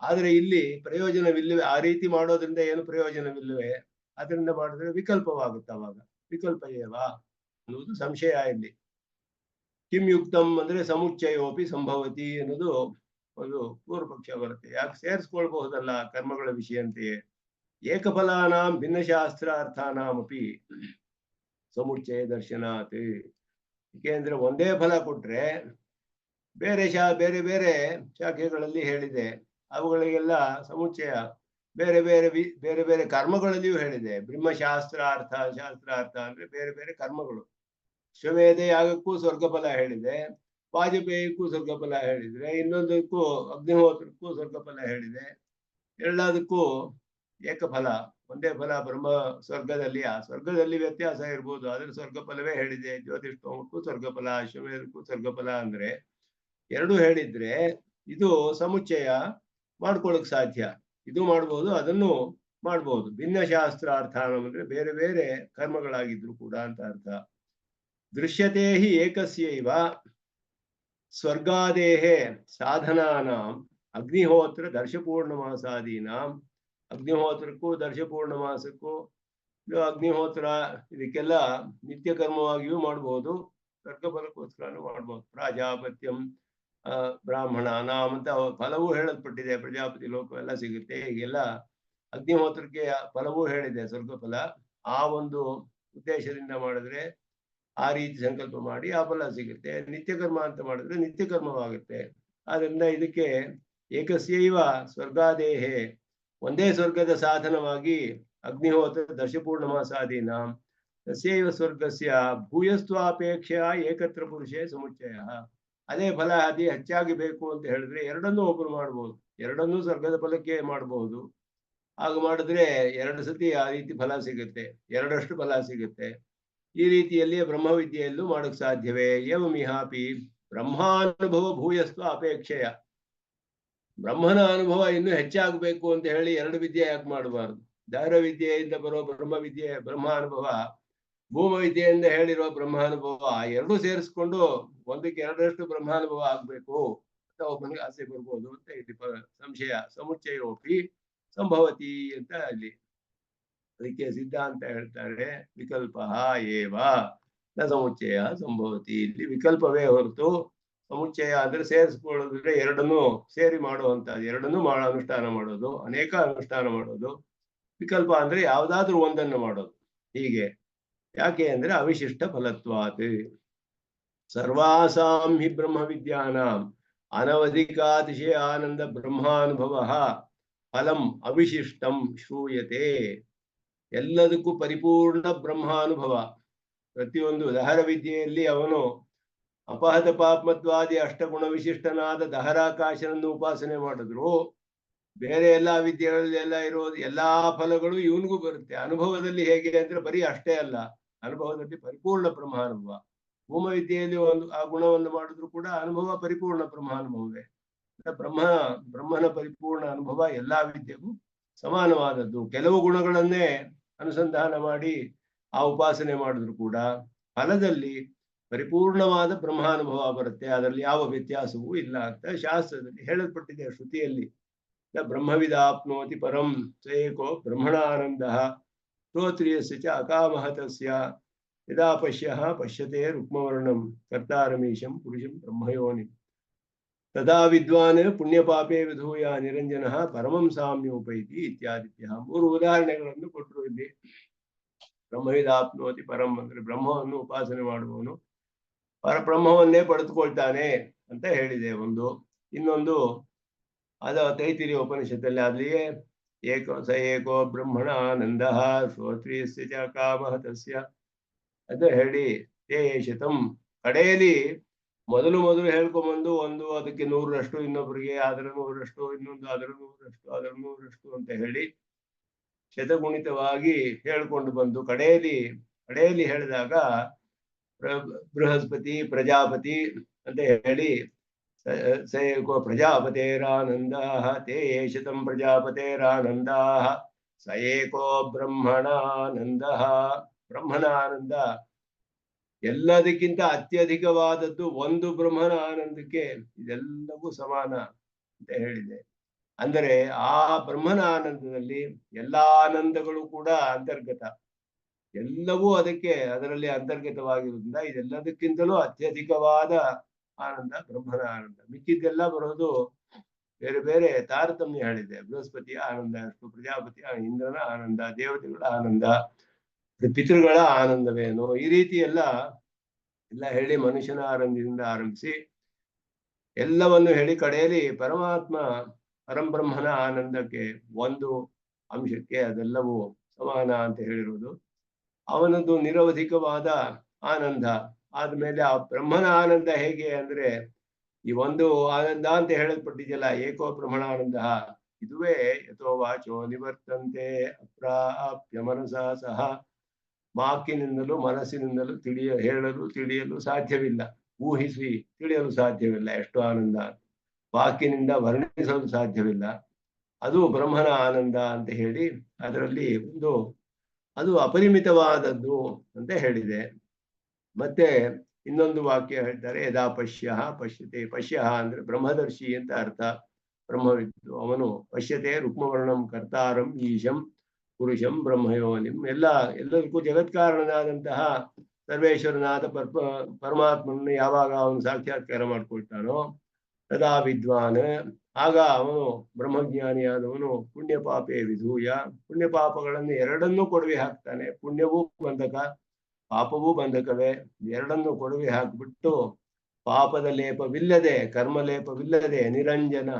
ಆದ್ರೆ ಇಲ್ಲಿ ಪ್ರಯೋಜನವಿಲ್ಲವೇ, ಆ ರೀತಿ ಮಾಡೋದ್ರಿಂದ ಏನು ಪ್ರಯೋಜನವಿಲ್ಲವೇ, ಅದರಿಂದ ಮಾಡಿದ್ರೆ ವಿಕಲ್ಪವಾಗುತ್ತೆ. ಅವಾಗ ವಿಕಲ್ಪ ಏವಾ ಅನ್ನುವುದು ಸಂಶಯ. ಇಲ್ಲಿ ಕಿಂ ಯುಕ್ತಂ ಅಂದ್ರೆ ಸಮುಚ್ಚಯೋಪಿ ಸಂಭವತಿ ಅನ್ನೋದು ಒಂದು ಪೂರ್ವ ಪಕ್ಷ ಬರುತ್ತೆ. ಯಾಕೆ ಸೇರಿಸ್ಕೊಳ್ಬಹುದಲ್ಲ ಕರ್ಮಗಳ ವಿಷಯಂತೆಯೇ. ಏಕಫಲಾನಾಂ ಭಿನ್ನಶಾಸ್ತ್ರಾರ್ಥಾನಾಮಪಿ ಸಮುಚ್ಚಯ ದರ್ಶನಾತ್. ಏಕೆಂದ್ರೆ ಒಂದೇ ಫಲ ಕೊಟ್ರೆ ಬೇರೆ ಬೇರೆ ಶಾಖೆಗಳಲ್ಲಿ ಹೇಳಿದೆ, ಅವುಗಳಿಗೆಲ್ಲ ಸಮುಚ್ಚಯ ಬೇರೆ ಬೇರೆ ಕರ್ಮಗಳಲ್ಲಿಯೂ ಹೇಳಿದೆ. ಬ್ರಹ್ಮಶಾಸ್ತ್ರಾರ್ಥ, ಶಾಸ್ತ್ರಾರ್ಥ ಅಂದ್ರೆ ಬೇರೆ ಬೇರೆ ಕರ್ಮಗಳು. ಶ್ವಮೇಧ ಯಾಗಕ್ಕೂ ಸ್ವರ್ಗಫಲ ಹೇಳಿದೆ, ವಾಜಪೇಯಿಕ್ಕೂ ಸ್ವರ್ಗಫಲ ಹೇಳಿದ್ರೆ, ಇನ್ನೊಂದಕ್ಕೂ ಅಗ್ನಿಹೋತ್ರಕ್ಕೂ ಸ್ವರ್ಗಫಲ ಹೇಳಿದೆ. ಎಲ್ಲದಕ್ಕೂ ಏಕಫಲ, ಒಂದೇ ಫಲ. ಸ್ವರ್ಗದಲ್ಲಿ ಆ ಸ್ವರ್ಗದಲ್ಲಿ ವ್ಯತ್ಯಾಸ ಇರ್ಬೋದು, ಆದ್ರೆ ಸ್ವರ್ಗಫಲವೇ ಹೇಳಿದೆ. ಜ್ಯೋತಿಷ್ಠೋಮಕ್ಕೂ ಸ್ವರ್ಗಫಲ, ಅಶ್ವಮೇಧಕ್ಕೂ ಸ್ವರ್ಗಫಲ ಅಂದ್ರೆ ಎರಡು ಹೇಳಿದ್ರೆ ಇದು ಸಮುಚ್ಚಯ ಮಾಡ್ಕೊಳಕ್ ಸಾಧ್ಯ. ಇದು ಮಾಡ್ಬೋದು, ಅದನ್ನು ಮಾಡ್ಬೋದು. ಭಿನ್ನಶಾಸ್ತ್ರಾರ್ಥ ಅಂದ್ರೆ ಬೇರೆ ಬೇರೆ ಕರ್ಮಗಳಾಗಿದ್ರು ಕೂಡ ಅಂತ ಅರ್ಥ. ದೃಶ್ಯತೆ ಹಿ ಏಕಸ್ಯೈವ ಸ್ವರ್ಗಾದೇಹೇ ಸಾಧನಾನಾಂ ಅಗ್ನಿಹೋತ್ರ ದರ್ಶಪೂರ್ಣಮಾಸಾದೀನಾಂ. ಅಗ್ನಿಹೋತ್ರಕ್ಕೂ ದರ್ಶಪೂರ್ಣಮಾಸಕ್ಕೂ ಅಗ್ನಿಹೋತ್ರ ಇದಕ್ಕೆಲ್ಲ ನಿತ್ಯ ಕರ್ಮವಾಗಿಯೂ ಮಾಡಬಹುದು, ಸ್ವರ್ಗಫಲಕ್ಕೋಸ್ಕರನೂ ಮಾಡಬಹುದು. ಪ್ರಾಜಾಪತ್ಯಂ ಬ್ರಾಹ್ಮಣ ನಾಮ್ ಅಂತ ಫಲವೂ ಹೇಳಲ್ಪಟ್ಟಿದೆ, ಪ್ರಜಾಪತಿ ಲೋಕವೆಲ್ಲ ಸಿಗುತ್ತೆ. ಹೀಗೆಲ್ಲ ಅಗ್ನಿಹೋತ್ರಕ್ಕೆ ಫಲವೂ ಹೇಳಿದೆ, ಸ್ವರ್ಗಫಲ. ಆ ಒಂದು ಉದ್ದೇಶದಿಂದ ಮಾಡಿದ್ರೆ ಆ ರೀತಿ ಸಂಕಲ್ಪ ಮಾಡಿ ಆ ಫಲ ಸಿಗುತ್ತೆ. ನಿತ್ಯ ಕರ್ಮ ಅಂತ ಮಾಡಿದ್ರೆ ನಿತ್ಯ ಕರ್ಮವಾಗುತ್ತೆ. ಆದ್ರಿಂದ ಇದಕ್ಕೆ ಏಕಸ್ಯೈವ ಸ್ವರ್ಗಾದೇಹೇ, ಒಂದೇ ಸ್ವರ್ಗದ ಸಾಧನವಾಗಿ ಅಗ್ನಿಹೋತ್ರ ದರ್ಶಪೂರ್ಣಮಾಸಾದೀನ ತಸ್ಯೈವ ಸ್ವರ್ಗಸ್ಯ ಭೂಯಸ್ತ್ವಾಪೇಕ್ಷೆಯ ಏಕತ್ರ ಪುರುಷೇ ಸಮುಚ್ಚಯ. ಅದೇ ಫಲ ಅದೇ ಹೆಚ್ಚಾಗಿ ಬೇಕು ಅಂತ ಹೇಳಿದ್ರೆ ಎರಡನ್ನೂ ಒಬ್ಬರು ಮಾಡ್ಬೋದು, ಎರಡನ್ನೂ ಸ್ವರ್ಗದ ಫಲಕ್ಕೆ ಮಾಡಬಹುದು. ಆಗ ಮಾಡಿದ್ರೆ ಎರಡು ಸತಿ ಆ ರೀತಿ ಫಲ ಸಿಗುತ್ತೆ, ಎರಡಷ್ಟು ಫಲ ಸಿಗುತ್ತೆ. ಈ ರೀತಿಯಲ್ಲಿ ಬ್ರಹ್ಮವಿದ್ಯೆಯಲ್ಲೂ ಮಾಡಕ್ ಸಾಧ್ಯವೇ. ಏವಮಿಹಾಪಿ ಬ್ರಹ್ಮಾನುಭವ ಭೂಯಸ್ತ್ವ ಅಪೇಕ್ಷೆಯ. ಬ್ರಹ್ಮನ ಅನುಭವ ಇನ್ನೂ ಹೆಚ್ಚಾಗಬೇಕು ಅಂತ ಹೇಳಿ ಎರಡು ವಿದ್ಯೆ ಯಾಕೆ ಮಾಡಬಾರ್ದು. ದಾರ ವಿದ್ಯೆಯಿಂದ ಬರೋ ಬ್ರಹ್ಮವಿದ್ಯೆ ಬ್ರಹ್ಮಾನುಭವ, ಭೂಮ ವಿದ್ಯೆಯಿಂದ ಹೇಳಿರುವ ಬ್ರಹ್ಮಾನುಭವ, ಎರಡೂ ಸೇರಿಸ್ಕೊಂಡು ಒಂದಕ್ಕೆ ಎರಡರಷ್ಟು ಬ್ರಹ್ಮಾನುಭವ ಆಗ್ಬೇಕು ಅಂತ ಒಬ್ಬನಿಗೆ ಆಸೆ ಬರ್ಬೋದು ಅಂತ ಇಲ್ಲಿ ಸಂಶಯ. ಸಮುಚ್ಚಯೋಪಿ ಸಂಭವತಿ ಅಂತ ಅಲ್ಲಿ ಅದಕ್ಕೆ ಸಿದ್ಧಾಂತ ಹೇಳ್ತಾರೆ, ವಿಕಲ್ಪ ಏವ ನ ಸಮುಚ್ಚಯ ಸಂಭವತಿ. ಇಲ್ಲಿ ವಿಕಲ್ಪವೇ ಹೊರತು ಸಮುಚ್ಚಯ ಅಂದ್ರೆ ಸೇರಿಸ್ಕೊಳ್ಳೋದ್ರೆ ಎರಡನ್ನೂ ಸೇರಿ ಮಾಡುವಂತದ್ದು, ಎರಡನ್ನೂ ಅನುಷ್ಠಾನ ಮಾಡೋದು, ಅನೇಕ ಅನುಷ್ಠಾನ ಮಾಡೋದು. ವಿಕಲ್ಪ ಅಂದ್ರೆ ಯಾವ್ದಾದ್ರೂ ಒಂದನ್ನು ಮಾಡೋದು. ಹೀಗೆ ಯಾಕೆ ಅಂದ್ರೆ ಅವಿಶಿಷ್ಟ ಫಲತ್ವಾತ್. ಸರ್ವಾಸಾಂ ಹಿ ಬ್ರಹ್ಮ ವಿದ್ಯಾನಾಂ ಅನವಧಿಕಾತಿಶಯ ಆನಂದ ಬ್ರಹ್ಮಾನುಭವ ಫಲಂ ಅವಿಶಿಷ್ಟಂ ಶ್ರೂಯತೆ. ಎಲ್ಲದಕ್ಕೂ ಪರಿಪೂರ್ಣ ಬ್ರಹ್ಮಾನುಭವ. ಪ್ರತಿಯೊಂದು ದಹರ ವಿದ್ಯೆಯಲ್ಲಿ ಅವನು ಅಪಹತ ಪಾಪಮತ್ವಾದಿ ಅಷ್ಟಗುಣ ವಿಶಿಷ್ಟನಾದ ದಹರಾಕಾಶನನ್ನು ಉಪಾಸನೆ ಮಾಡಿದ್ರು. ಬೇರೆ ಎಲ್ಲಾ ವಿದ್ಯೆಗಳಲ್ಲಿ ಎಲ್ಲ ಇರೋದು ಎಲ್ಲಾ ಫಲಗಳು ಇವನಿಗೂ ಬರುತ್ತೆ. ಅನುಭವದಲ್ಲಿ ಹೇಗೆ ಅಂದ್ರೆ ಬರೀ ಅಷ್ಟೇ ಅಲ್ಲ, ಅನುಭವದಲ್ಲಿ ಪರಿಪೂರ್ಣ ಬ್ರಹ್ಮಾನುಭವ. ಭೂಮ ವಿದ್ಯೆಯಲ್ಲಿ ಆ ಗುಣವನ್ನು ಮಾಡಿದ್ರು ಕೂಡ ಅನುಭವ ಪರಿಪೂರ್ಣ ಬ್ರಹ್ಮಾನುಭವವೇ. ಬ್ರಹ್ಮನ ಪರಿಪೂರ್ಣ ಅನುಭವ ಎಲ್ಲಾ ವಿದ್ಯೆಗೂ ಸಮಾನವಾದದ್ದು. ಕೆಲವು ಗುಣಗಳನ್ನೇ ಅನುಸಂಧಾನ ಮಾಡಿ ಆ ಉಪಾಸನೆ ಮಾಡಿದ್ರು ಕೂಡ ಫಲದಲ್ಲಿ ಪರಿಪೂರ್ಣವಾದ ಬ್ರಹ್ಮಾನುಭವ ಬರುತ್ತೆ, ಅದರಲ್ಲಿ ಯಾವ ವ್ಯತ್ಯಾಸವೂ ಇಲ್ಲ ಅಂತ ಶಾಸ್ತ್ರದಲ್ಲಿ ಹೇಳಲ್ಪಟ್ಟಿದೆ. ಶ್ರುತಿಯಲ್ಲಿ ಬ್ರಹ್ಮವಿದಾಪ್ನೋತಿ ಪರಂ ಸೇಕೋ ಬ್ರಹ್ಮಣಾನಂದ ಶ್ರೋತ್ರಿಯಸ್ಯ ಚ ಅಕಾಮಹತಸ್ಯ ಯದಾ ಪಶ್ಯತೆ ರುಕ್ಮವರ್ಣಂ ಕರ್ತಾರಮೀಶಂ ಪುರುಷಂ ಬ್ರಹ್ಮಯೋನಿ ತದಾ ವಿದ್ವಾನ್ ಪುಣ್ಯಪಾಪೇ ವಿಧೂಯ ನಿರಂಜನ ಪರಮಂ ಸಾಮ್ಯೋಪೈತಿ ಇತ್ಯಾದಿತ್ಯ. 3 ಉದಾಹರಣೆಗಳನ್ನು ಕೊಟ್ಟರು ಇಲ್ಲಿ. ಬ್ರಹ್ಮವಿದಾಪ್ನೋತಿ ಪರಂ ಅಂದ್ರೆ ಬ್ರಹ್ಮವನ್ನು ಉಪಾಸನೆ ಮಾಡುವವನು ಪರಬ್ರಹ್ಮವನ್ನೇ ಪಡೆದುಕೊಳ್ತಾನೆ ಅಂತ ಹೇಳಿದೆ ಒಂದು. ಇನ್ನೊಂದು ಅದ ತೈತಿರಿಯ ಉಪನಿಷತ್ತಲ್ಲಿ ಅಲ್ಲಿಯೇ ಏಕೋ ಬ್ರಹ್ಮಣಾನಂದ ಶ್ರೋತ್ರಿಯಸ್ಯ ಚ ಕಾಮಹತಸ್ಯ ಅಂತ ಹೇಳಿ ಶತಂ ಕಡೆಯಲ್ಲಿ ಮೊದಲು ಹೇಳ್ಕೊಂಬಂದು ಒಂದು ಅದಕ್ಕೆ 100ರಷ್ಟು, ಇನ್ನೊಬ್ಬರಿಗೆ ಅದರ 100ರಷ್ಟು, ಇನ್ನೊಂದು ಅದರ 100ರಷ್ಟು ಅಂತ ಹೇಳಿ ಶತಗುಣಿತವಾಗಿ ಹೇಳ್ಕೊಂಡು ಬಂದು ಕಡೆಯಲ್ಲಿ ಹೇಳಿದಾಗ ಬೃಹಸ್ಪತಿ ಪ್ರಜಾಪತಿ ಅಂತ ಹೇಳಿ ಸೇಕೋ ಪ್ರಜಾಪತೇರಾನಂದ ತೇ ಶತಂ ಪ್ರಜಾಪತೇರಾನಂದ ಸ ಏಕೋ ಬ್ರಹ್ಮಣಾನಂದ. ಬ್ರಹ್ಮನಾನಂದ ಎಲ್ಲದಕ್ಕಿಂತ ಅತ್ಯಧಿಕವಾದದ್ದು ಒಂದು ಬ್ರಹ್ಮನ ಆನಂದಕ್ಕೆ ಇದೆಲ್ಲವೂ ಸಮಾನ ಅಂತ ಹೇಳಿದೆ. ಅಂದರೆ ಆ ಬ್ರಹ್ಮನ ಆನಂದದಲ್ಲಿ ಎಲ್ಲಾ ಆನಂದಗಳು ಕೂಡ ಅಂತರ್ಗತ, ಎಲ್ಲವೂ ಅದರಲ್ಲಿ ಅಂತರ್ಗತವಾಗಿರುವುದರಿಂದ ಇದೆಲ್ಲದಕ್ಕಿಂತಲೂ ಅತ್ಯಧಿಕವಾದ ಆನಂದ ಬ್ರಹ್ಮನ ಆನಂದ. ಮಿಕ್ಕಿದ್ದೆಲ್ಲ ಬರೋದು ಬೇರೆ ಬೇರೆ ತಾರತಮ್ಯ ಹೇಳಿದೆ. ಬೃಹಸ್ಪತಿಯ ಆನಂದ ಅಷ್ಟು, ಪ್ರಜಾಪತಿಯ, ಇಂದ್ರನ ಆನಂದ, ದೇವತೆಗಳ ಆನಂದ, ಪಿತೃಗಳ ಆನಂದವೇನು, ಈ ರೀತಿ ಎಲ್ಲ ಹೇಳಿ ಮನುಷ್ಯನ ಆನಂದದಿಂದ ಆರಂಭಿಸಿ ಎಲ್ಲವನ್ನು ಹೇಳಿ ಕಡೆಯಲ್ಲಿ ಪರಮಾತ್ಮ ಪರಂಬ್ರಹ್ಮನ ಆನಂದಕ್ಕೆ ಒಂದು ಅಂಶಕ್ಕೆ ಅದೆಲ್ಲವೂ ಸಮಾನ ಅಂತ ಹೇಳಿರುವುದು. ಅವನದ್ದು ನಿರವಧಿಕವಾದ ಆನಂದ. ಆದ್ಮೇಲೆ ಆ ಬ್ರಹ್ಮನ ಆನಂದ ಹೇಗೆ ಅಂದ್ರೆ ಈ ಒಂದು ಆನಂದ ಅಂತ ಹೇಳಲ್ಪಟ್ಟಿದೆಯಲ್ಲ, ಏಕೋ ಬ್ರಹ್ಮಣಾನಂದ, ಇದುವೇ ಯಥೋ ವಾಚೋ ನಿವರ್ತಂತೆ ಅಪ್ರಾಪ್ಯ ಮನಸಾ ಸಹ. ವಾಕಿನಿಂದಲೂ ಮನಸ್ಸಿನಿಂದಲೂ ತಿಳಿಯಲು ಸಾಧ್ಯವಿಲ್ಲ, ಊಹಿಸಿ ತಿಳಿಯಲು ಸಾಧ್ಯವಿಲ್ಲ ಎಷ್ಟು ಆನಂದ. ವಾಕಿನಿಂದ ವರ್ಣಿಸಲು ಸಾಧ್ಯವಿಲ್ಲ. ಅದು ಬ್ರಹ್ಮನ ಆನಂದ ಅಂತ ಹೇಳಿ ಅದರಲ್ಲಿ ಅದು ಅಪರಿಮಿತವಾದದ್ದು ಅಂತ ಹೇಳಿದೆ. ಮತ್ತೆ ಇನ್ನೊಂದು ವಾಕ್ಯ ಹೇಳ್ತಾರೆ, ಯದಾ ಪಶ್ಯತೆ. ಪಶ್ಯ ಅಂದ್ರೆ ಬ್ರಹ್ಮದರ್ಶಿ ಅಂತ ಅರ್ಥ. ಬ್ರಹ್ಮವಿದ್ದು ಅವನು ಪಶ್ಯತೆ ರುಕ್ಮವರ್ಣಂ ಕರ್ತಾರಂ ಈಶಂ ಪುರುಷಂ ಬ್ರಹ್ಮಯೋನಿಂ. ಎಲ್ಲದಕ್ಕೂ ಜಗತ್ಕಾರಣನಾದಂತಹ ಸರ್ವೇಶ್ವರನಾದ ಪರಮಾತ್ಮನನ್ನು ಯಾವಾಗ ಅವನು ಸಾಕ್ಷಾತ್ಕಾರ ಮಾಡ್ಕೊಳ್ತಾನೋ ತದಾ ವಿದ್ವಾನ್, ಆಗ ಅವನು ಬ್ರಹ್ಮಜ್ಞಾನಿಯಾದವನು ಪುಣ್ಯಪಾಪೇ ವಿಧೂಯ, ಪುಣ್ಯಪಾಪಗಳನ್ನು ಎರಡನ್ನೂ ಕೊಡವಿ ಹಾಕ್ತಾನೆ. ಪುಣ್ಯವೂ ಬಂಧಕ, ಪಾಪವೂ ಬಂಧಕವೇ. ಎರಡನ್ನೂ ಕೊಡವಿ ಹಾಕಿಬಿಟ್ಟು ಪಾಪದ ಲೇಪವಿಲ್ಲದೆ, ಕರ್ಮಲೇಪವಿಲ್ಲದೆ, ನಿರಂಜನ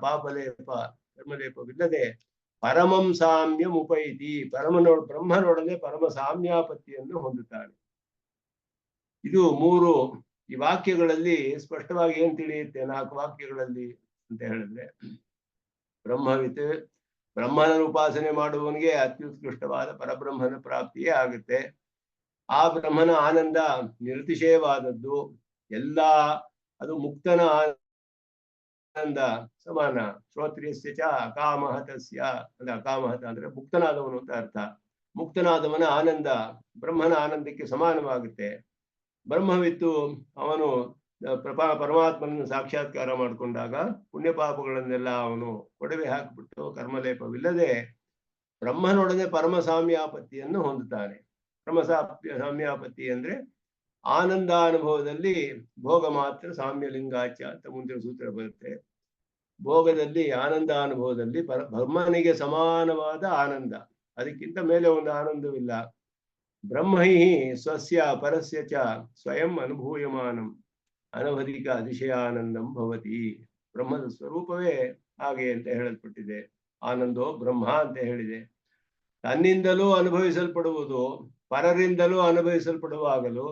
ಪಾಪಲೇಪ ಕರ್ಮಲೇಪವಿಲ್ಲದೆ ಪರಮಂ ಸಾಮ್ಯಂ ಉಪೈತಿ, ಬ್ರಹ್ಮನೊಡನೆ ಪರಮ ಸಾಮ್ಯಾಪತ್ತಿಯನ್ನು ಹೊಂದುತ್ತಾನೆ. ಇದು 3 ಈ ವಾಕ್ಯಗಳಲ್ಲಿ ಸ್ಪಷ್ಟವಾಗಿ ಏನ್ ತಿಳಿಯುತ್ತೆ 4 ವಾಕ್ಯಗಳಲ್ಲಿ ಅಂತ ಹೇಳಿದ್ರೆ, ಬ್ರಹ್ಮನ ಉಪಾಸನೆ ಮಾಡುವವನಿಗೆ ಅತ್ಯುತ್ಕೃಷ್ಟವಾದ ಪರಬ್ರಹ್ಮನ ಪ್ರಾಪ್ತಿಯೇ ಆಗುತ್ತೆ. ಆ ಬ್ರಹ್ಮನ ಆನಂದ ನಿರತಿಶಯವಾದದ್ದು, ಅದು ಮುಕ್ತನ ಆನಂದ ಸಮಾನ. ಶ್ರೋತ್ರಿಯಸ್ಯ ಚ ಅಕಾಮಹತಸ್ಯ ಅಂದ್ರೆ ಅಕಾಮಹತ ಅಂದ್ರೆ ಮುಕ್ತನಾದವನು ಅಂತ ಅರ್ಥ. ಮುಕ್ತನಾದವನ ಆನಂದ ಬ್ರಹ್ಮನ ಆನಂದಕ್ಕೆ ಸಮಾನವಾಗುತ್ತೆ. ಬ್ರಹ್ಮವಿತ್ತು ಅವನು ಪರಮಾತ್ಮನನ್ನು ಸಾಕ್ಷಾತ್ಕಾರ ಮಾಡಿಕೊಂಡಾಗ ಪುಣ್ಯಪಾಪಗಳನ್ನೆಲ್ಲ ಅವನು ಕೊಡವೆ ಹಾಕಿಬಿಟ್ಟು ಕರ್ಮಲೇಪವಿಲ್ಲದೆ ಬ್ರಹ್ಮನೊಡನೆ ಪರಮ ಸಾಮ್ಯಾಪತ್ತಿಯನ್ನು ಹೊಂದುತ್ತಾನೆ. ಪರಮ ಸಾಮ್ಯಾಪತ್ತಿ ಅಂದ್ರೆ ಆನಂದಾನುಭವದಲ್ಲಿ ಭೋಗ ಮಾತ್ರ ಸಾಮ್ಯಲಿಂಗಾಚ ಅಂತ ಮುಂದಿನ ಸೂತ್ರ ಬರುತ್ತೆ. ಭೋಗದಲ್ಲಿ ಆನಂದಾನುಭವದಲ್ಲಿ ಬ್ರಹ್ಮನಿಗೆ ಸಮಾನವಾದ ಆನಂದ, ಅದಕ್ಕಿಂತ ಮೇಲೆ ಒಂದು ಆನಂದವಿಲ್ಲ. ಬ್ರಹ್ಮೈ ಸ್ವಸ್ಯ ಪರಸ್ಯ ಚ ಸ್ವಯಂ ಅನುಭೂಯಮಾನಂ ಅನವಧಿಕ ಅತಿಶಯಾನಂದಂ ಭವತಿ. ಬ್ರಹ್ಮದ ಸ್ವರೂಪವೇ ಹಾಗೆ ಅಂತ ಹೇಳಲ್ಪಟ್ಟಿದೆ. ಆನಂದೋ ಬ್ರಹ್ಮ ಅಂತ ಹೇಳಿದೆ. ತನ್ನಿಂದಲೂ ಅನುಭವಿಸಲ್ಪಡುವುದು, ಪರರಿಂದಲೂ ಅನುಭವಿಸಲ್ಪಡುವಾಗಲೂ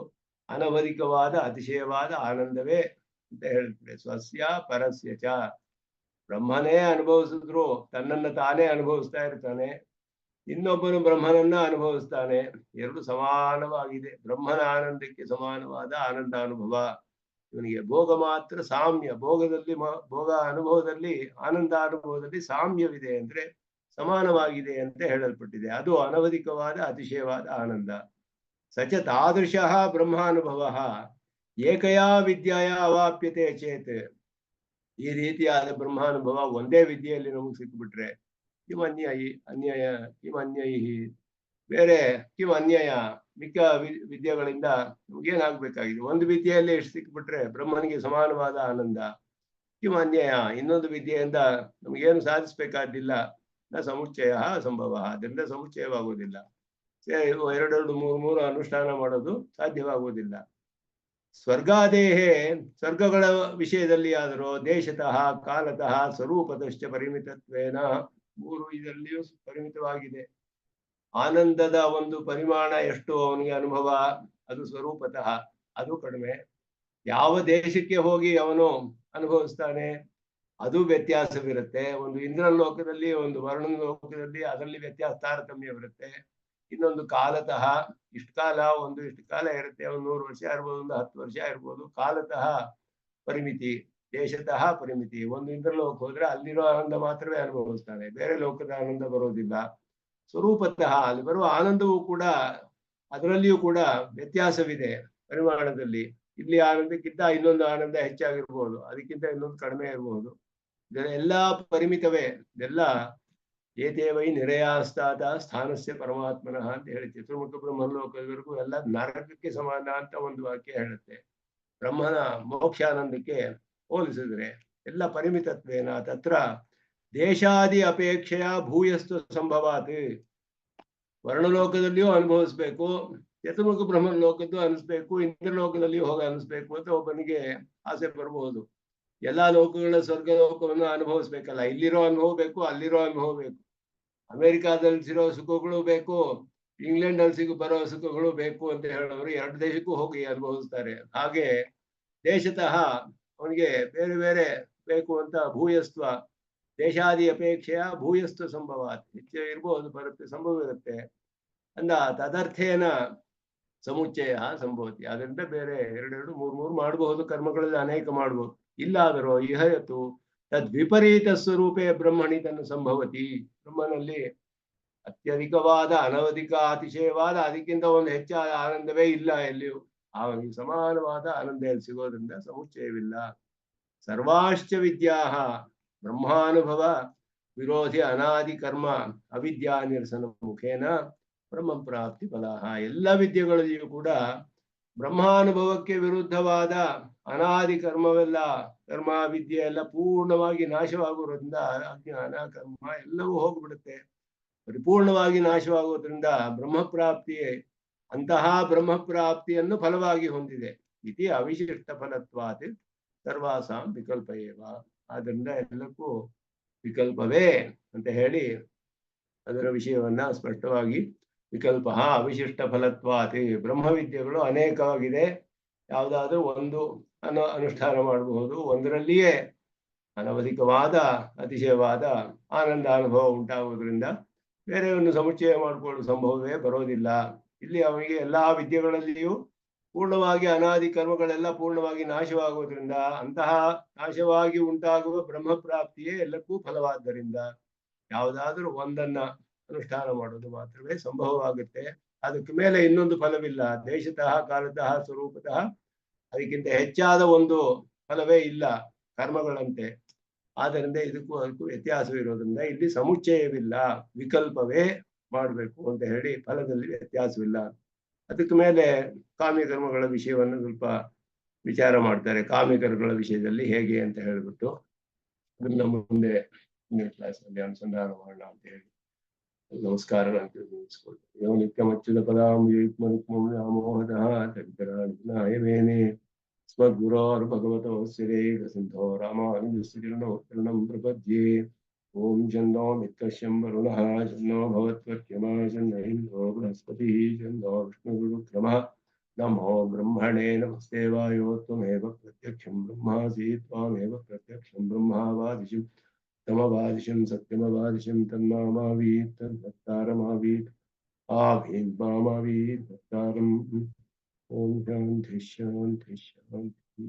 ಅನವಧಿಕವಾದ ಅತಿಶಯವಾದ ಆನಂದವೇ ಅಂತ ಹೇಳ್ತಾರೆ. ಸ್ವಸ್ಯ ಪರಸ್ಯ ಚ, ಬ್ರಹ್ಮನೇ ಅನುಭವಿಸಿದ್ರು ತನ್ನನ್ನು ತಾನೇ ಅನುಭವಿಸ್ತಾ ಇರ್ತಾನೆ, ಇನ್ನೊಬ್ಬನು ಬ್ರಹ್ಮನನ್ನ ಅನುಭವಿಸ್ತಾನೆ. ಎರಡು ಸಮಾನವಾಗಿದೆ. ಬ್ರಹ್ಮನ ಆನಂದಕ್ಕೆ ಸಮಾನವಾದ ಆನಂದ ಅನುಭವ. ಇವನಿಗೆ ಭೋಗ ಮಾತ್ರ ಸಾಮ್ಯ, ಭೋಗ ಅನುಭವದಲ್ಲಿ ಆನಂದ ಅನುಭವದಲ್ಲಿ ಸಾಮ್ಯವಿದೆ. ಅಂದ್ರೆ ಸಮಾನವಾಗಿದೆ ಅಂತ ಹೇಳಲ್ಪಟ್ಟಿದೆ. ಅದು ಅನವಧಿಕವಾದ ಅತಿಶಯವಾದ ಆನಂದ. ಸಚ ತಾದೃಶಃ ಬ್ರಹ್ಮಾನುಭವ ಏಕಯಾ ವಿದ್ಯಾಯ ಅವಾಪ್ಯತೆ ಚೇತ್. ಈ ರೀತಿಯಾದ ಬ್ರಹ್ಮಾನುಭವ ಒಂದೇ ವಿದ್ಯೆಯಲ್ಲಿ ನಮಗೆ ಸಿಕ್ಕಿಬಿಟ್ರೆ ಕಿಮ್ ಅನ್ಯೈಹಿ ಬೇರೆ ಕಿಮ್ ಅನ್ಯಯ ಮಿಕ್ಕ ವಿದ್ಯೆಗಳಿಂದ ನಮ್ಗೇನಾಗ್ಬೇಕಾಗಿದೆ? ಒಂದು ವಿದ್ಯೆಯಲ್ಲಿ ಎಷ್ಟು ಸಿಕ್ಬಿಟ್ರೆ ಬ್ರಹ್ಮನಿಗೆ ಸಮಾನವಾದ ಆನಂದ. ಕಿಮ್ ಅನ್ಯಯ ಇನ್ನೊಂದು ವಿದ್ಯೆಯಿಂದ ನಮಗೇನು ಸಾಧಿಸ್ಬೇಕಾದಿಲ್ಲ. ನ ಸಮುಚ್ಚಯ ಸಂಭವ, ಅದರಿಂದ ಸಮುಚ್ಚಯವಾಗುವುದಿಲ್ಲ. ಎರಡೆರಡು ಮೂರು ಅನುಷ್ಠಾನ ಮಾಡೋದು ಸಾಧ್ಯವಾಗುವುದಿಲ್ಲ. ಸ್ವರ್ಗಾದೇಹೇ ಸ್ವರ್ಗಗಳ ವಿಷಯದಲ್ಲಿ ಆದರೂ ದೇಶತಃ ಕಾಲತಃ ಸ್ವರೂಪದಶ್ಚ ಪರಿಮಿತತ್ವೇನ ಮೂರು ಇದರಲ್ಲಿಯೂ ಪರಿಮಿತವಾಗಿದೆ. ಆನಂದದ ಒಂದು ಪರಿಮಾಣ ಎಷ್ಟು ಅವನಿಗೆ ಅನುಭವ, ಅದು ಸ್ವರೂಪತಃ ಅದು ಕಡಿಮೆ. ಯಾವ ದೇಶಕ್ಕೆ ಹೋಗಿ ಅವನು ಅನುಭವಿಸ್ತಾನೆ ಅದು ವ್ಯತ್ಯಾಸವಿರುತ್ತೆ. ಒಂದು ಇಂದ್ರ ಲೋಕದಲ್ಲಿ ಒಂದು ವರ್ಣ ಲೋಕದಲ್ಲಿ ಅದರಲ್ಲಿ ವ್ಯತ್ಯಾಸ ತಾರತಮ್ಯವಿರುತ್ತೆ. ಇನ್ನೊಂದು ಕಾಲತಃ ಇಷ್ಟು ಕಾಲ ಇರುತ್ತೆ. ಒಂದು 100 ವರ್ಷ ಇರ್ಬೋದು, ಒಂದು 10 ವರ್ಷ ಇರ್ಬೋದು. ಕಾಲತಃ ಪರಿಮಿತಿ, ದೇಶತಃ ಪರಿಮಿತಿ. ಒಂದು ಇಂದ್ರ ಲೋಕ ಹೋದ್ರೆ ಅಲ್ಲಿರೋ ಆನಂದ ಮಾತ್ರವೇ ಅನುಭವಿಸ್ತಾನೆ, ಬೇರೆ ಲೋಕದ ಆನಂದ ಬರೋದಿಲ್ಲ. ಸ್ವರೂಪತಃ ಅಲ್ಲಿ ಬರುವ ಆನಂದವೂ ಕೂಡ ಅದರಲ್ಲಿಯೂ ಕೂಡ ವ್ಯತ್ಯಾಸವಿದೆ ಪರಿಮಾಣದಲ್ಲಿ. ಇಲ್ಲಿ ಆನಂದಕ್ಕಿಂತ ಇನ್ನೊಂದು ಆನಂದ ಹೆಚ್ಚಾಗಿರ್ಬೋದು, ಅದಕ್ಕಿಂತ ಇನ್ನೊಂದು ಕಡಿಮೆ ಇರಬಹುದು. ಇದೆಲ್ಲ ಪರಿಮಿತವೇ. ಇದೆಲ್ಲ ಏತೇ ವೈ ನಿರಯಾಸ್ತಾದ ಸ್ಥಾನಸ್ಯ ಪರಮಾತ್ಮನಃ ಅಂತ ಹೇಳಿ ಚತುರ್ಮುಖ ಬ್ರಹ್ಮಲೋಕದವರೆಗೂ ಎಲ್ಲ ನರಕಕ್ಕೆ ಸಮಾನ ಅಂತ ಒಂದು ವಾಕ್ಯ ಹೇಳುತ್ತೆ. ಬ್ರಹ್ಮನ ಮೋಕ್ಷಾನಂದಕ್ಕೆ ಹೋಲಿಸಿದ್ರೆ ಎಲ್ಲ ಪರಿಮಿತತ್ವೇನ ತತ್ರ ದೇಶಾದಿ ಅಪೇಕ್ಷೆಯ ಭೂಯಸ್ತು ಸಂಭವಾತ್. ವರ್ಣಲೋಕದಲ್ಲಿಯೂ ಅನುಭವಿಸ್ಬೇಕು, ಚತುರ್ಮುಖ ಬ್ರಹ್ಮಲೋಕದ್ದು ಅನಿಸ್ಬೇಕು, ಇಂದ್ರಲೋಕದಲ್ಲಿಯೂ ಹೋಗಿ ಅನಿಸ್ಬೇಕು ಅಂತ ಒಬ್ಬನಿಗೆ ಆಸೆ ಬರಬಹುದು. ಎಲ್ಲಾ ಲೋಕಗಳ ಸ್ವರ್ಗ ಲೋಕವನ್ನು ಅನುಭವಿಸ್ಬೇಕಲ್ಲ, ಇಲ್ಲಿರೋ ಅನುಭವ ಬೇಕು, ಅಲ್ಲಿರೋ ಅನುಭವ ಬೇಕು. ಅಮೆರಿಕಾದಲ್ಲಿ ಸಿರೋ ಸುಖಗಳು ಬೇಕು, ಇಂಗ್ಲೆಂಡ್ ಅಲ್ಲಿ ಬರೋ ಸುಖಗಳು ಬೇಕು ಅಂತ ಹೇಳೋರು 2 ದೇಶಕ್ಕೂ ಹೋಗಿ ಅನುಭವಿಸ್ತಾರೆ. ಹಾಗೆ ದೇಶತಃ ಅವನಿಗೆ ಬೇರೆ ಬೇರೆ ಬೇಕು ಅಂತ ಭೂಯಸ್ತ್ವ ದೇಶಾದಿ ಅಪೇಕ್ಷೆಯ ಭೂಯಸ್ತ್ವ ಸಂಭವ ಹೆಚ್ಚು ಇರ್ಬೋದು, ಬರುತ್ತೆ, ಸಂಭವ ಇರುತ್ತೆ ಅಂದ ತದರ್ಥೇನ ಸಮುಚ್ಚಯ ಸಂಭವತಿ. ಅದರಿಂದ ಬೇರೆ 2 3 ಮಾಡಬಹುದು, ಕರ್ಮಗಳಲ್ಲಿ ಅನೇಕ ಮಾಡಬಹುದು. ಇಲ್ಲಾದರೂ ಇಹಯತು ತದ್ವಿಪರೀತ ಸ್ವರೂಪೇ ಬ್ರಹ್ಮಣಿ ತನ್ನ ಸಂಭವತಿ. ಬ್ರಹ್ಮನಲ್ಲಿ ಅತ್ಯಧಿಕವಾದ ಅನವಧಿಕ ಅತಿಶಯವಾದ ಅದಕ್ಕಿಂತ ಒಂದು ಹೆಚ್ಚಾದ ಆನಂದವೇ ಇಲ್ಲ ಎಲ್ಲಿಯೂ. ಅವನಿಗೆ ಸಮಾನವಾದ ಆನಂದ ಎಲ್ಲಿ ಸಿಗೋದ್ರಿಂದ ಸಮುಚ್ಚಯವಿಲ್ಲ. ಸರ್ವಾಶ್ಚ ವಿದ್ಯಾ ಬ್ರಹ್ಮಾನುಭವ ವಿರೋಧಿ ಅನಾದಿ ಕರ್ಮ ಅವಿದ್ಯಾ ನಿರಸನ ಮುಖೇನ ಬ್ರಹ್ಮ ಪ್ರಾಪ್ತಿ ಫಲ. ಎಲ್ಲ ವಿದ್ಯೆಗಳಲ್ಲಿಯೂ ಕೂಡ ಬ್ರಹ್ಮಾನುಭವಕ್ಕೆ ವಿರುದ್ಧವಾದ ಅನಾದಿ ಕರ್ಮವೆಲ್ಲ, ಕರ್ಮ ವಿದ್ಯೆ ಎಲ್ಲ ಪೂರ್ಣವಾಗಿ ನಾಶವಾಗುವುದರಿಂದ ಅಜ್ಞಾನ ಕರ್ಮ ಎಲ್ಲವೂ ಹೋಗ್ಬಿಡುತ್ತೆ. ಪರಿಪೂರ್ಣವಾಗಿ ನಾಶವಾಗುವುದರಿಂದ ಬ್ರಹ್ಮಪ್ರಾಪ್ತಿಯೇ ಅಂತಹ ಬ್ರಹ್ಮಪ್ರಾಪ್ತಿಯನ್ನು ಫಲವಾಗಿ ಹೊಂದಿದೆ. ಇತಿ ಅವಿಶಿಷ್ಟ ಫಲತ್ವಾತ್ ಸರ್ವಾಸಾಂ ವಿಕಲ್ಪ ಏವ. ಆದ್ದರಿಂದ ಎಲ್ಲಕ್ಕೂ ವಿಕಲ್ಪವೇ ಅಂತ ಹೇಳಿ ಅದರ ವಿಷಯವನ್ನ ಸ್ಪಷ್ಟವಾಗಿ ವಿಕಲ್ಪ ಅವಿಶಿಷ್ಟ ಫಲತ್ವಾತ್. ಬ್ರಹ್ಮವಿದ್ಯೆಗಳು ಅನೇಕವಾಗಿದೆ, ಯಾವುದಾದ್ರೂ ಒಂದು ಅನುಷ್ಠಾನ ಮಾಡಬಹುದು. ಒಂದರಲ್ಲಿಯೇ ಅನವಧಿಕವಾದ ಅತಿಶಯವಾದ ಆನಂದ ಅನುಭವ ಉಂಟಾಗುವುದರಿಂದ ಬೇರೆಯನ್ನು ಸಮುಚ್ಚಯ ಮಾಡಿಕೊಳ್ಳುವ ಸಂಭವವೇ ಬರೋದಿಲ್ಲ. ಇಲ್ಲಿ ಅವನಿಗೆ ಎಲ್ಲಾ ವಿದ್ಯೆಗಳಲ್ಲಿಯೂ ಪೂರ್ಣವಾಗಿ ಅನಾದಿ ಕರ್ಮಗಳೆಲ್ಲ ಪೂರ್ಣವಾಗಿ ನಾಶವಾಗುವುದರಿಂದ ಅಂತಹ ನಾಶವಾಗಿ ಉಂಟಾಗುವ ಬ್ರಹ್ಮಪ್ರಾಪ್ತಿಯೇ ಎಲ್ಲಕ್ಕೂ ಫಲವಾದ್ದರಿಂದ ಯಾವುದಾದ್ರೂ ಒಂದನ್ನ ಅನುಷ್ಠಾನ ಮಾಡೋದು ಮಾತ್ರವೇ ಸಂಭವವಾಗುತ್ತೆ. ಅದಕ್ಕೆ ಮೇಲೆ ಇನ್ನೊಂದು ಫಲವಿಲ್ಲ. ದೇಶತಃ ಕಾಲತಃ ಸ್ವರೂಪತಃ ಅದಕ್ಕಿಂತ ಹೆಚ್ಚಾದ ಒಂದು ಫಲವೇ ಇಲ್ಲ ಕರ್ಮಗಳಂತೆ. ಆದ್ದರಿಂದ ಇದಕ್ಕೂ ಅದಕ್ಕೂ ವ್ಯತ್ಯಾಸವಿರೋದ್ರಿಂದ ಇಲ್ಲಿ ಸಮುಚ್ಚಯವಿಲ್ಲ, ವಿಕಲ್ಪವೇ ಮಾಡಬೇಕು ಅಂತ ಹೇಳಿ ಫಲದಲ್ಲಿ ವ್ಯತ್ಯಾಸವಿಲ್ಲ. ಅದಕ್ಕೆ ಮೇಲೆ ಕಾಮ್ಯಕರ್ಮಗಳ ವಿಷಯವನ್ನು ಸ್ವಲ್ಪ ವಿಚಾರ ಮಾಡ್ತಾರೆ. ಕಾಮ್ಯಕರ್ಮಗಳ ವಿಷಯದಲ್ಲಿ ಹೇಗೆ ಅಂತ ಹೇಳಿಬಿಟ್ಟು ಅದನ್ನ ಮುಂದೆ ಕ್ಲಾಸ್ನಲ್ಲಿ ಅನುಸಂಧಾನ ಮಾಡೋಣ ಅಂತ ಹೇಳಿ ನಮಸ್ಕಾರಗಳನ್ನು ತಿಳಿಸ್ಕೊಳ್ತಾರೆ. ಯೋ ನಿತ್ಯಮಚ್ಯುತ ಪದಾಮೋಹದಃ ತಗ್ಧರಾಯವೇನೆ ಸ್ಮದ್ಗುರೋರ್ಭಗವತೋ ಸಿಂಧೋ ರಾಮಾನುಜಸ್ಯಂ ಪ್ರಪದ್ಯೆ. ಓಂ ಛಂದೋ ಮಿತ್ರಶ್ಯಂ ವರುಣಃ ಛನ್ನೋ ಭವತ್ವರ್ಯಮಾ ಛನ್ನೋ ಇಂದ್ರೋ ಬೃಹಸ್ಪತಿಃ ಛನ್ನೋ ವಿಷ್ಣುರುಕ್ರಮಃ. ನಮೋ ಬ್ರಹ್ಮಣೇ ನಮಸ್ತೆ ವಾಯೋ ತ್ವಮೇವ ಪ್ರತ್ಯಕ್ಷಂ ಬ್ರಹ್ಮಾಸಿ ತ್ವಾಮೇವ ಪ್ರತ್ಯಕ್ಷಂ ಬ್ರಹ್ಮಾವಾದಿಶಂ ತಮವಾದಿಶಂ ಸತ್ಯಮವಾದಿಶಂ ತನ್ಮಾಮಾವೀತ್ ತದ್ಭಕ್ತಾರಮಾವೀತ್ ಆವೀತ್ ಮಾಮಾವೀತ್ ಭಕ್ತಾರಂ. ಓಂ ಶಾಂತಿ ಶಾಂತಿ ಶಾಂತಿ.